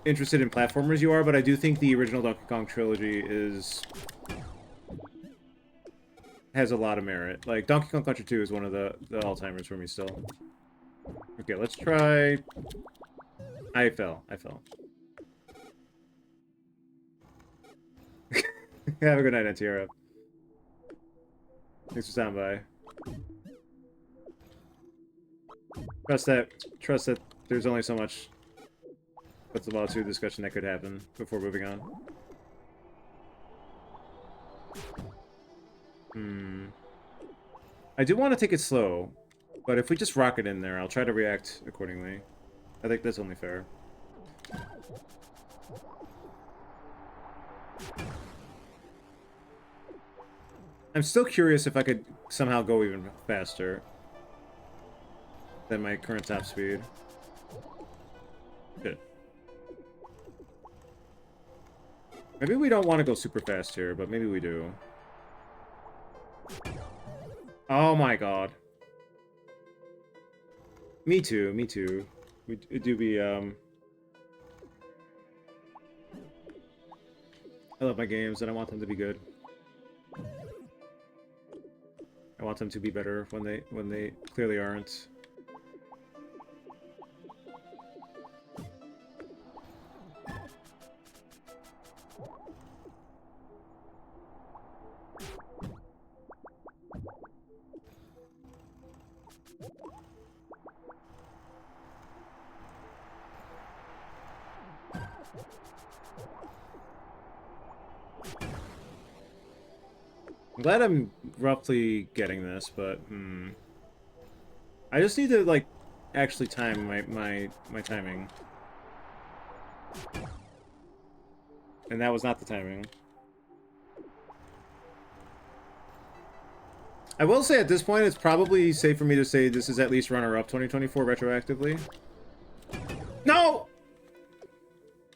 interested in platformers you are, but I do think the original Donkey Kong trilogy has a lot of merit. Like, Donkey Kong Country 2 is one of the all-timers for me still. Okay, let's try... I fell. Have a good night, Antiara. Thanks for stopping by. Trust that there's only so much Breath of the Wild 2 discussion that could happen before moving on. I do want to take it slow, but if we just rock it in there, I'll try to react accordingly. I think that's only fair. I'm still curious if I could somehow go even faster than my current top speed. Good. Maybe we don't want to go super fast here, but maybe we do. Oh my god. Me too, me too. It do be, I love my games, and I want them to be good. I want them to be better when they clearly aren't. I'm glad I'm roughly getting this, but I just need to like actually time my timing. And that was not the timing. I will say at this point it's probably safe for me to say this is at least runner-up 2024 retroactively. No!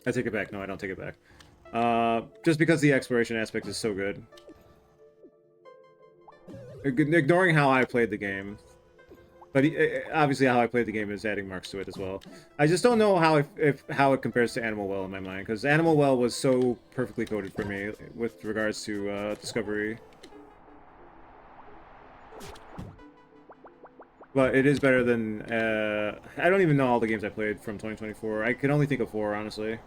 I take it back. No, I don't take it back. Just because the exploration aspect is so good. Ignoring how I played the game. But obviously how I played the game is adding marks to it as well. I just don't know how how it compares to Animal Well in my mind, because Animal Well was so perfectly coded for me with regards to Discovery. But it is better than... I don't even know all the games I played from 2024. I can only think of 4, honestly.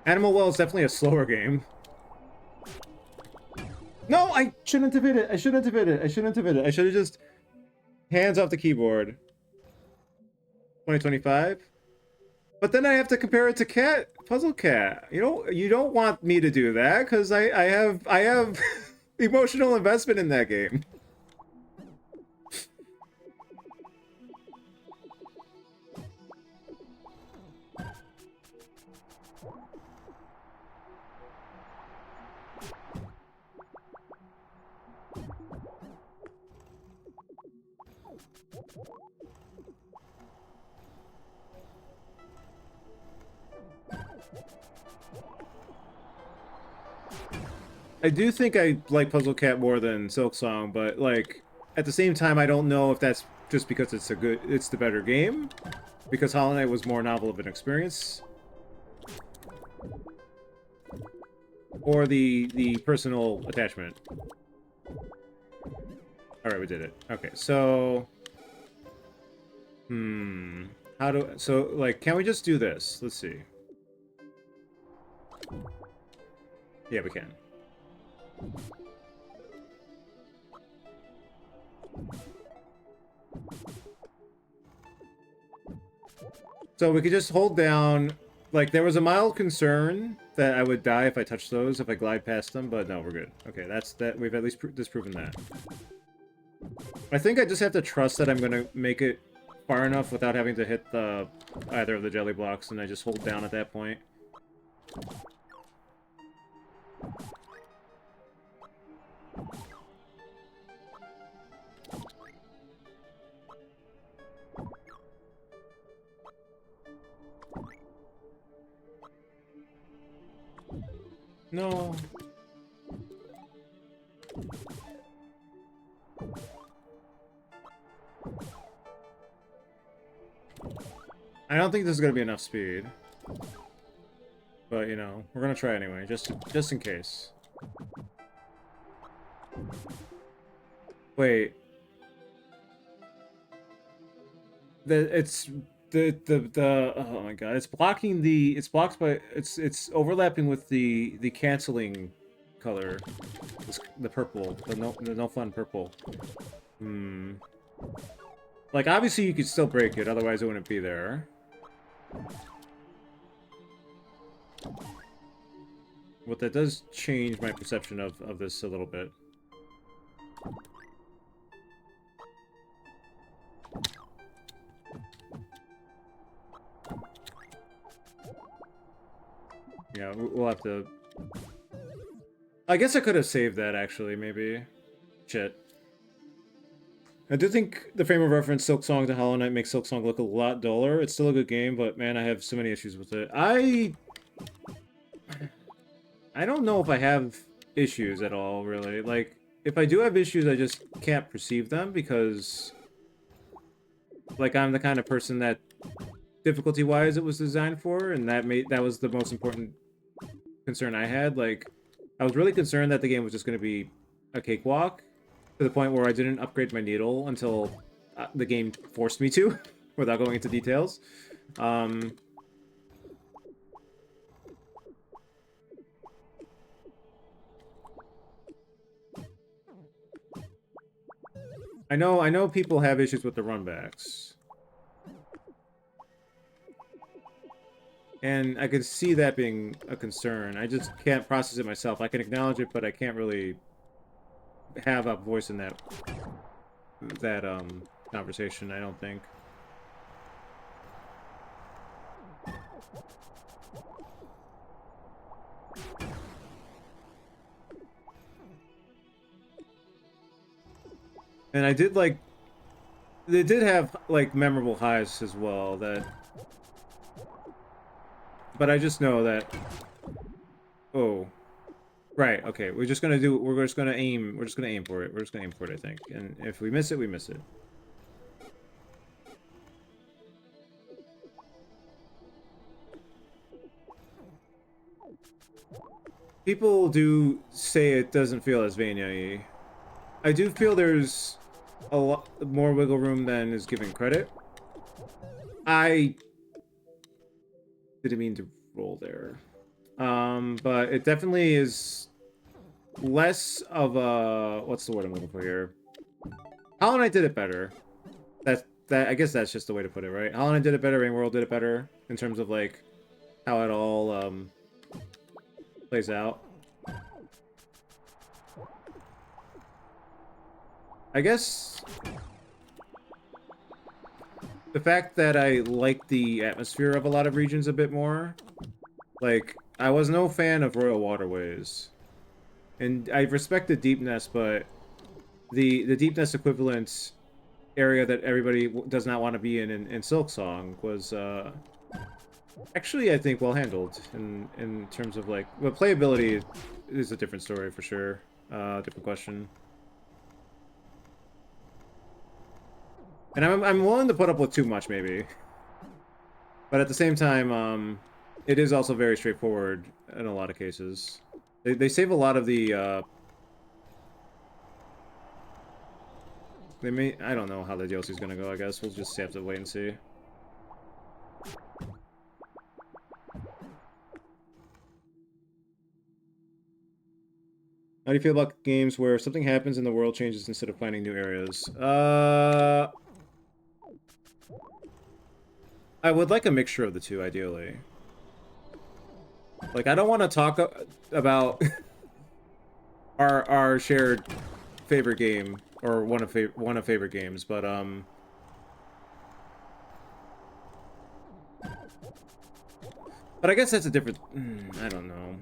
Animal Well is definitely a slower game. No, I shouldn't have hit it. I shouldn't have hit it. I shouldn't have hit it. I should have just... Hands off the keyboard. 2025? But then I have to compare it to Puzzle Cat. You don't want me to do that, because I have emotional investment in that game. I do think I like Puzzle Cat more than Silk Song, but like at the same time, I don't know if that's just because it's the better game, because Hollow Knight was more novel of an experience, or the personal attachment. All right, we did it. Okay, so so like, can we just do this? Let's see. Yeah, we can. So we could just hold down Like, there was a mild concern that I would die if I touched those, if I glide past them, but no, we're good. Okay, that. We've at least disproven that. I think I just have to trust that I'm gonna make it far enough without having to hit the either of the jelly blocks, and I just hold down at that point. No. I don't think this is gonna be enough speed. But, you know, we're gonna try anyway, just in case. Wait. Oh my god, it's blocking the, it's blocked by, it's overlapping with the canceling color. The purple, the no fun purple. Hmm. Like, obviously you could still break it, otherwise it wouldn't be there. But that does change my perception of this a little bit. Yeah, we'll have to... I guess I could have saved that, actually, maybe. Shit. I do think the frame of reference Silksong to Hollow Knight makes Silksong look a lot duller. It's still a good game, but man, I have so many issues with it. I don't know if I have issues at all, really. Like, if I do have issues, I just can't perceive them because... Like, I'm the kind of person that, difficulty-wise, it was designed for, and that was the most important concern I had. Like, I was really concerned that the game was just going to be a cakewalk, to the point where I didn't upgrade my needle until the game forced me to, without going into details. I know people have issues with the runbacks. And I could see that being a concern. I just can't process it myself. I can acknowledge it, but I can't really have a voice in that conversation, I don't think. And I did like... They did have, like, memorable highs as well, that... But I just know that... Oh. Right, okay. We're just gonna aim for it. We're just gonna aim for it, I think. And if we miss it, we miss it. People do say it doesn't feel as Vania-y. I do feel there's a lot more wiggle room than is given credit. I didn't mean to roll there. But it definitely is less of a... What's the word I'm looking for here? Hollow Knight did it better. I guess that's just the way to put it, right? Hollow Knight did it better, Rain World did it better, in terms of, like, how it all, plays out. I guess... the fact that I like the atmosphere of a lot of regions a bit more. Like, I was no fan of Royal Waterways. And I respect the Deep Nest, but the Deep Nest equivalent area that everybody does not want to be in Silksong was, actually, I think, well handled in terms of, like... Well, playability is a different story, for sure. Different question. And I'm willing to put up with too much, maybe. But at the same time, it is also very straightforward in a lot of cases. They save a lot of the, They may... I don't know how the DLC is gonna go, I guess. We'll just have to wait and see. How do you feel about games where something happens and the world changes instead of finding new areas? I would like a mixture of the two, ideally. Like, I don't want to talk about our shared favorite game, or one of favorite games, but I guess that's a different. I don't know.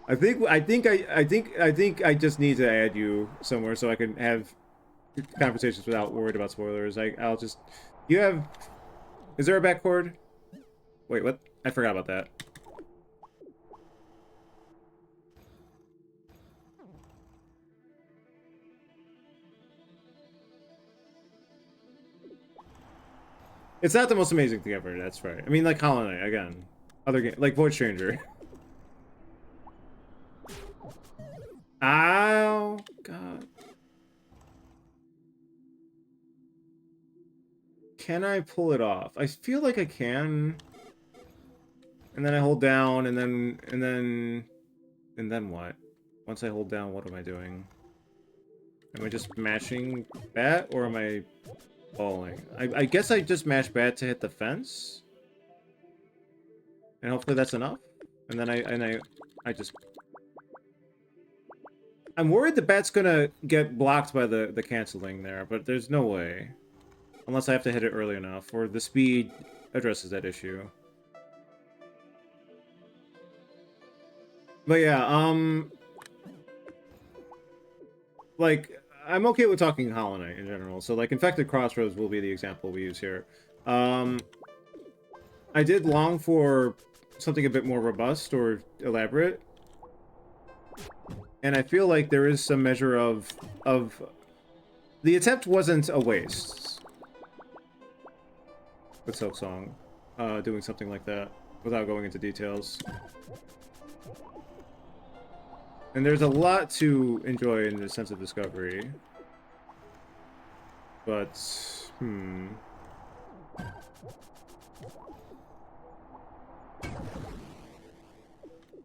I think I just need to add you somewhere so I can have conversations without worried about spoilers. I'll just. You have. Is there a backcord? Wait, what? I forgot about that. It's not the most amazing thing ever, that's right. I mean, like Hollow Knight, again. Other game, like Void Stranger. Ow! God. Can I pull it off? I feel like I can. And then I hold down, and then what? Once I hold down, what am I doing? Am I just mashing bat, or am I falling? I guess I just mash bat to hit the fence. And hopefully that's enough. And then I just... I'm worried the bat's gonna get blocked by the canceling there, but there's no way. Unless I have to hit it early enough, or the speed addresses that issue. But yeah, like, I'm okay with talking Hollow Knight in general. So, like, Infected Crossroads will be the example we use here. I did long for something a bit more robust or elaborate. And I feel like there is some measure of... The attempt wasn't a waste. With Silksong, doing something like that, without going into details. And there's a lot to enjoy in the sense of discovery. But,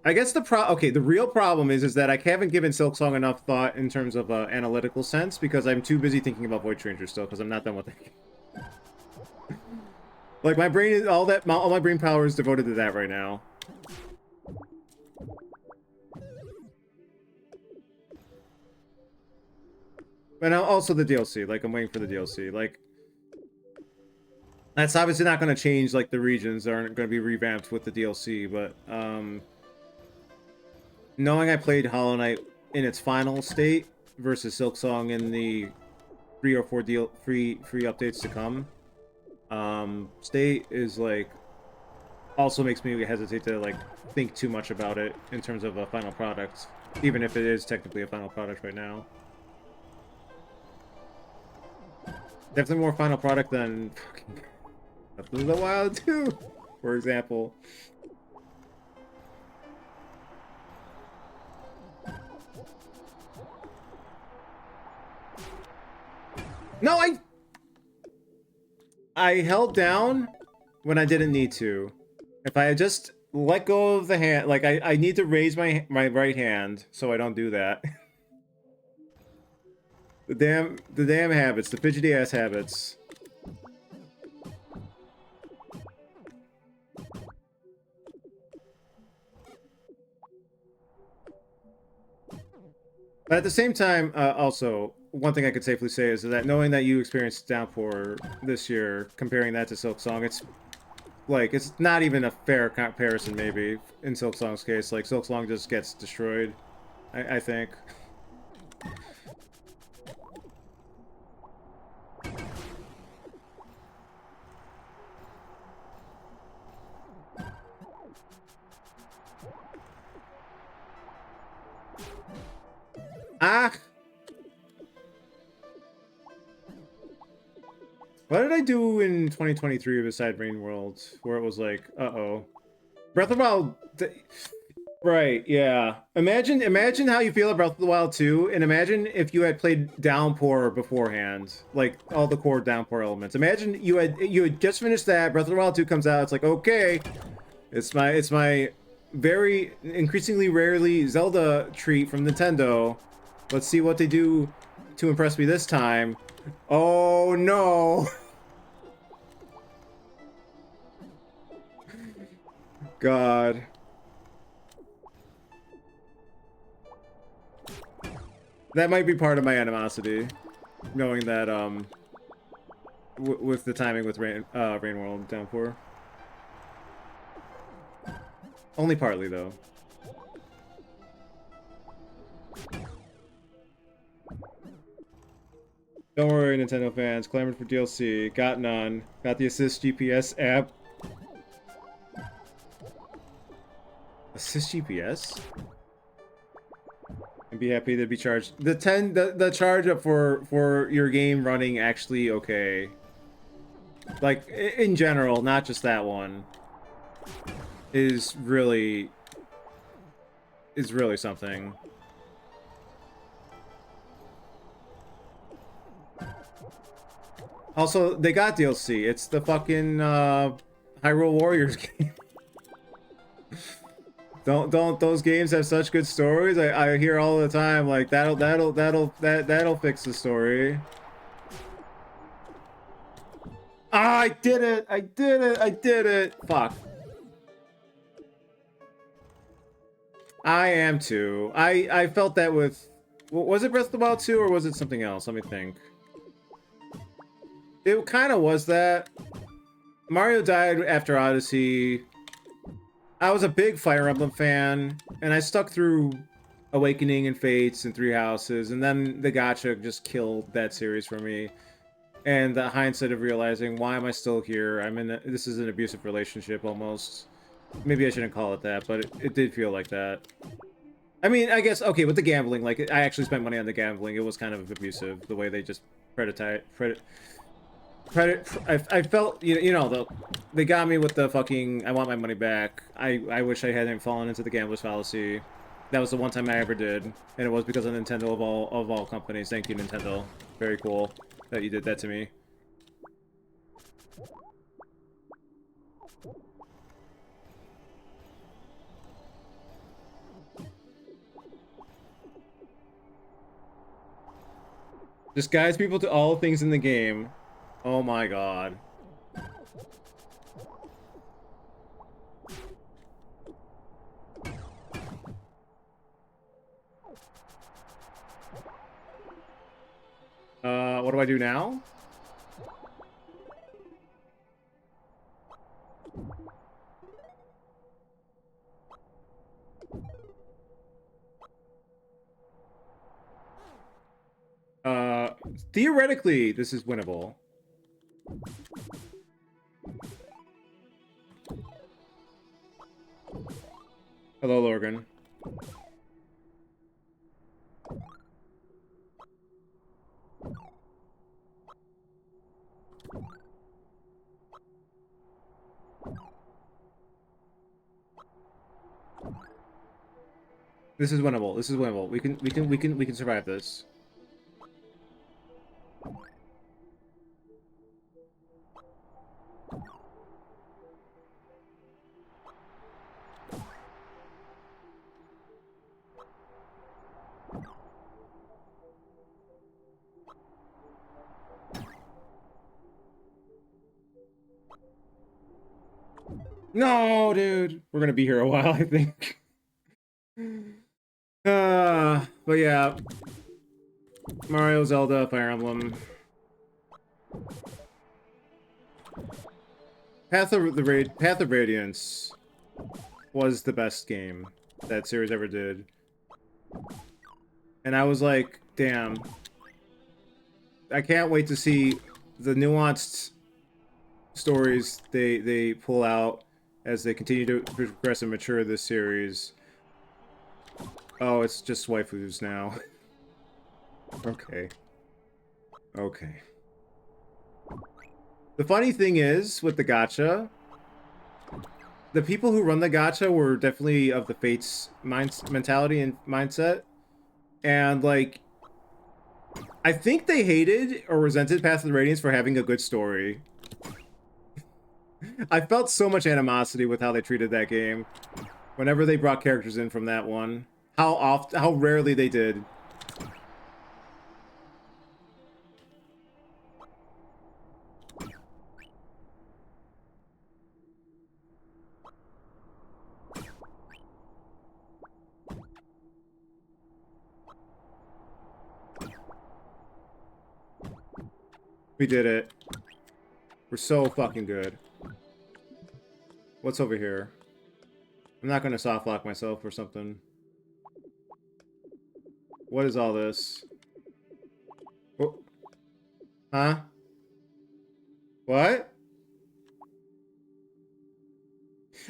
I guess the real problem is that I haven't given Silksong enough thought in terms of analytical sense, because I'm too busy thinking about Void Stranger still, because I'm not done with it. Like, my brain is all my brain power is devoted to that right now. And also the DLC, like, I'm waiting for the DLC. Like, that's obviously not going to change, like, the regions aren't going to be revamped with the DLC, but, knowing I played Hollow Knight in its final state versus Silksong in the 3 or 4 free updates to come, state is, like, also makes me hesitate to, like, think too much about it in terms of a final product, even if it is technically a final product right now. Definitely more final product than fucking Breath of the Wild 2, for example. No, I held down when I didn't need to. If I had just let go of the hand, like, I need to raise my right hand so I don't do that. The damn habits, the fidgety ass habits. But at the same time, also, one thing I could safely say is that knowing that you experienced Downpour this year, comparing that to Silksong, it's like, it's not even a fair comparison, maybe, in Silksong's case. Like, Silksong just gets destroyed, I think. Ah! What did I do in 2023 beside Rain World, where it was like, uh-oh. Breath of the Wild... Right, yeah. Imagine how you feel about Breath of the Wild 2, and imagine if you had played Downpour beforehand. Like, all the core Downpour elements. Imagine you had just finished that, Breath of the Wild 2 comes out, it's like, okay, it's my very increasingly rarely Zelda treat from Nintendo. Let's see what they do to impress me this time. Oh no! God. That might be part of my animosity, knowing that with the timing with Rain World Downpour. Only partly though. Don't worry, Nintendo fans. Clamored for DLC. Got none. Got the Assist GPS app. Assist GPS? And be happy to be charged. The charge up for your game running actually okay. Like in general, not just that one. Is really something. Also, they got DLC. It's the fucking Hyrule Warriors game. Don't those games have such good stories? I hear all the time like that'll fix the story. Ah, I did it! I did it! I did it! Fuck. I am too. I felt that with, was it Breath of the Wild 2 or was it something else? Let me think. It kind of was that. Mario died after Odyssey. I was a big Fire Emblem fan, and I stuck through Awakening and Fates and Three Houses, and then the gacha just killed that series for me. And the hindsight of realizing, why am I still here? This is an abusive relationship almost. Maybe I shouldn't call it that, but it did feel like that. I mean, I guess, okay, with the gambling, like, I actually spent money on the gambling. It was kind of abusive, the way they just I felt, you know, they got me with the fucking, I want my money back. I wish I hadn't fallen into the gambler's fallacy. That was the one time I ever did, and it was because of Nintendo of all companies. Thank you, Nintendo. Very cool that you did that to me. Just guides people to all things in the game. Oh my god. What do I do now? Theoretically, this is winnable. Hello, Lorgan. This is winnable. This is winnable. We can survive this. No, dude. We're gonna be here a while, I think. But yeah. Mario, Zelda, Fire Emblem. Path of Radiance was the best game that series ever did. And I was like, damn. I can't wait to see the nuanced stories they pull out as they continue to progress and mature this series. Oh, it's just waifus now. Okay. Okay. The funny thing is, with the gacha, the people who run the gacha were definitely of the Fates mentality and mindset. And, like, I think they hated or resented Path of the Radiance for having a good story. I felt so much animosity with how they treated that game. Whenever they brought characters in from that one. How rarely they did. We did it. We're so fucking good. What's over here? I'm not gonna soft lock myself or something. What is all this? Oh. Huh? What?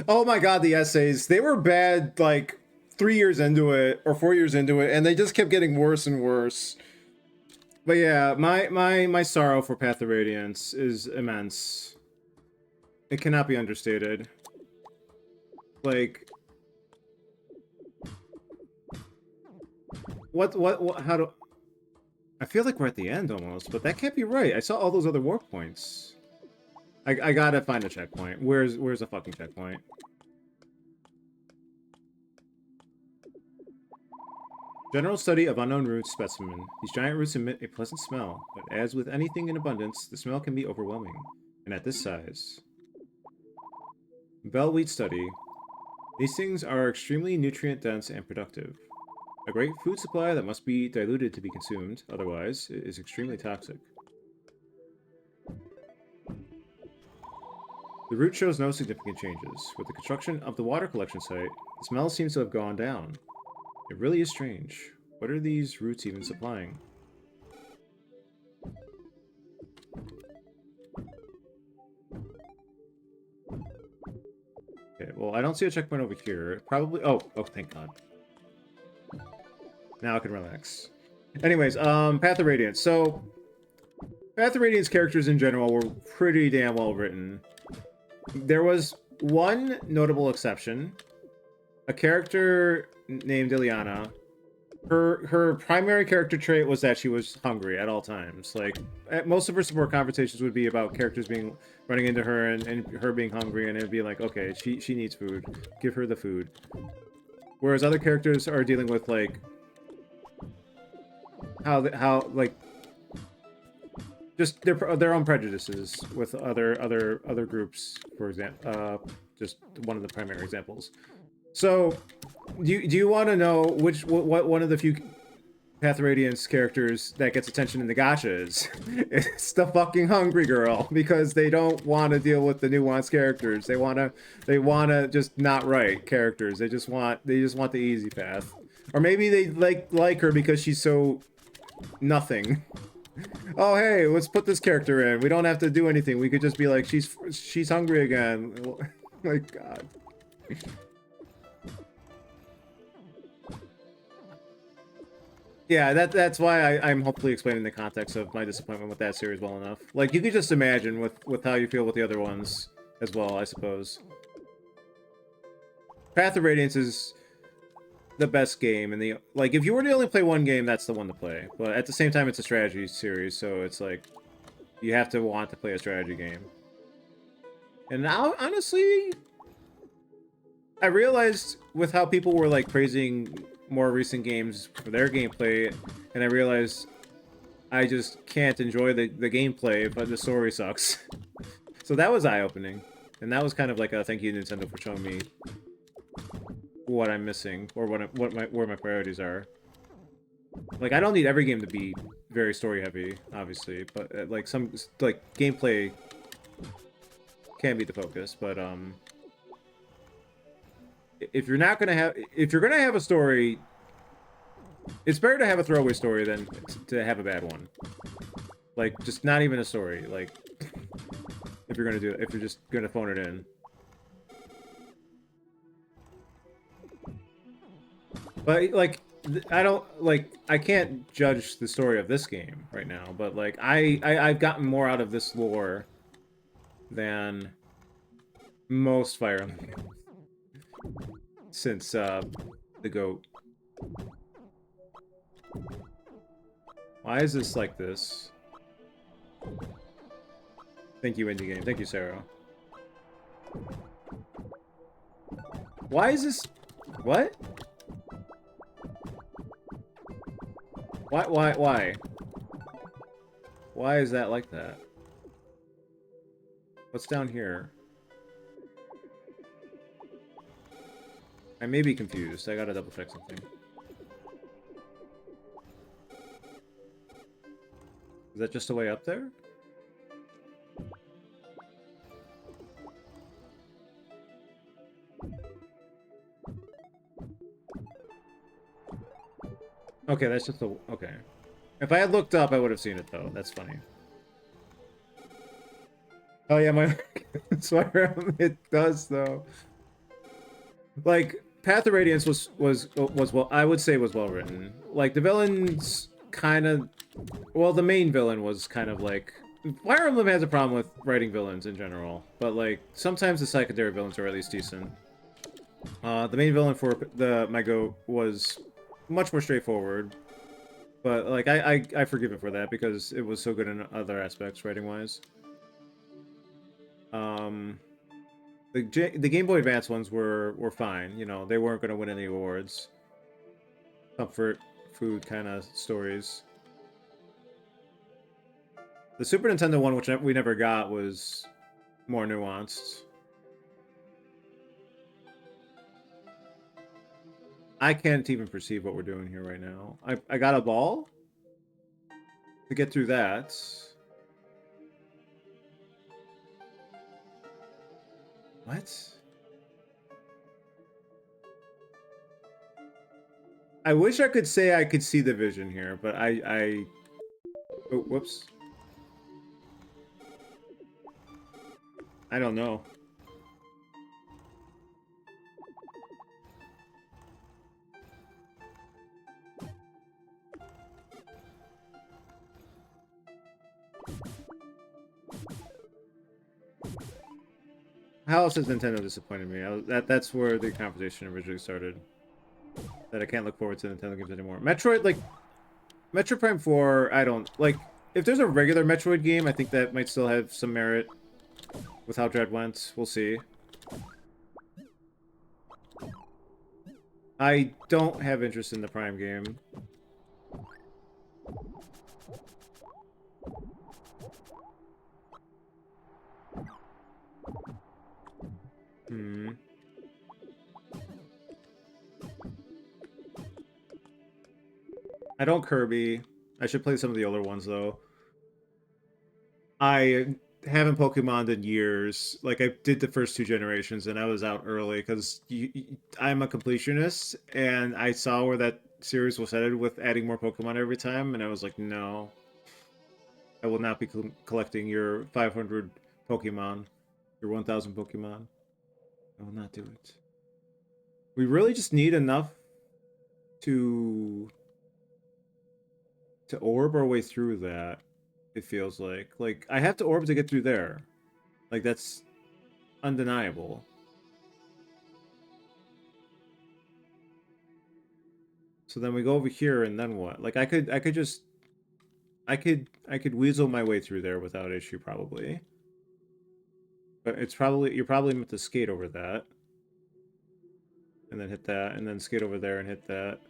Oh my god, the essays. They were bad, like, 3 years into it, or 4 years into it, and they just kept getting worse and worse. But yeah, my sorrow for Path of Radiance is immense. It cannot be understated. Like... What, how do... I feel like we're at the end, almost, but that can't be right. I saw all those other warp points. I gotta find a checkpoint. Where's the fucking checkpoint? General study of unknown root specimen. These giant roots emit a pleasant smell, but as with anything in abundance, the smell can be overwhelming. And at this size... Bell wheat study. These things are extremely nutrient-dense and productive. A great food supply that must be diluted to be consumed, otherwise it is extremely toxic. The route shows no significant changes. With the construction of the water collection site, the smell seems to have gone down. It really is strange. What are these roots even supplying? Okay, well, I don't see a checkpoint over here. Probably... Oh, thank God. Now I can relax. Anyways, Path of Radiance. So, Path of Radiance characters in general were pretty damn well written. There was one notable exception. A character named Ileana. Her primary character trait was that she was hungry at all times. Like, most of her support conversations would be about characters running into her and her being hungry, and it'd be like, okay, she needs food. Give her the food. Whereas other characters are dealing with, like, how like just their own prejudices with other groups, for example. Just one of the primary examples. So, do you want to know what one of the few Path of Radiance characters that gets attention in the gacha is? It's the fucking hungry girl, because they don't want to deal with the nuanced characters. They wanna just not write characters. They just want the easy path. Or maybe they like her because she's so nothing. Oh hey, let's put this character in. We don't have to do anything. We could just be like, she's hungry again. My God. Yeah, that's why I'm hopefully explaining the context of my disappointment with that series well enough. Like, you could just imagine with how you feel with the other ones as well, I suppose. Path of Radiance is the best game, and like, if you were to only play one game, that's the one to play. But at the same time, it's a strategy series, so it's like, you have to want to play a strategy game. And now, honestly, I realized with how people were, like, praising more recent games for their gameplay, and I realized I just can't enjoy the gameplay, but the story sucks. So that was eye-opening, and that was kind of like a thank you Nintendo for showing me what I'm missing, or where my priorities are. Like, I don't need every game to be very story-heavy, obviously, but like some gameplay can be the focus. But if you're gonna have a story, it's better to have a throwaway story than to have a bad one. Like, just not even a story. Like, if you're just gonna phone it in. But like, I can't judge the story of this game right now. But like, I've gotten more out of this lore than most Fire Emblem since the GOAT. Why is this like this? Thank you, Indie Game. Thank you, Sarah. Why is this... What? Why? Why is that like that? What's down here? I may be confused. I gotta double check something. Is that just a way up there? Okay, that's just a... Okay. If I had looked up, I would have seen it, though. That's funny. Oh, yeah, my... Swear, it does, though. Like, Path of Radiance was well, I would say was well written. Like, the villains kind of... Well, the main villain was kind of like... Fire Emblem has a problem with writing villains in general, but, like, sometimes the secondary villains are at least decent. The main villain for my goat was much more straightforward, but like I forgive it for that because it was so good in other aspects writing wise. Um, the Game Boy Advance ones were fine. You know, they weren't going to win any awards. Comfort food kind of stories. The Super Nintendo one, which we never got, was more nuanced. I can't even perceive what we're doing here right now. I got a ball to get through that. What? I wish I could say I could see the vision here, but oh, whoops. I don't know. How else has Nintendo disappointed me? That's where the conversation originally started. That I can't look forward to Nintendo games anymore. Metroid, like, Metroid Prime 4, I don't... Like, if there's a regular Metroid game, I think that might still have some merit with how Dread went. We'll see. I don't have interest in the Prime game. Hmm. I don't Kirby. I should play some of the older ones, though. I haven't Pokemoned in years. Like, I did the first two generations, and I was out early, because I'm a completionist, and I saw where that series was headed with adding more Pokemon every time, and I was like, no. I will not be collecting your 500 Pokemon, your 1,000 Pokemon. I will not do it. We really just need enough to orb our way through that, it feels like. Like, I have to orb to get through there. Like, that's undeniable. So then we go over here, and then what? Like, I could just... I could weasel my way through there without issue, probably. But it's probably... You're probably meant to skate over that. And then hit that, and then skate over there and hit that.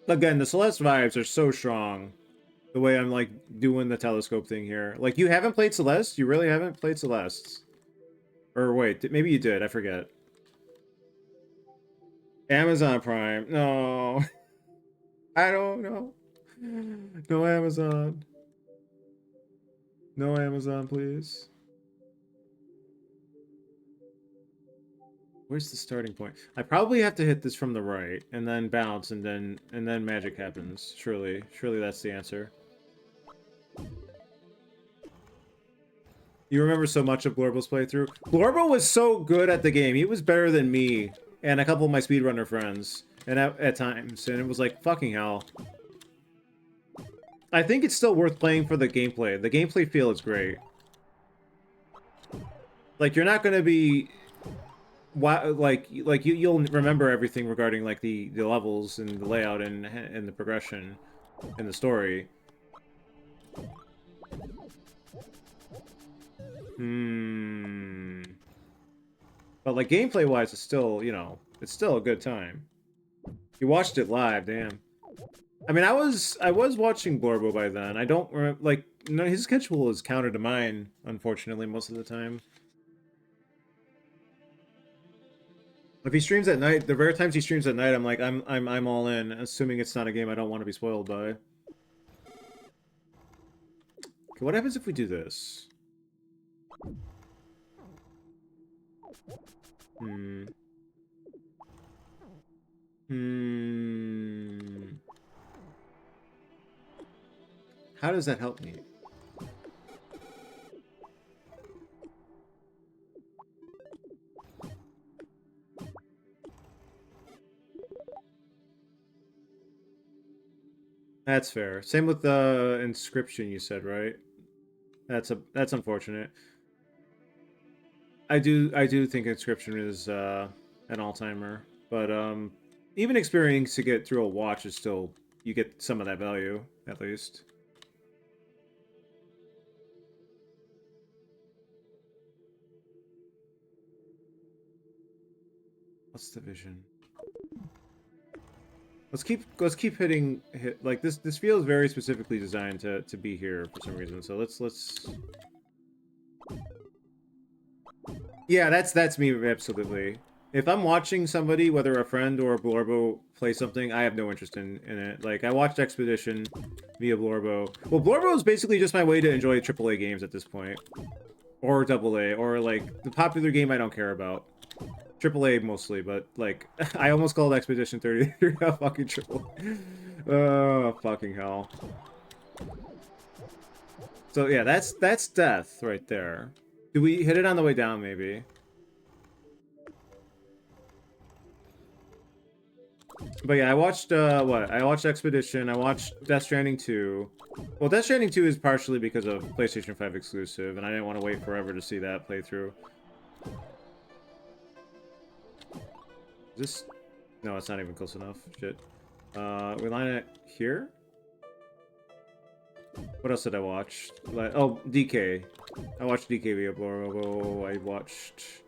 Again, the Celeste vibes are so strong. The way I'm, like, doing the telescope thing here. Like, you haven't played Celeste? You really haven't played Celeste? Or wait, maybe you did. I forget. Amazon Prime. No. I don't know. No Amazon. No Amazon, please. Where's the starting point? I probably have to hit this from the right, and then bounce, and then magic happens. Surely that's the answer. You remember so much of Blorble's playthrough? Blorble was so good at the game. He was better than me and a couple of my speedrunner friends, and at times, and it was like fucking hell. I think it's still worth playing for the gameplay. The gameplay feel is great. Like, you're not gonna be... you'll remember everything regarding, like, the levels and the layout and the progression and the story. But, like, gameplay-wise, it's still, you know, it's still a good time. You watched it live, damn. I mean, I was watching Blorbo by then. I don't remember, like, no, his schedule is counter to mine, unfortunately, most of the time. If he streams at night, the rare times he streams at night, I'm like, I'm all in, assuming it's not a game I don't want to be spoiled by. Okay, what happens if we do this? Hmm. How does that help me? That's fair. Same with the inscription you said, right? That's unfortunate. I do think inscription is an all-timer, but even experience to get through a watch is still, you get some of that value at least. What's the vision? Let's keep hit like this feels very specifically designed to be here for some reason. So let's yeah, that's me absolutely. If I'm watching somebody, whether a friend or a Blorbo, play something, I have no interest in it. Like I watched Expedition via Blorbo. Well, Blorbo is basically just my way to enjoy AAA games at this point, or AA, or like the popular game I don't care about. AAA mostly, but like I almost called Expedition 33 a fucking triple. Oh fucking hell. So yeah, that's death right there. Do we hit it on the way down maybe? But yeah, I watched what? I watched Expedition, I watched Death Stranding 2. Well, Death Stranding 2 is partially because of PlayStation 5 exclusive, and I didn't want to wait forever to see that playthrough. Is this... No, it's not even close enough. Shit. We line it here? What else did I watch? Like, oh, DK. I watched DK via Blorbo. I watched...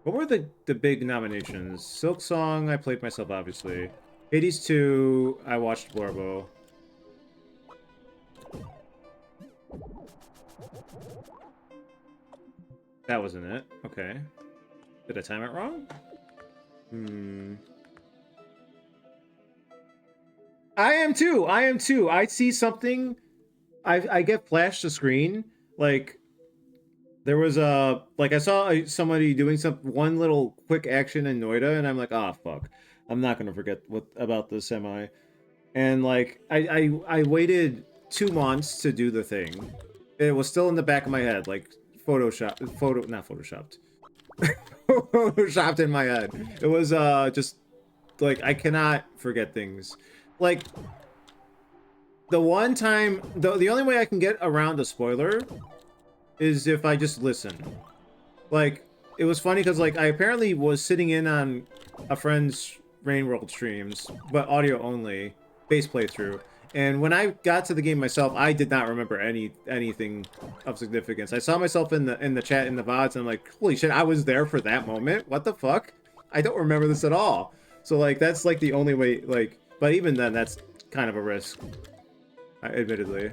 What were the big nominations? Silk Song, I played myself, obviously. Hades 2, I watched Blorbo. That wasn't it. Okay. Did I time it wrong? I am too! I am too! I see something... I get flashed the screen. Like... There was a... Like, I saw somebody doing one little quick action in Noida, and I'm like, ah, oh, fuck. I'm not gonna forget about this, am I? And, like, I waited 2 months to do the thing. It was still in the back of my head, like, not photoshopped. Photoshopped in my head. It was, just... Like, I cannot forget things. Like... The one time... The only way I can get around a spoiler is if I just listen. Like, it was funny because, like, I apparently was sitting in on a friend's Rain World streams, but audio only, base playthrough. And when I got to the game myself, I did not remember anything of significance. I saw myself in the chat in the VODs, and I'm like, holy shit, I was there for that moment? What the fuck? I don't remember this at all. So, like, that's, like, the only way, like... But even then, that's kind of a risk. Admittedly.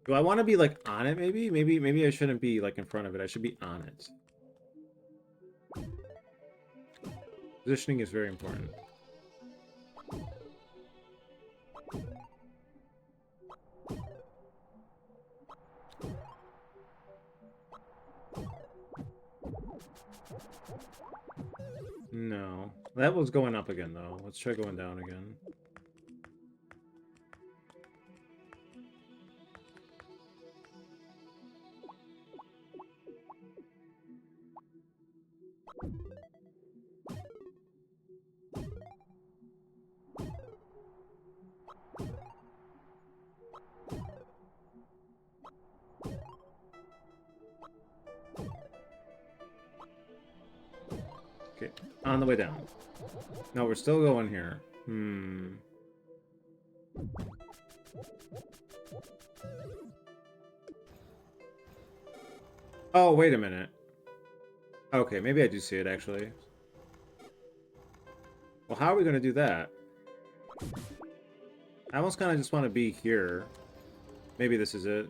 Do I want to be, like, on it, maybe? Maybe I shouldn't be, like, in front of it. I should be on it. Positioning is very important. No. That was going up again, though. Let's try going down again. Okay, on the way down. No, we're still going here. Oh, wait a minute. Okay, maybe I do see it, actually. Well, how are we going to do that? I almost kind of just want to be here. Maybe this is it.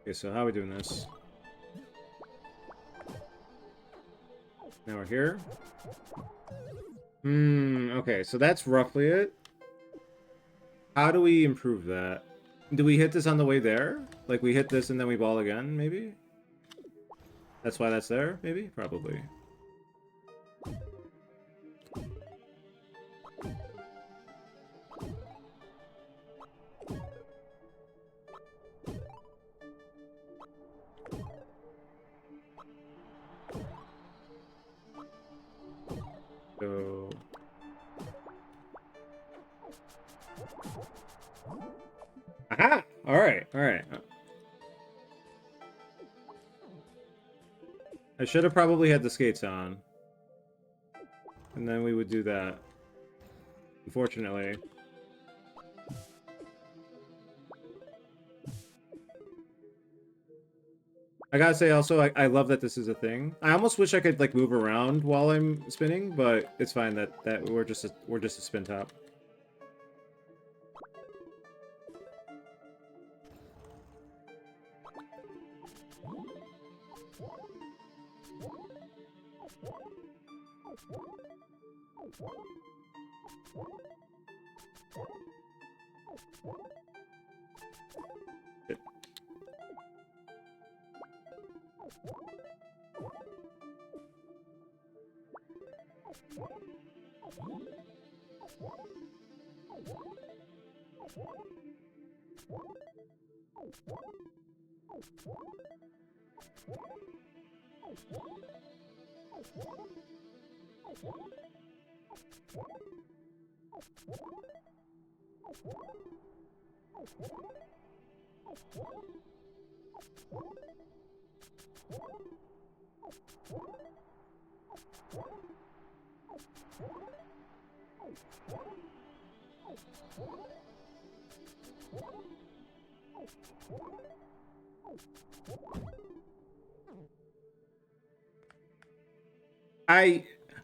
Okay, so how are we doing this? Now we're here. Okay, so that's roughly it. How do we improve that? Do we hit this on the way there? Like, we hit this and then we ball again, maybe? That's why that's there, maybe? Probably. So... Aha! Alright, alright. I should have probably had the skates on. And then we would do that. Unfortunately. I gotta say also, I love that this is a thing. I almost wish I could like move around while I'm spinning, but it's fine that we're just a spin top.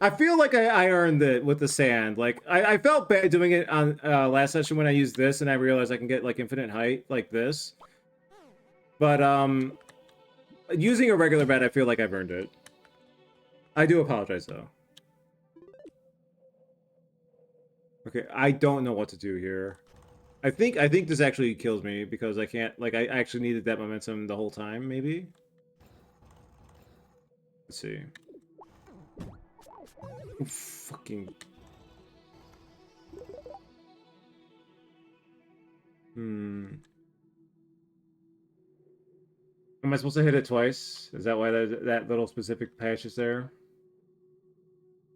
I feel like I earned it with the sand. Like I felt bad doing it on last session when I used this and I realized I can get like infinite height like this. But using a regular bat, I feel like I've earned it. I do apologize though. Okay, I don't know what to do here. I think this actually kills me because I can't like I actually needed that momentum the whole time, maybe. Let's see. Oof, fucking. Am I supposed to hit it twice? Is that why that little specific patch is there?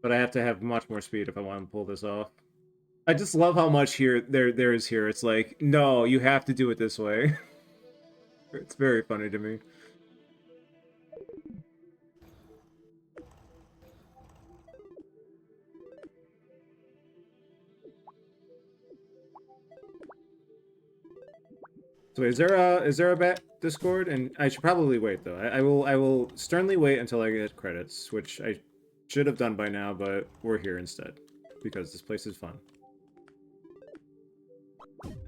But I have to have much more speed if I want to pull this off. I just love how much there is here. It's like, no, you have to do it this way. It's very funny to me. So is there a bat Discord? And I should probably wait though. I will sternly wait until I get credits, which I should have done by now, but we're here instead because this place is fun.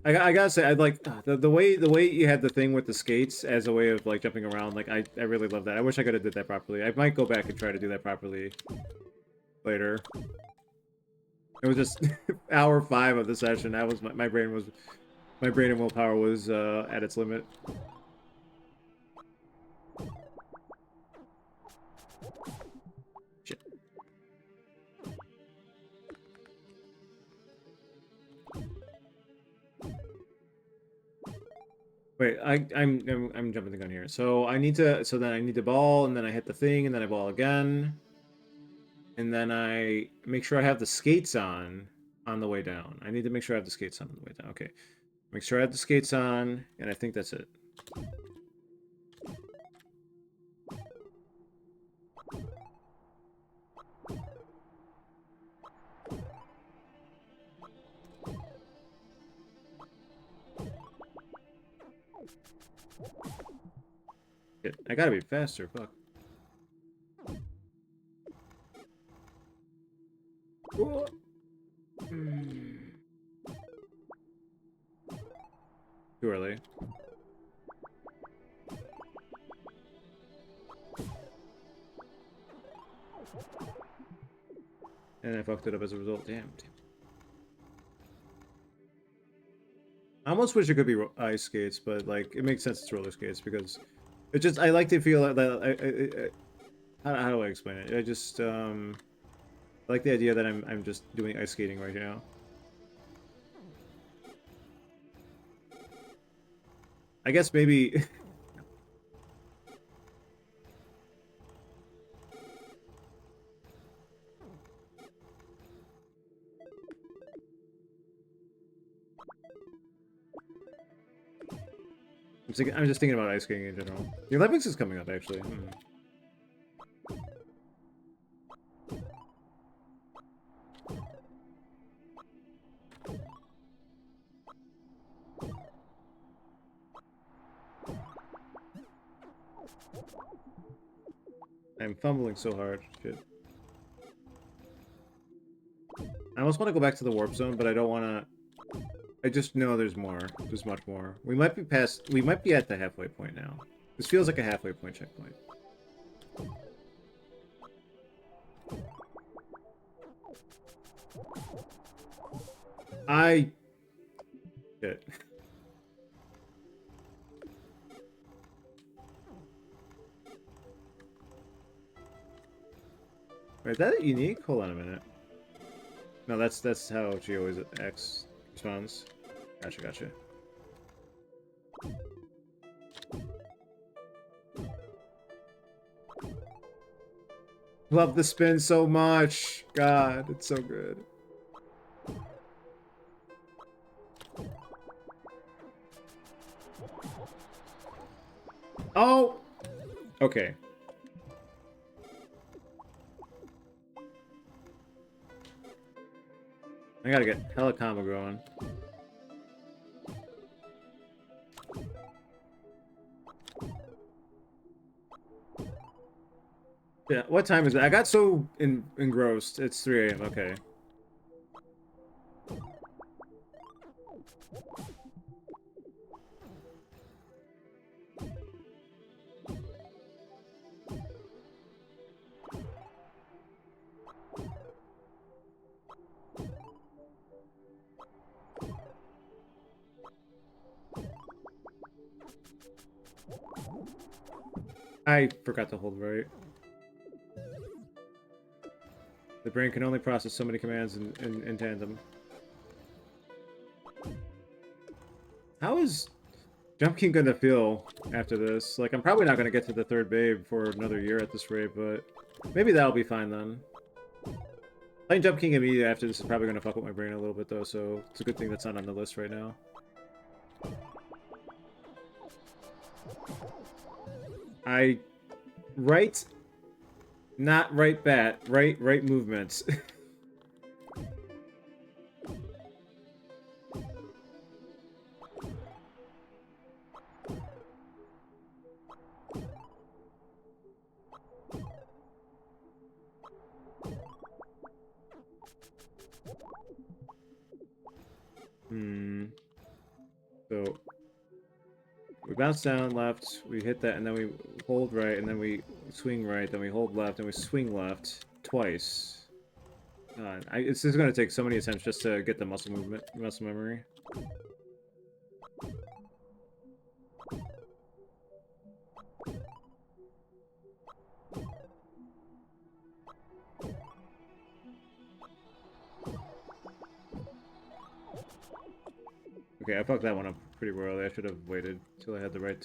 I gotta say, I'd like the way you had the thing with the skates as a way of like jumping around. Like I really love that. I wish I could have did that properly. I might go back and try to do that properly later. It was just hour 5 of the session. That was my brain and willpower was at its limit. Shit. Wait, I'm jumping the gun here. So then I need to ball, and then I hit the thing, and then I ball again. And then I make sure I have the skates on the way down. I need to make sure I have the skates on the way down. Okay. Make sure I have the skates on, and I think that's it. Shit, I gotta be faster, fuck. Too early. And I fucked it up as a result. Damn. I almost wish it could be ice skates, but like it makes sense it's roller skates because it just I like to feel that how do I explain it? I just like the idea that I'm just doing ice skating right now. I guess maybe I'm just thinking about ice skating in general. The Olympics is coming up actually. I'm fumbling so hard. Shit. I almost want to go back to the warp zone, but I don't want to. I just know there's more. There's much more. We might be past. We might be at the halfway point now. This feels like a halfway point checkpoint. Shit. Wait, is that unique? Hold on a minute. No, that's how she always X responds. Gotcha. Love the spin so much. God, it's so good. Oh! Okay. I gotta get hella combo going. Yeah, what time is it? I got so engrossed. It's 3 a.m. Okay. I forgot to hold right. The brain can only process so many commands in tandem. How is Jump King gonna feel after this? Like, I'm probably not gonna get to the third babe for another year at this rate, but maybe that'll be fine then. Playing Jump King immediately after this is probably gonna fuck with my brain a little bit though, so it's a good thing that's not on the list right now. Right, not right bat, right movements. So we bounce down left, we hit that, and then we hold right, and then we swing right, then we hold left, and we swing left twice. This is going to take so many attempts just to get the muscle memory. Okay, I fucked that one up pretty royally. I should have waited till I had the right,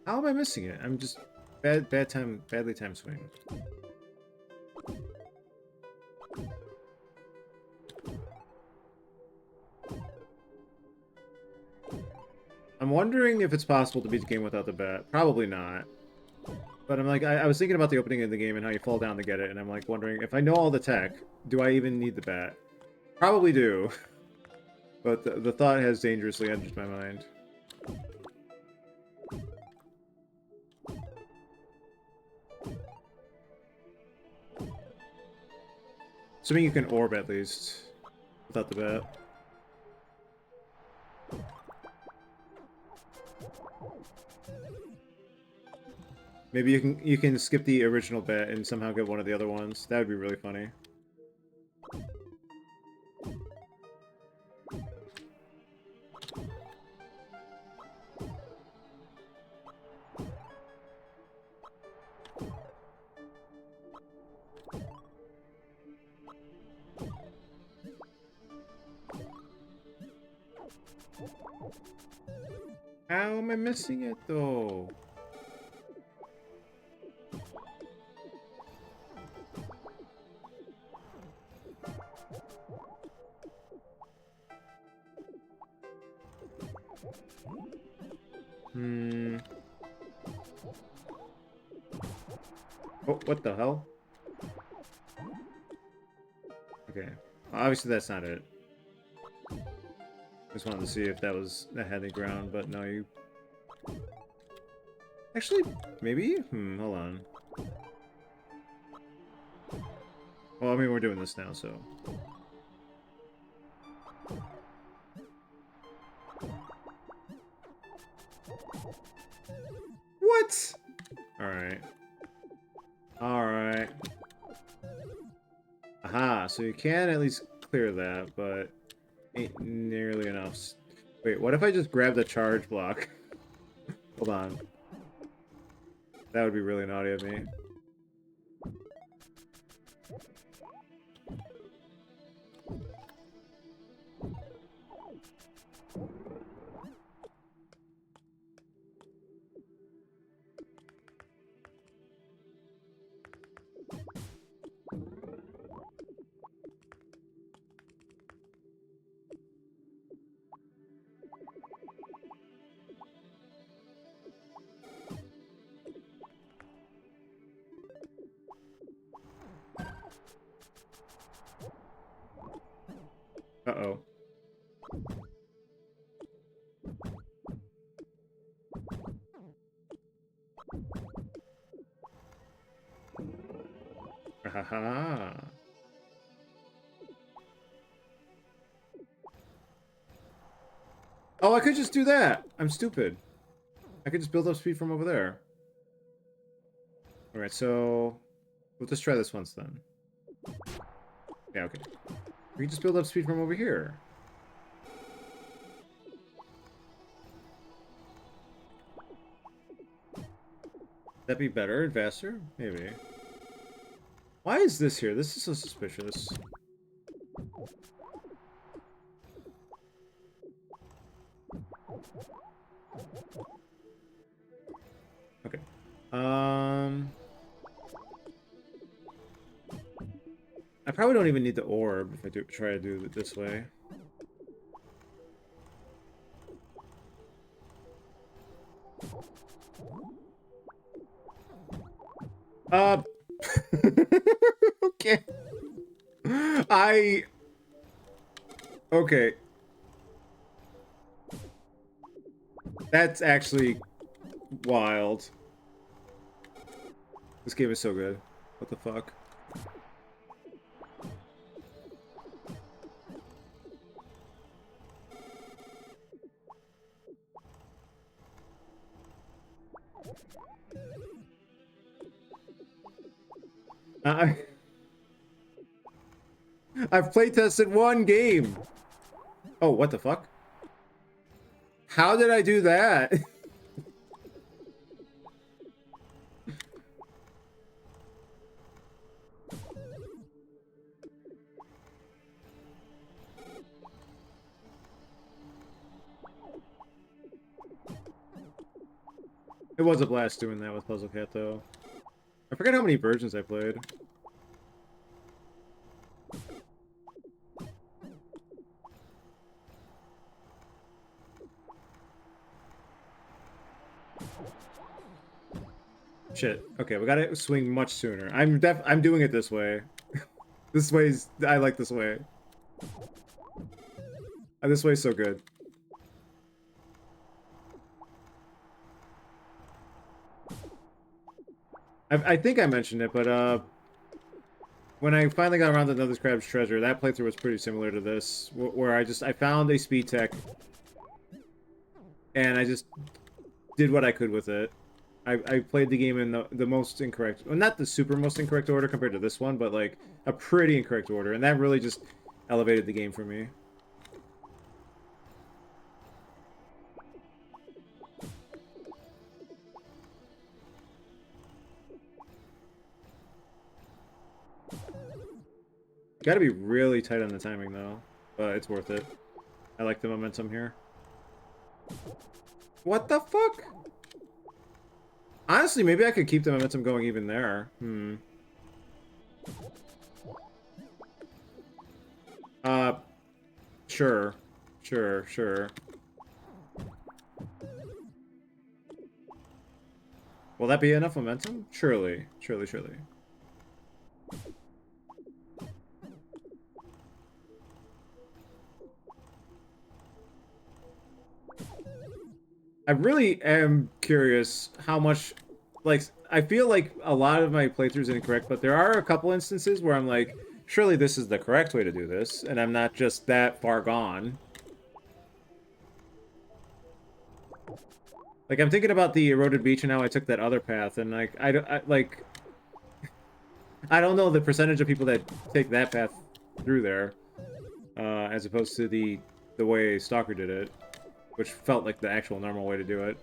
How am I missing it? I'm just badly timed swing. I'm wondering if it's possible to beat the game without the bat. Probably not. But I'm like, I was thinking about the opening of the game and how you fall down to get it, and I'm like wondering, if I know all the tech, do I even need the bat? Probably do. But the thought has dangerously entered my mind. Assuming you can orb at least without the bat. Maybe you can skip the original bet and somehow get one of the other ones. That would be really funny. How am I missing it though? Oh, what the hell? Okay. Obviously that's not it. Just wanted to see if that had any ground, but no, you... Actually, maybe? Hold on. Well, I mean, we're doing this now, so... What? Alright. Alright. Aha, so you can at least clear that, but ain't nearly enough. Wait, what if I just grab the charge block? Hold on. That would be really naughty of me. Uh-oh. Haha. Oh, I could just do that. I'm stupid. I could just build up speed from over there. Alright, so... We'll just try this once then. Yeah, okay. We can just build up speed from over here. That'd be better and faster? Maybe. Why is this here? This is so suspicious. Okay. I probably don't even need the orb if I try to do it this way. Okay. Okay. That's actually wild. This game is so good. What the fuck? I've playtested one game. Oh, what the fuck? How did I do that? It was a blast doing that with Puzzle Cat, though. I forget how many versions I played. Shit. Okay, we gotta swing much sooner. I'm doing it this way. This way's... I like this way. This way's so good. I think I mentioned it, but when I finally got around to Another Crab's Treasure, that playthrough was pretty similar to this, where I found a speed tech, and I just did what I could with it. I played the game in the most incorrect, well, not the super most incorrect order compared to this one, but like a pretty incorrect order, and that really just elevated the game for me. Gotta be really tight on the timing though, but it's worth it. I like the momentum here. What the fuck? Honestly, maybe I could keep the momentum going even there. Uh, sure. Sure. Will that be enough momentum? Surely. I really am curious how much, like, I feel like a lot of my playthroughs are incorrect, but there are a couple instances where I'm like, surely this is the correct way to do this, and I'm not just that far gone. Like, I'm thinking about the eroded beach and how I took that other path, and like, I don't know the percentage of people that take that path through there, as opposed to the way Stalker did it, which felt like the actual normal way to do it.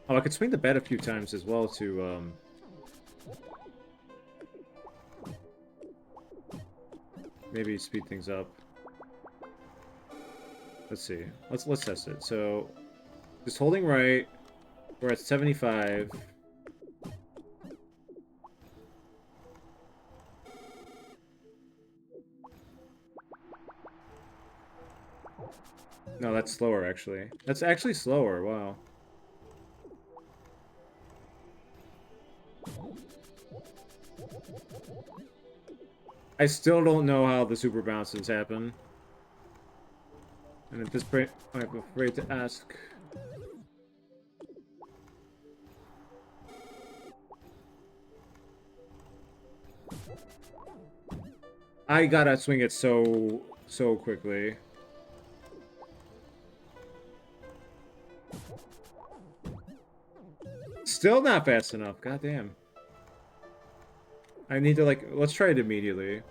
Oh, I could swing the bed a few times as well to, maybe speed things up. Let's see. Let's test it. So, just holding right, we're at 75. No, that's slower, actually. That's actually slower, wow. I still don't know how the super bounces happen. And at this point, I'm afraid to ask. I gotta swing it so quickly. Still not fast enough, goddamn. I need to, like, let's try it immediately.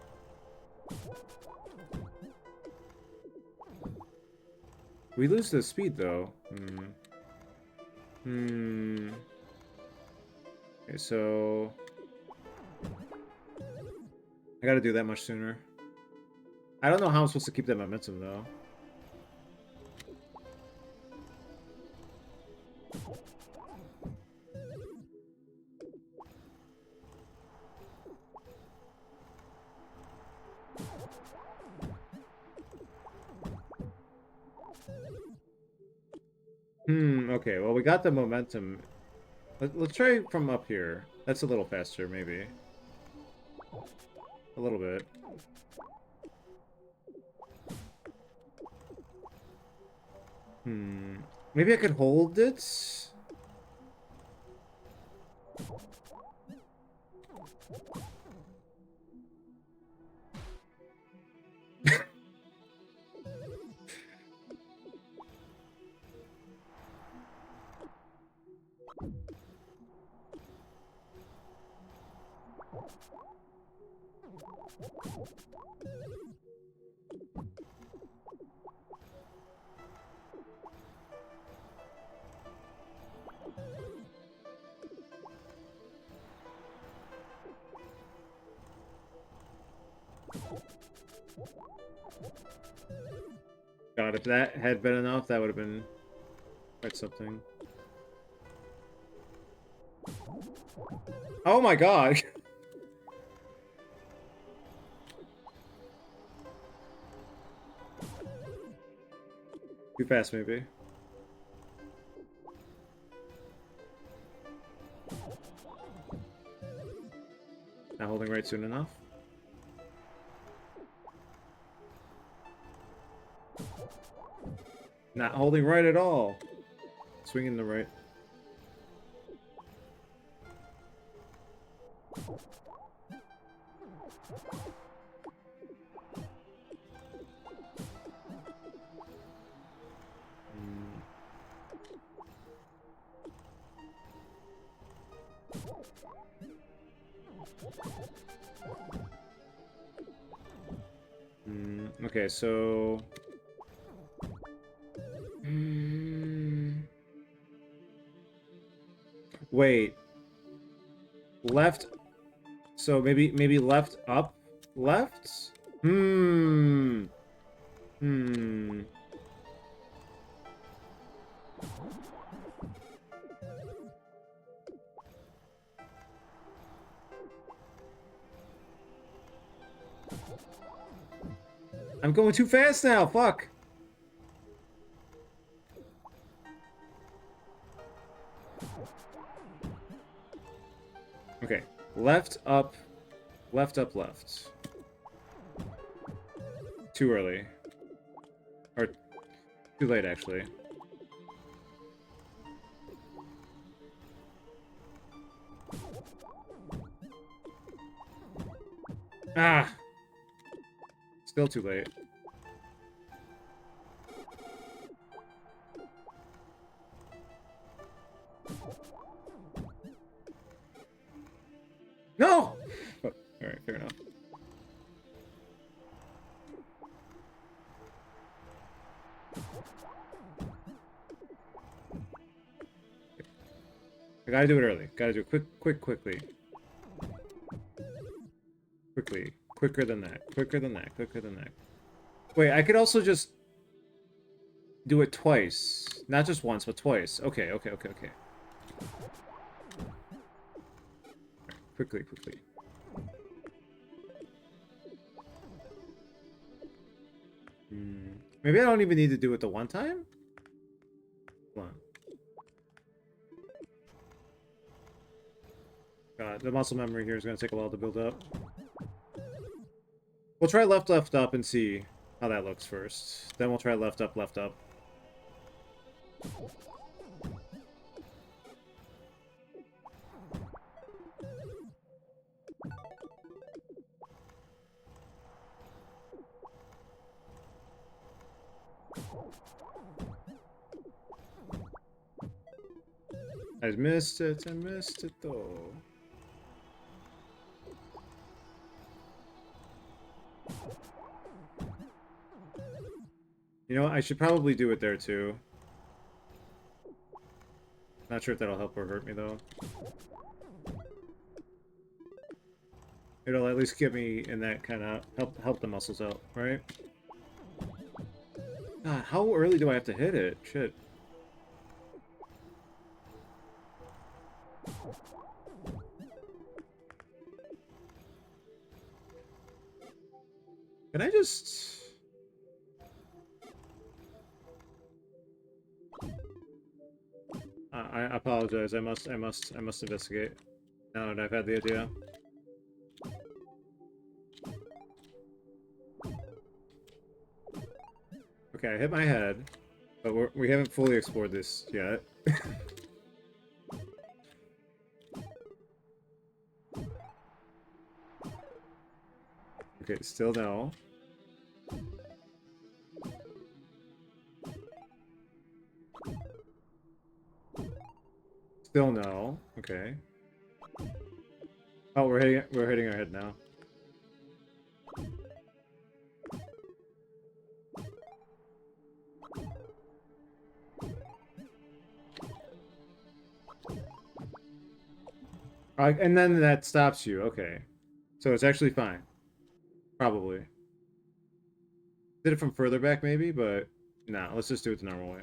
We lose the speed, though. Okay, so... I gotta do that much sooner. I don't know how I'm supposed to keep that momentum, though. Okay, well, we got the momentum. Let's try from up here. That's a little faster, maybe. A little bit. Maybe I could hold it? God, if that had been enough, that would have been quite something. Oh my god! Too fast, maybe. right soon enough. Not holding right at all. Swinging the right. Okay, so... Wait. Left... So maybe left up? Left? Hmm. I'm going too fast now, fuck! Okay, left, up, left, up, left. Too early. Or, too late, actually. Ah! Still too late. No! Oh, alright, fair enough. I gotta do it early. Gotta do it quickly. Quickly. Quicker than that. Quicker than that. Quicker than that. Wait, I could also just do it twice. Not just once, but twice. Okay. Quickly. Maybe I don't even need to do it the one time? Come on. God, the muscle memory here is going to take a while to build up. We'll try left, up, and see how that looks first. Then we'll try left, up. I missed it though. You know what? I should probably do it there too. Not sure if that'll help or hurt me though. It'll at least get me in that kind of help the muscles out, right? God, how early do I have to hit it? Shit. Can I just... I apologize. I must investigate. Now that I've had the idea. Okay, I hit my head, but we haven't fully explored this yet. Okay, still no. Still no. Okay. Oh, we're hitting our head now. And then that stops you. Okay. So it's actually fine. Probably. Did it from further back maybe, but no, let's just do it the normal way.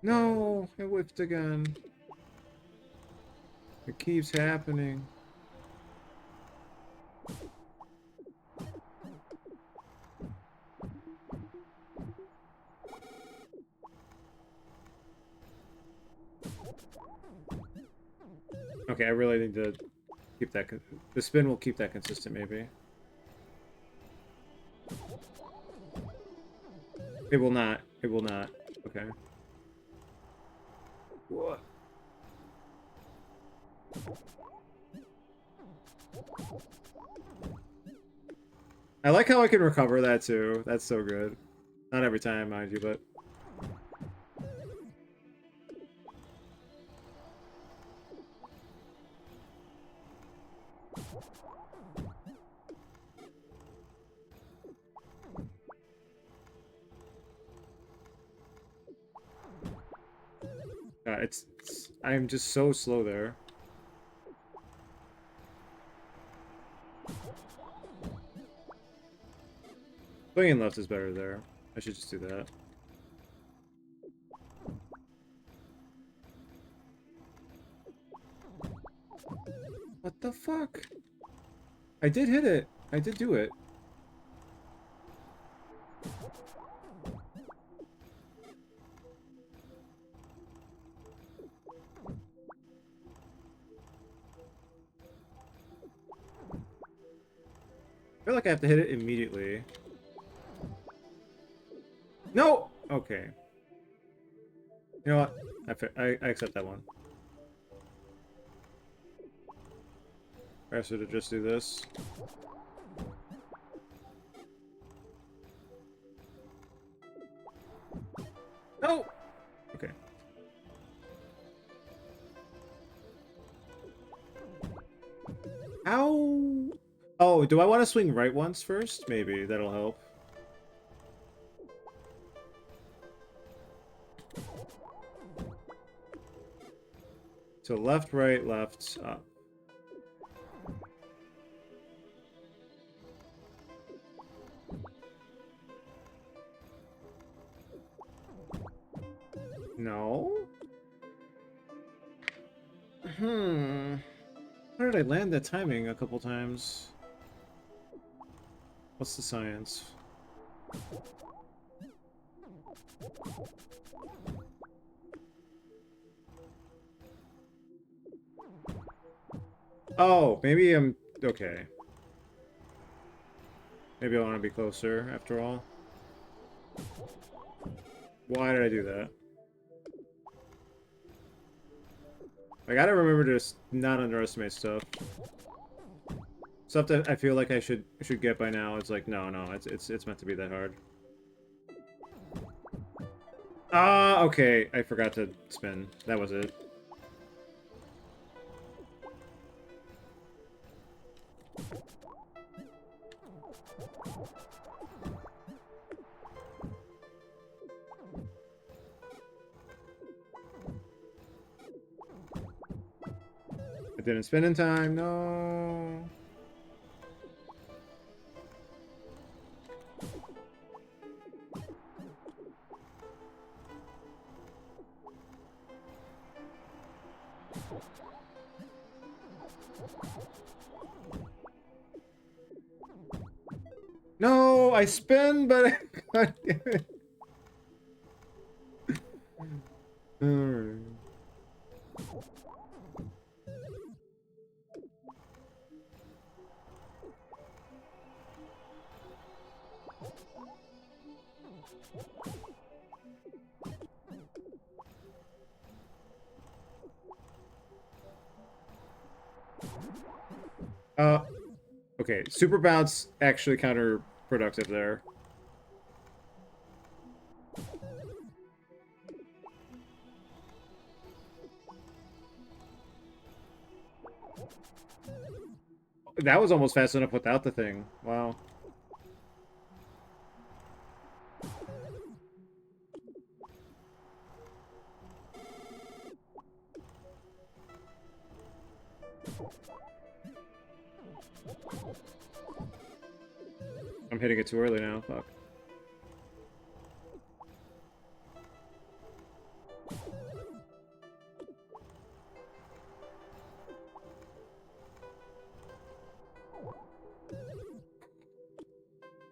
No, I whiffed again. It keeps happening. Okay, I really need to keep that... The spin will keep that consistent, maybe. It will not. It will not. Okay. What? I like how I can recover that, too. That's so good. Not every time, mind you, but... I'm just so slow there. Swinging left is better there. I should just do that. What the fuck? I did hit it. I did do it. I feel like I have to hit it immediately. No! Okay. You know what? I accept that one. Faster to just do this. No! Okay. How? Oh, do I want to swing right once first? Maybe. That'll help. So left, right, left, up. No? How did I land that timing a couple times? What's the science? Oh, maybe I'm... Okay. Maybe I want to be closer, after all. Why did I do that? I gotta remember to just not underestimate stuff. Stuff that I feel like I should get by now. It's like, no, it's meant to be that hard. Ah, okay. I forgot to spin. That was it. I didn't spin in time. No. No, I spin, but God damn it. Alright. Okay, super bounce actually counterproductive there. That was almost fast enough without the thing. Wow. I'm hitting it too early now. Fuck.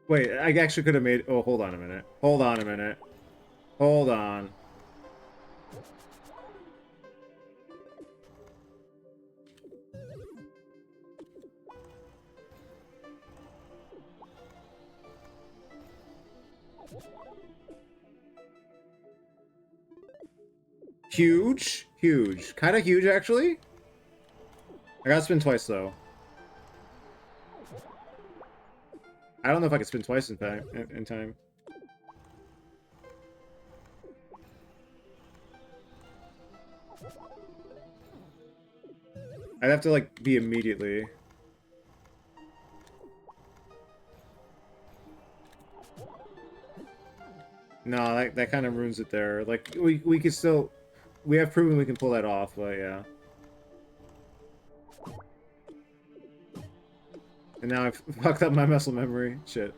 Wait, I actually could have made... Oh, hold on a minute. Hold on a minute. Hold on. Huge. Huge. Kind of huge, actually. I gotta spin twice, though. I don't know if I can spin twice in time. I'd have to, like, be immediately. No, that kind of ruins it there. Like, we could still... We have proven we can pull that off, but yeah. And now I've fucked up my muscle memory. Shit.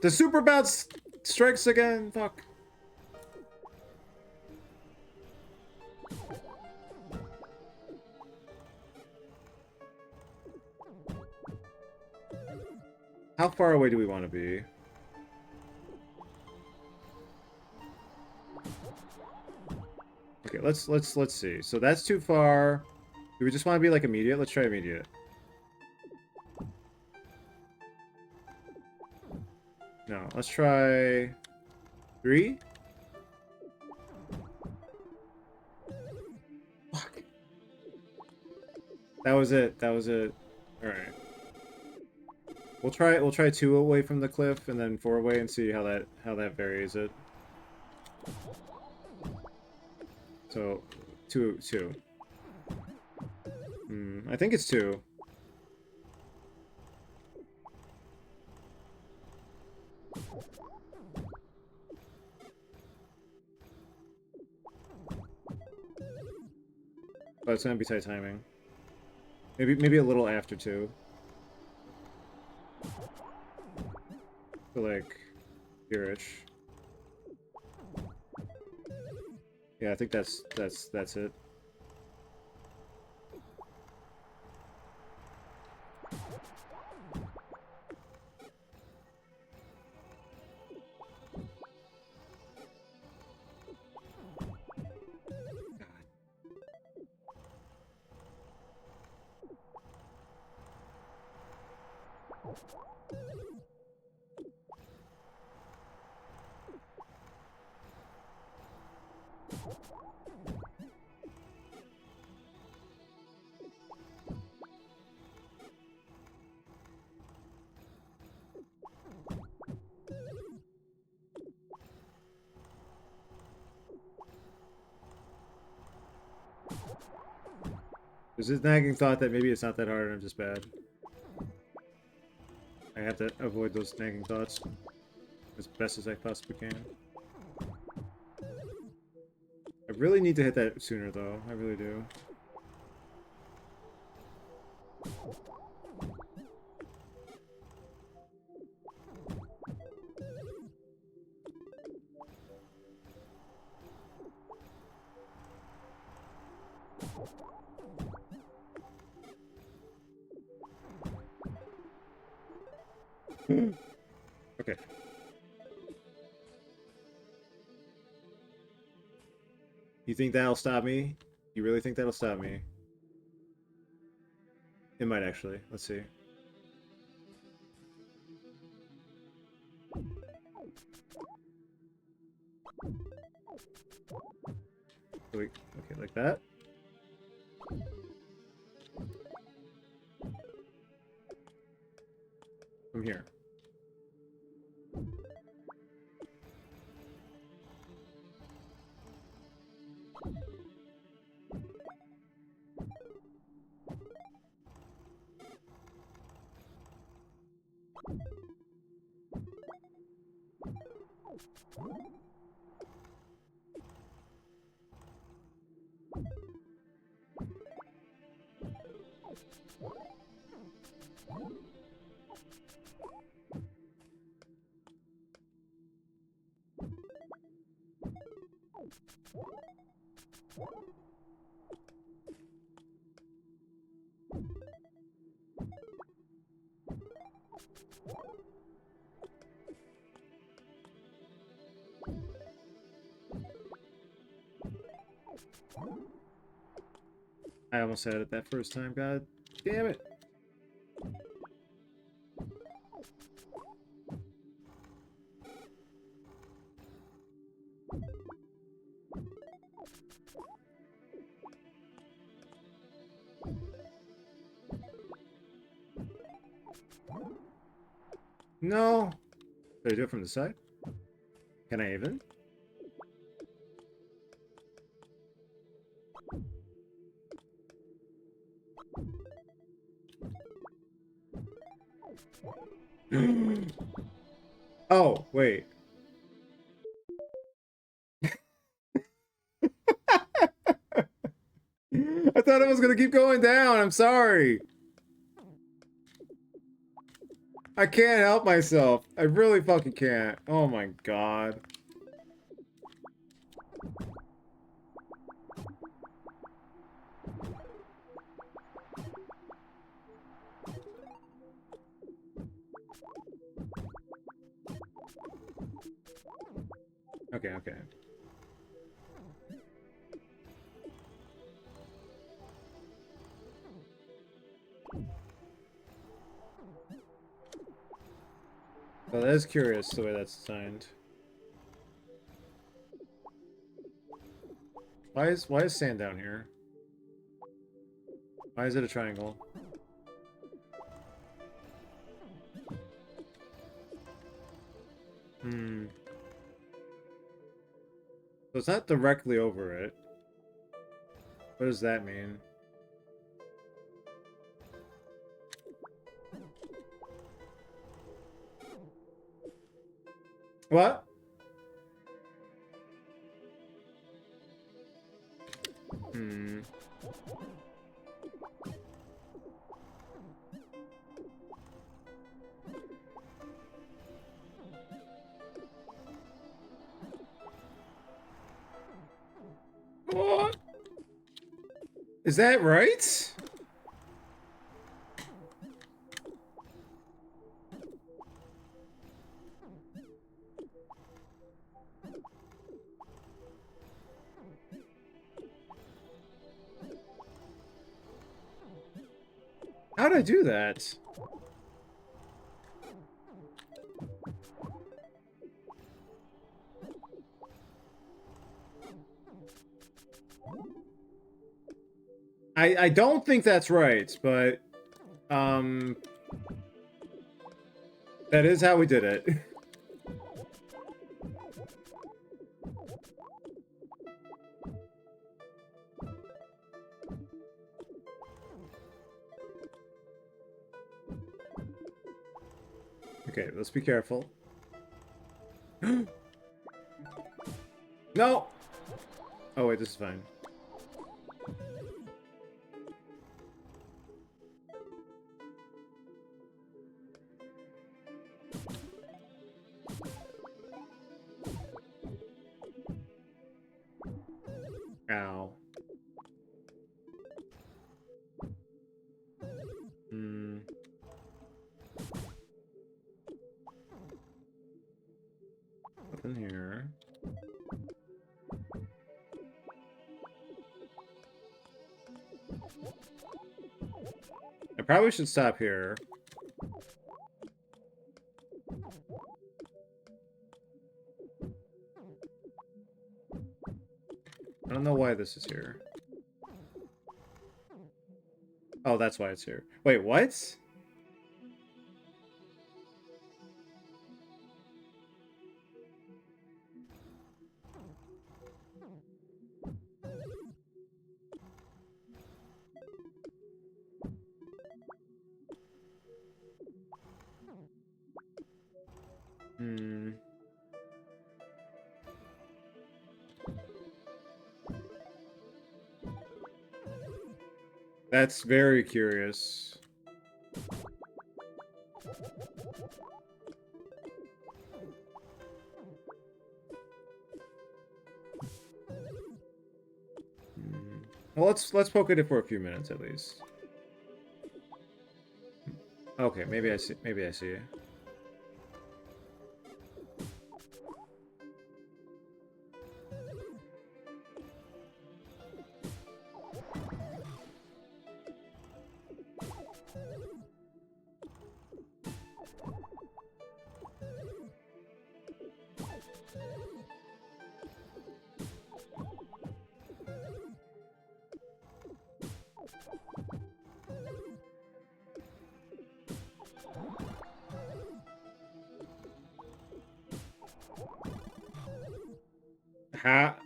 The super bounce strikes again. Fuck. How far away do we want to be? Okay, let's see. So that's too far. Do we just want to be like immediate? Let's try immediate. No, let's try 3. Fuck. That was it. That was it. All right. We'll try 2 away from the cliff and then 4 away and see how that varies it. So 2. I think it's 2. But it's gonna be tight timing. Maybe a little after 2. So like here-ish. Yeah, I think that's it. There's this nagging thought that maybe it's not that hard and I'm just bad. I have to avoid those nagging thoughts as best as I possibly can. I really need to hit that sooner, though. I really do. Okay. You think that'll stop me? You really think that'll stop me? It might actually. Let's see. Wait, okay, like that. From here. I almost had it that first time, god damn it. No! Did I do it from the side? Can I even? Oh, wait. I thought it was gonna keep going down. I'm sorry. I can't help myself. I really fucking can't. Oh my god. Okay, okay. Well, that is curious the way that's designed. Why is sand down here? Why is it a triangle? Hmm. So it's not directly over it. What does that mean? What? Hmm. What? Is that right? How'd I do that? I don't think that's right, but that is how we did it. Okay, let's be careful. No! Oh wait, this is fine. Ow. Hmm. Nothing here. I probably should stop here. I don't know why this is here. Oh, that's why it's here. Wait, what? Hmm. That's very curious. Hmm. Well, let's poke at it for a few minutes at least. Okay, maybe I see. Maybe I see. Ha!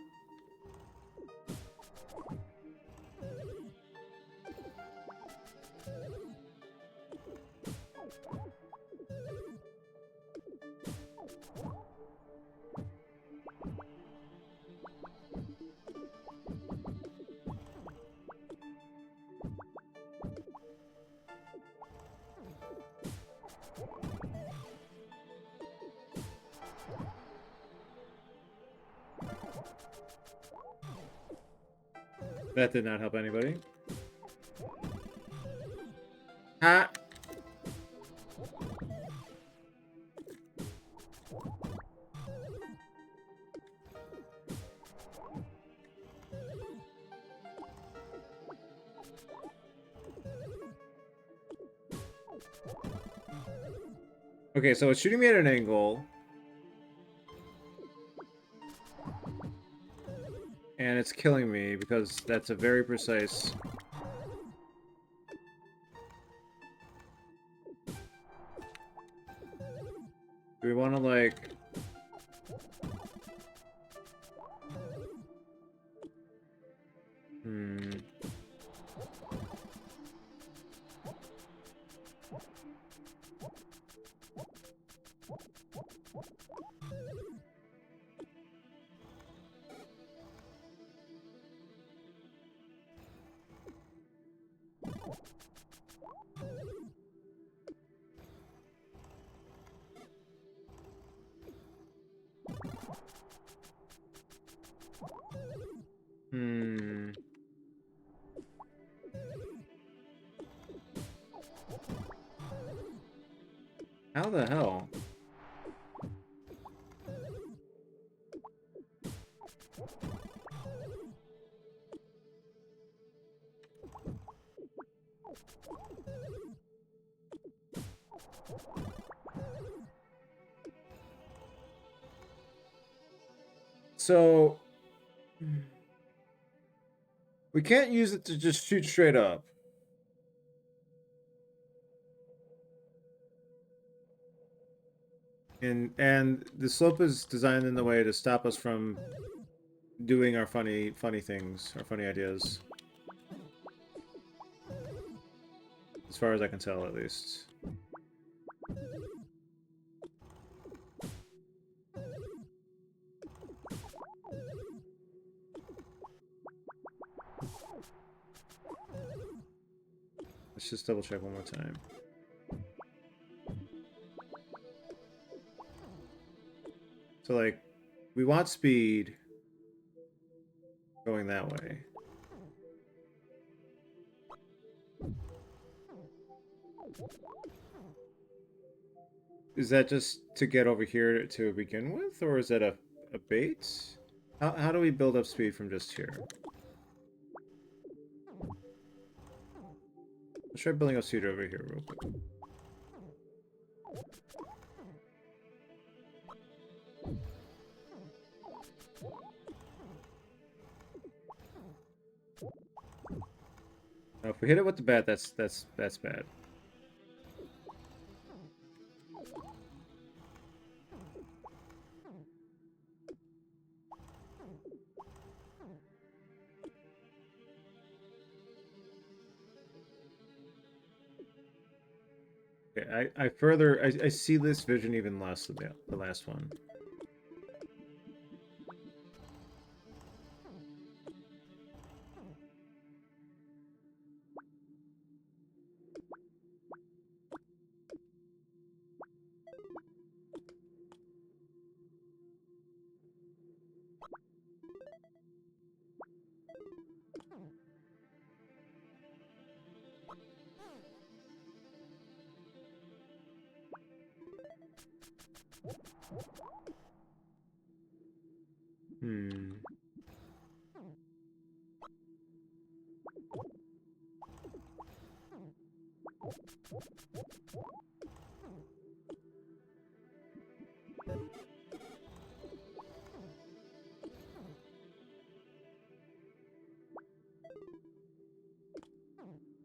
That did not help anybody. Ha! Okay, so it's shooting me at an angle. And it's killing me because that's a very precise... Do we want to, like... How the hell? So... We can't use it to just shoot straight up. And the slope is designed in the way to stop us from doing our funny things, our funny ideas. As far as I can tell, at least. Let's just double check one more time. So, like, we want speed going that way. Is that just to get over here to begin with, or is that a bait? How do we build up speed from just here? Let's try building up speed over here real quick. Now, if we hit it with the bat, that's bad. Okay, I see this vision even less than the last one.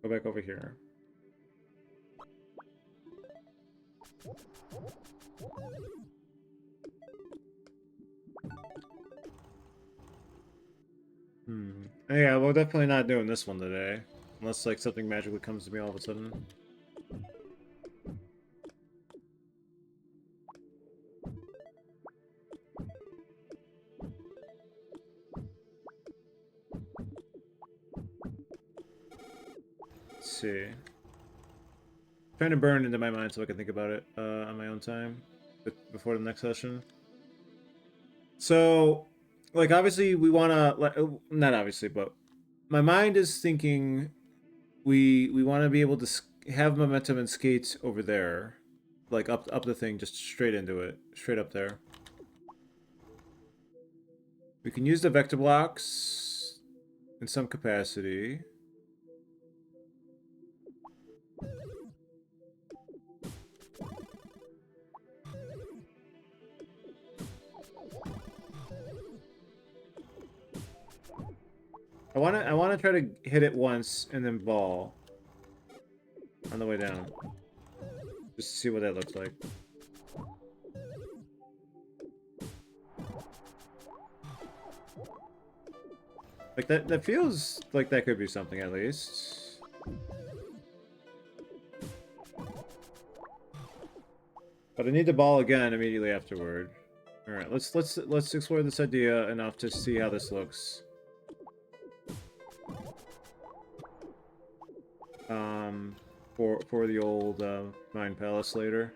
Go back over here. Yeah, we're definitely not doing this one today. Unless, like, something magically comes to me all of a sudden. Let's see. Trying to burn into my mind so I can think about it on my own time before the next session. So, like, obviously we want to, like, not obviously, but my mind is thinking we want to be able to have momentum and skate over there, like up the thing, just straight into it, straight up there. We can use the vector blocks in some capacity. I wanna try to hit it once and then ball on the way down. Just to see what that looks like. Like that feels like that could be something at least. But I need the ball again immediately afterward. All right, let's explore this idea enough to see how this looks. For the old Mind Palace later.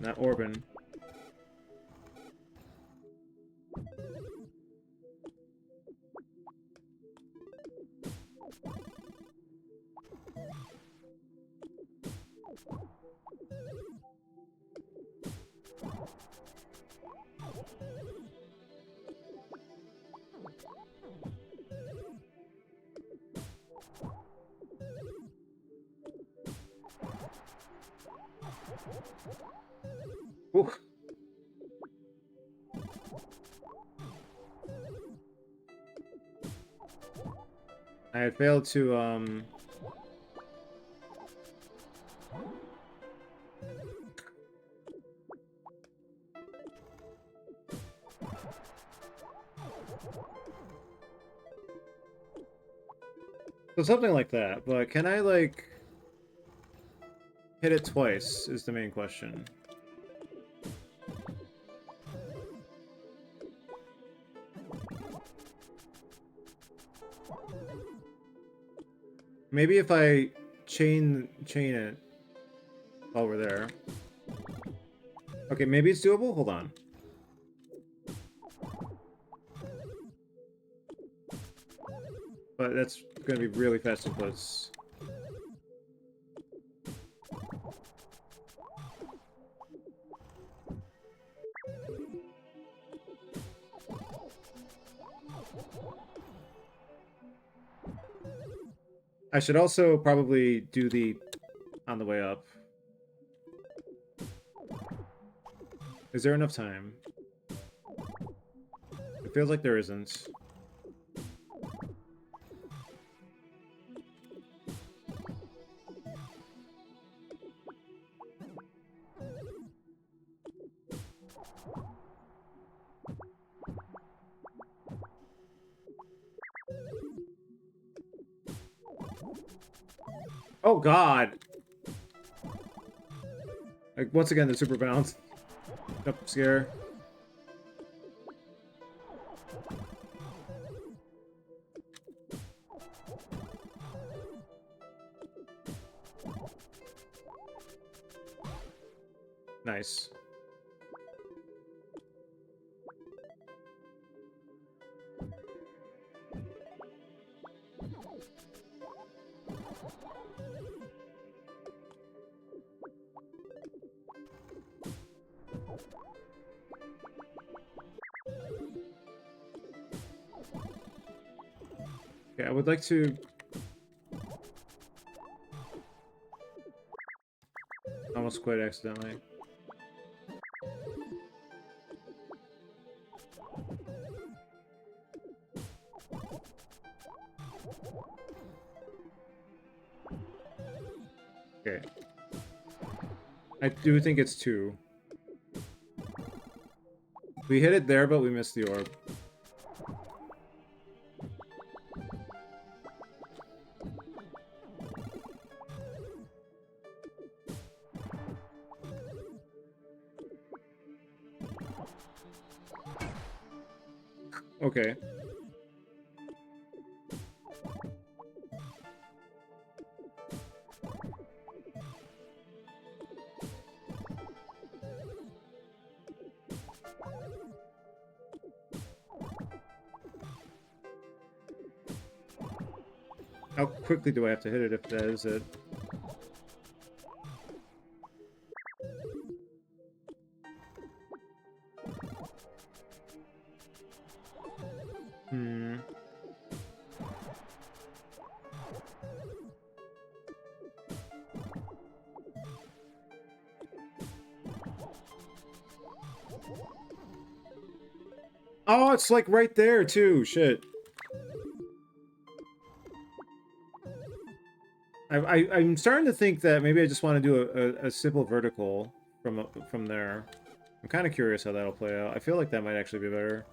Not Orban. Ooh. I had failed to so something like that, but can I, like, hit it twice is the main question. Maybe if I chain it while we're there. Okay, maybe it's doable? Hold on. But that's gonna be really fast inputs. I should also probably do the on the way up. Is there enough time? It feels like there isn't. Oh god! Like, once again, the super bounce. Jump scare. Nice. Okay, I would like to... Almost quit accidentally. Okay. I do think it's 2. We hit it there, but we missed the orb. Okay. How quickly do I have to hit it if that is it? Hmm. Oh, it's like right there too. Shit. I'm starting to think that maybe I just want to do a simple vertical from there. I'm kind of curious how that'll play out. I feel like that might actually be better.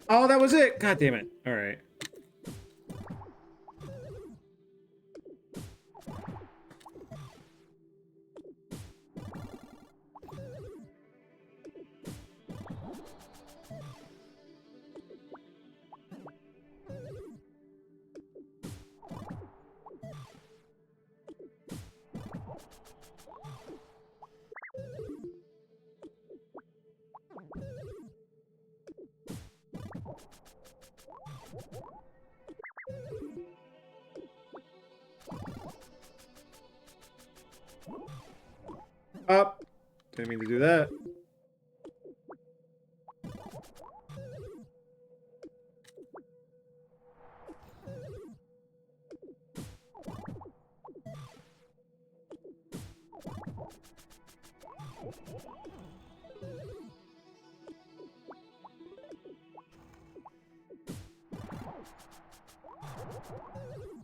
Oh, that was it! God damn it. Alright. Up! Didn't mean to do that.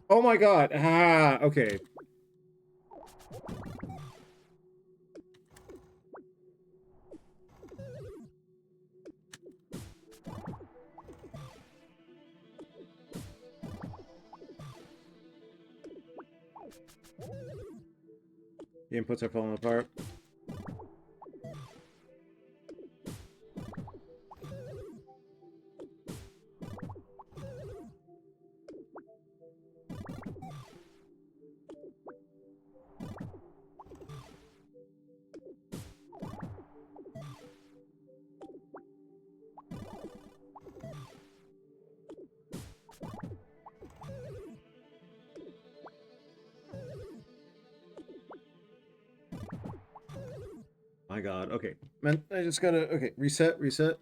Oh my god. Ah, okay. The inputs are falling apart. My god, okay. Man, I just gotta... Okay, reset, reset.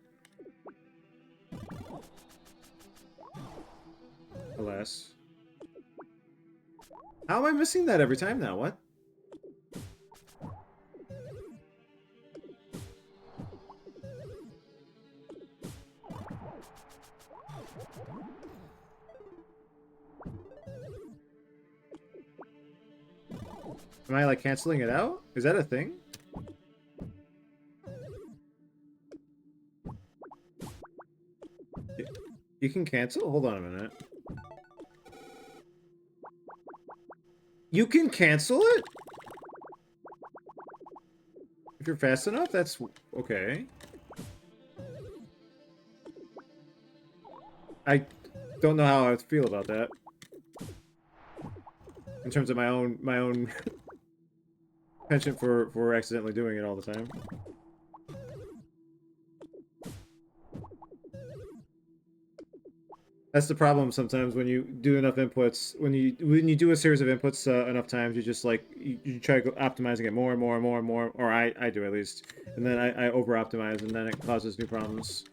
Alas. How am I missing that every time now? What? Am I, like, canceling it out? Is that a thing? You can cancel? Hold on a minute. You can cancel it? If you're fast enough, that's... okay. I don't know how I feel about that. In terms of my own penchant for accidentally doing it all the time. That's the problem sometimes when you do enough inputs. When you do a series of inputs enough times, you just like you try optimizing it more and more and more and more, or I do at least, and then I over optimize, and then it causes new problems.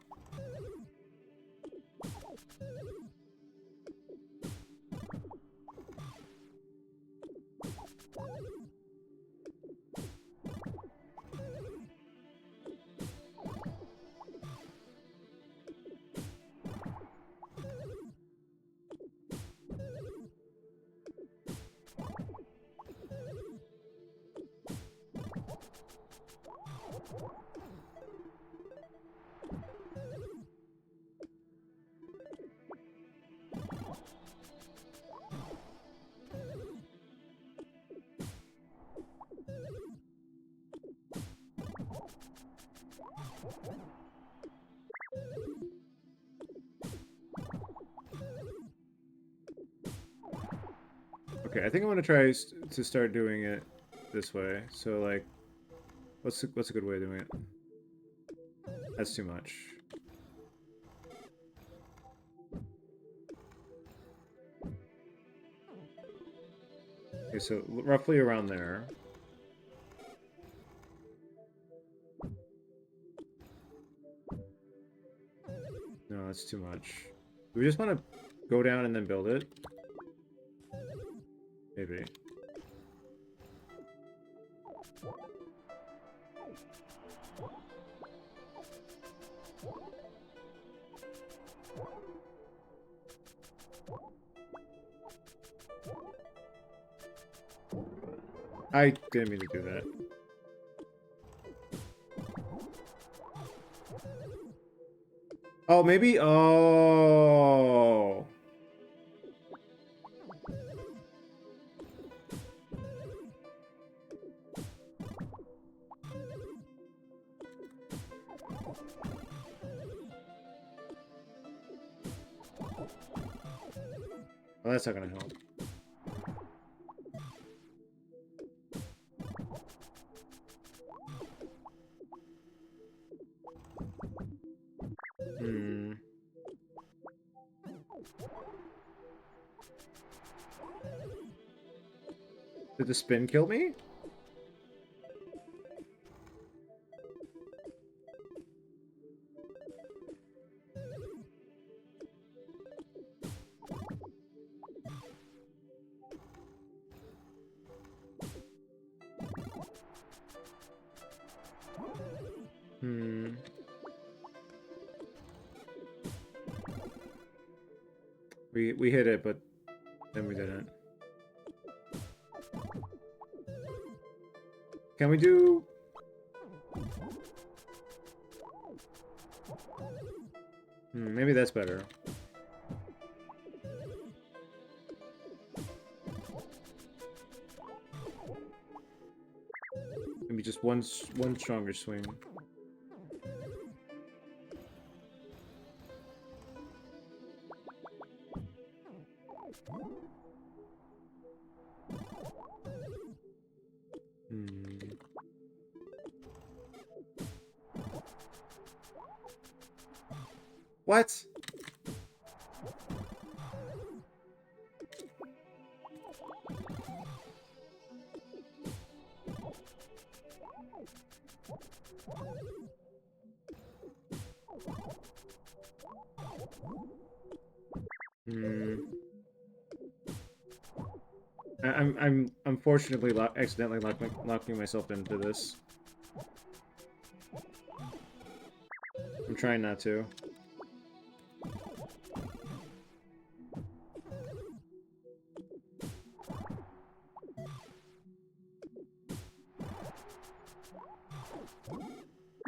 Okay, I think I'm gonna try to start doing it this way. So like, what's a good way of doing it? That's too much. Okay, so roughly around there. No, that's too much. Do we just want to go down and then build it? Maybe. I didn't mean to do that. Oh, maybe? Oh. Well, that's not gonna help. Hmm. Did the spin kill me? Hmm. We hit it, but then we didn't. Can we do... maybe that's better. Maybe just one stronger swing. What? I'm unfortunately accidentally locking myself into this. I'm trying not to.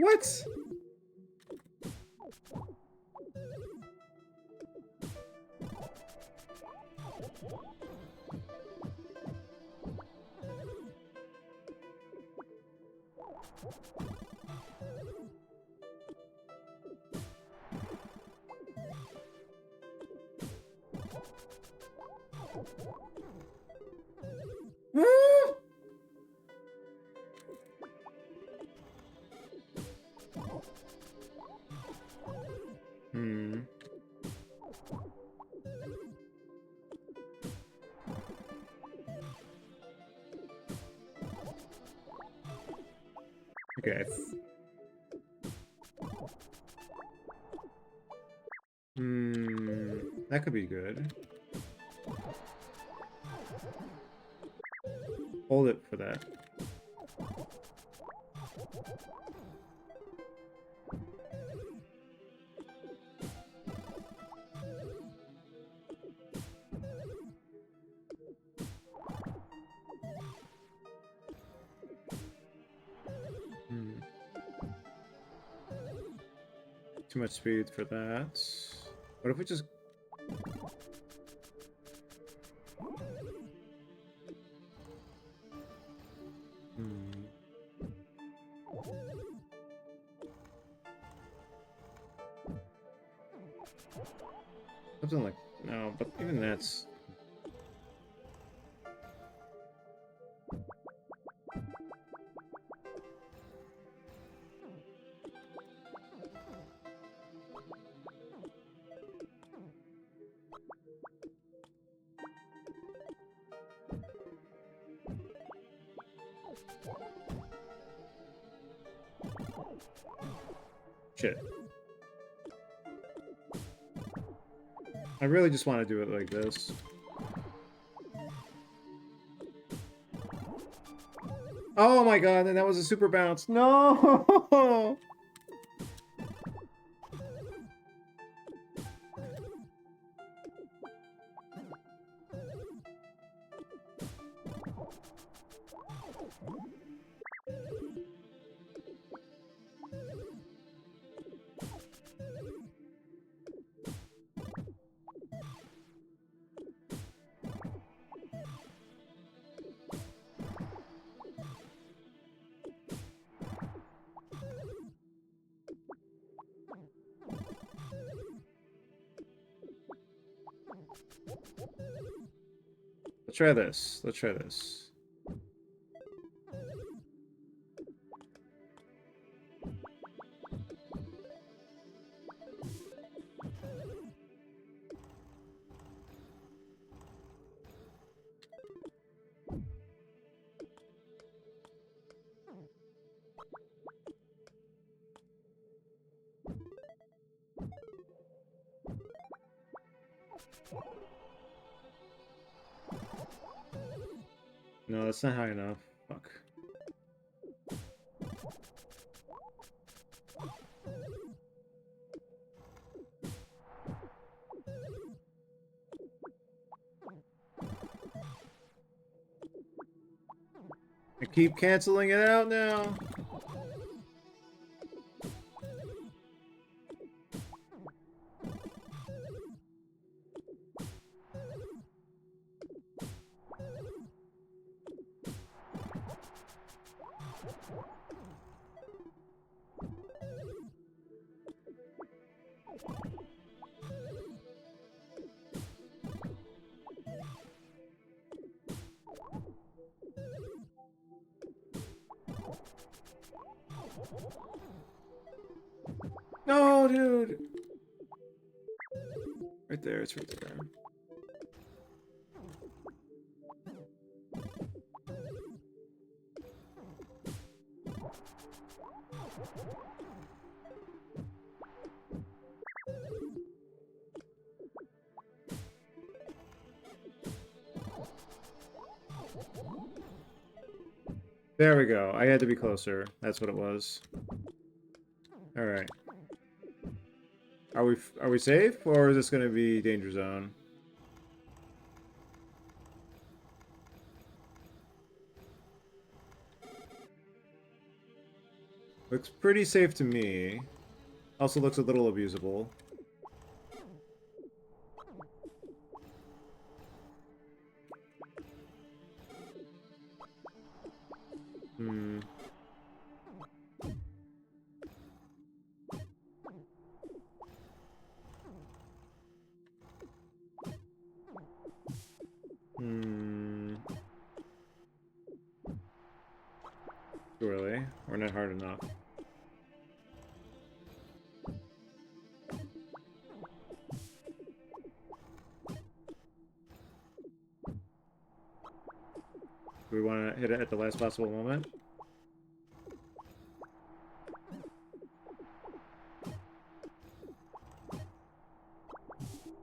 What? Hmm. Okay. That could be good. Hold it for that. Too much speed for that. What if we just... Something like... No, but even that's... Shit. I really just want to do it like this. Oh my god, and that was a super bounce. No! Let's try this. Let's try this. No, that's not high enough. Fuck. I keep canceling it out now. No, dude. Right there, it's right there. There we go. I had to be closer. That's what it was. All right. Are we safe, or is this going to be danger zone? Looks pretty safe to me. Also looks a little abusable. Hmm. Hmm. Surely. Or not hard enough. Do we want to hit it at the last possible moment?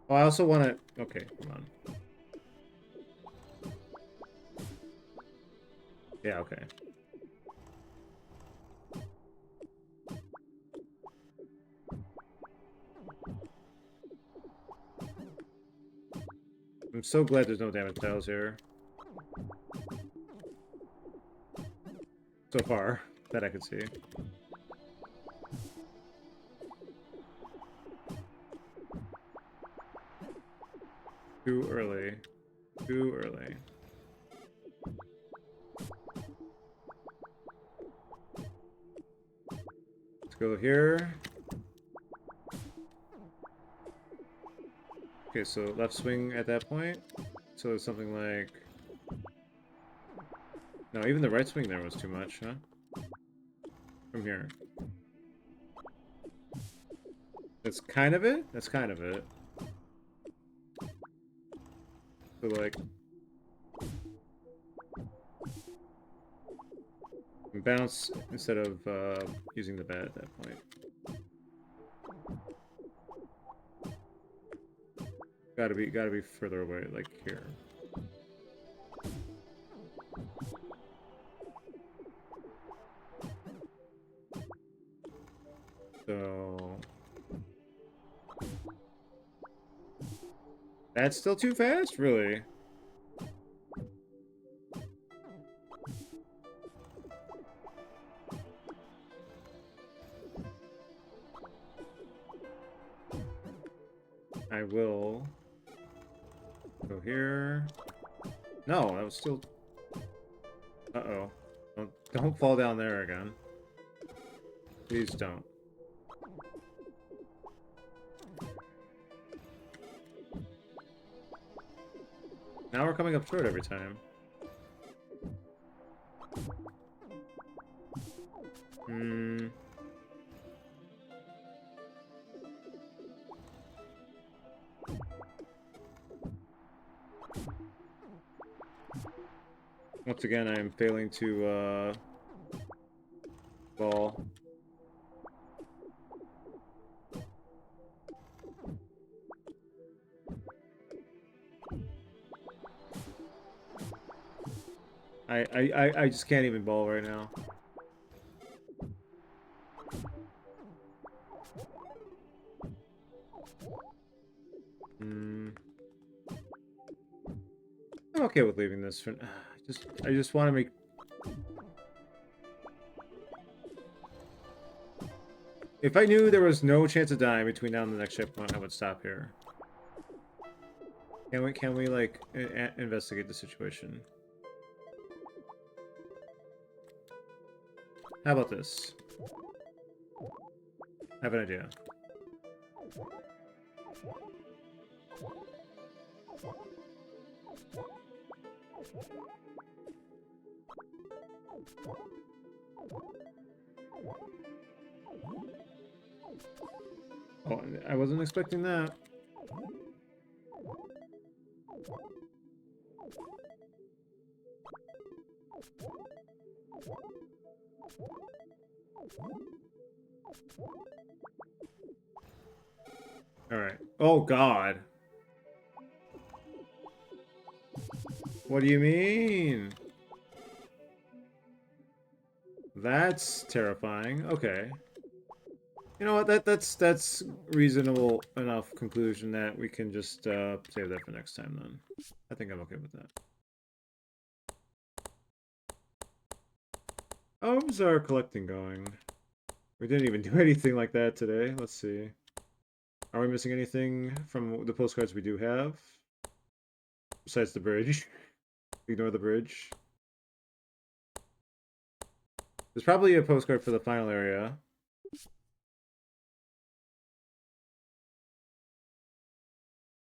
Oh, I also want to... Okay, hold on. Yeah, okay. I'm so glad there's no damage tiles here. So far, that I could see. Too early. Too early. Let's go here. Okay, so left swing at that point. So it's something like... No, even the right swing there was too much, huh? From here. That's kind of it? That's kind of it. So, like... bounce instead of using the bat at that point. Gotta be further away, like here. So... That's still too fast? Really? I will... go here. No, that was still... Uh-oh. Don't fall down there again. Please don't. Now we're coming up short every time. Hmm. Once again, I am failing to, ball. I just can't even ball right now. Hmm. I'm okay with leaving this for... I just want to make... If I knew there was no chance of dying between now and the next checkpoint, I would stop here. Can we like, investigate the situation? How about this? I have an idea. Oh, I wasn't expecting that. Alright. Oh, God. What do you mean? That's terrifying. Okay. You know what? That's reasonable enough conclusion that we can just save that for next time then. I think I'm okay with that. How's our collecting going? We didn't even do anything like that today. Let's see. Are we missing anything from the postcards we do have? Besides the bridge. Ignore the bridge. There's probably a postcard for the final area.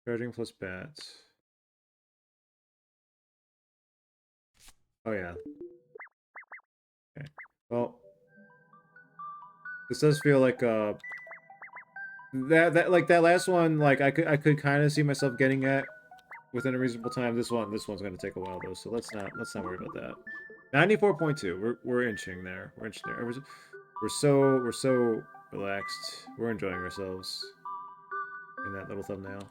Charging plus bats. Oh yeah. Okay. Well, this does feel like that last one, like I could kind of see myself getting at within a reasonable time. This one's gonna take a while though, so let's not worry about that. 94.2. We're inching there. We're inching there. We're so relaxed. We're enjoying ourselves in that little thumbnail.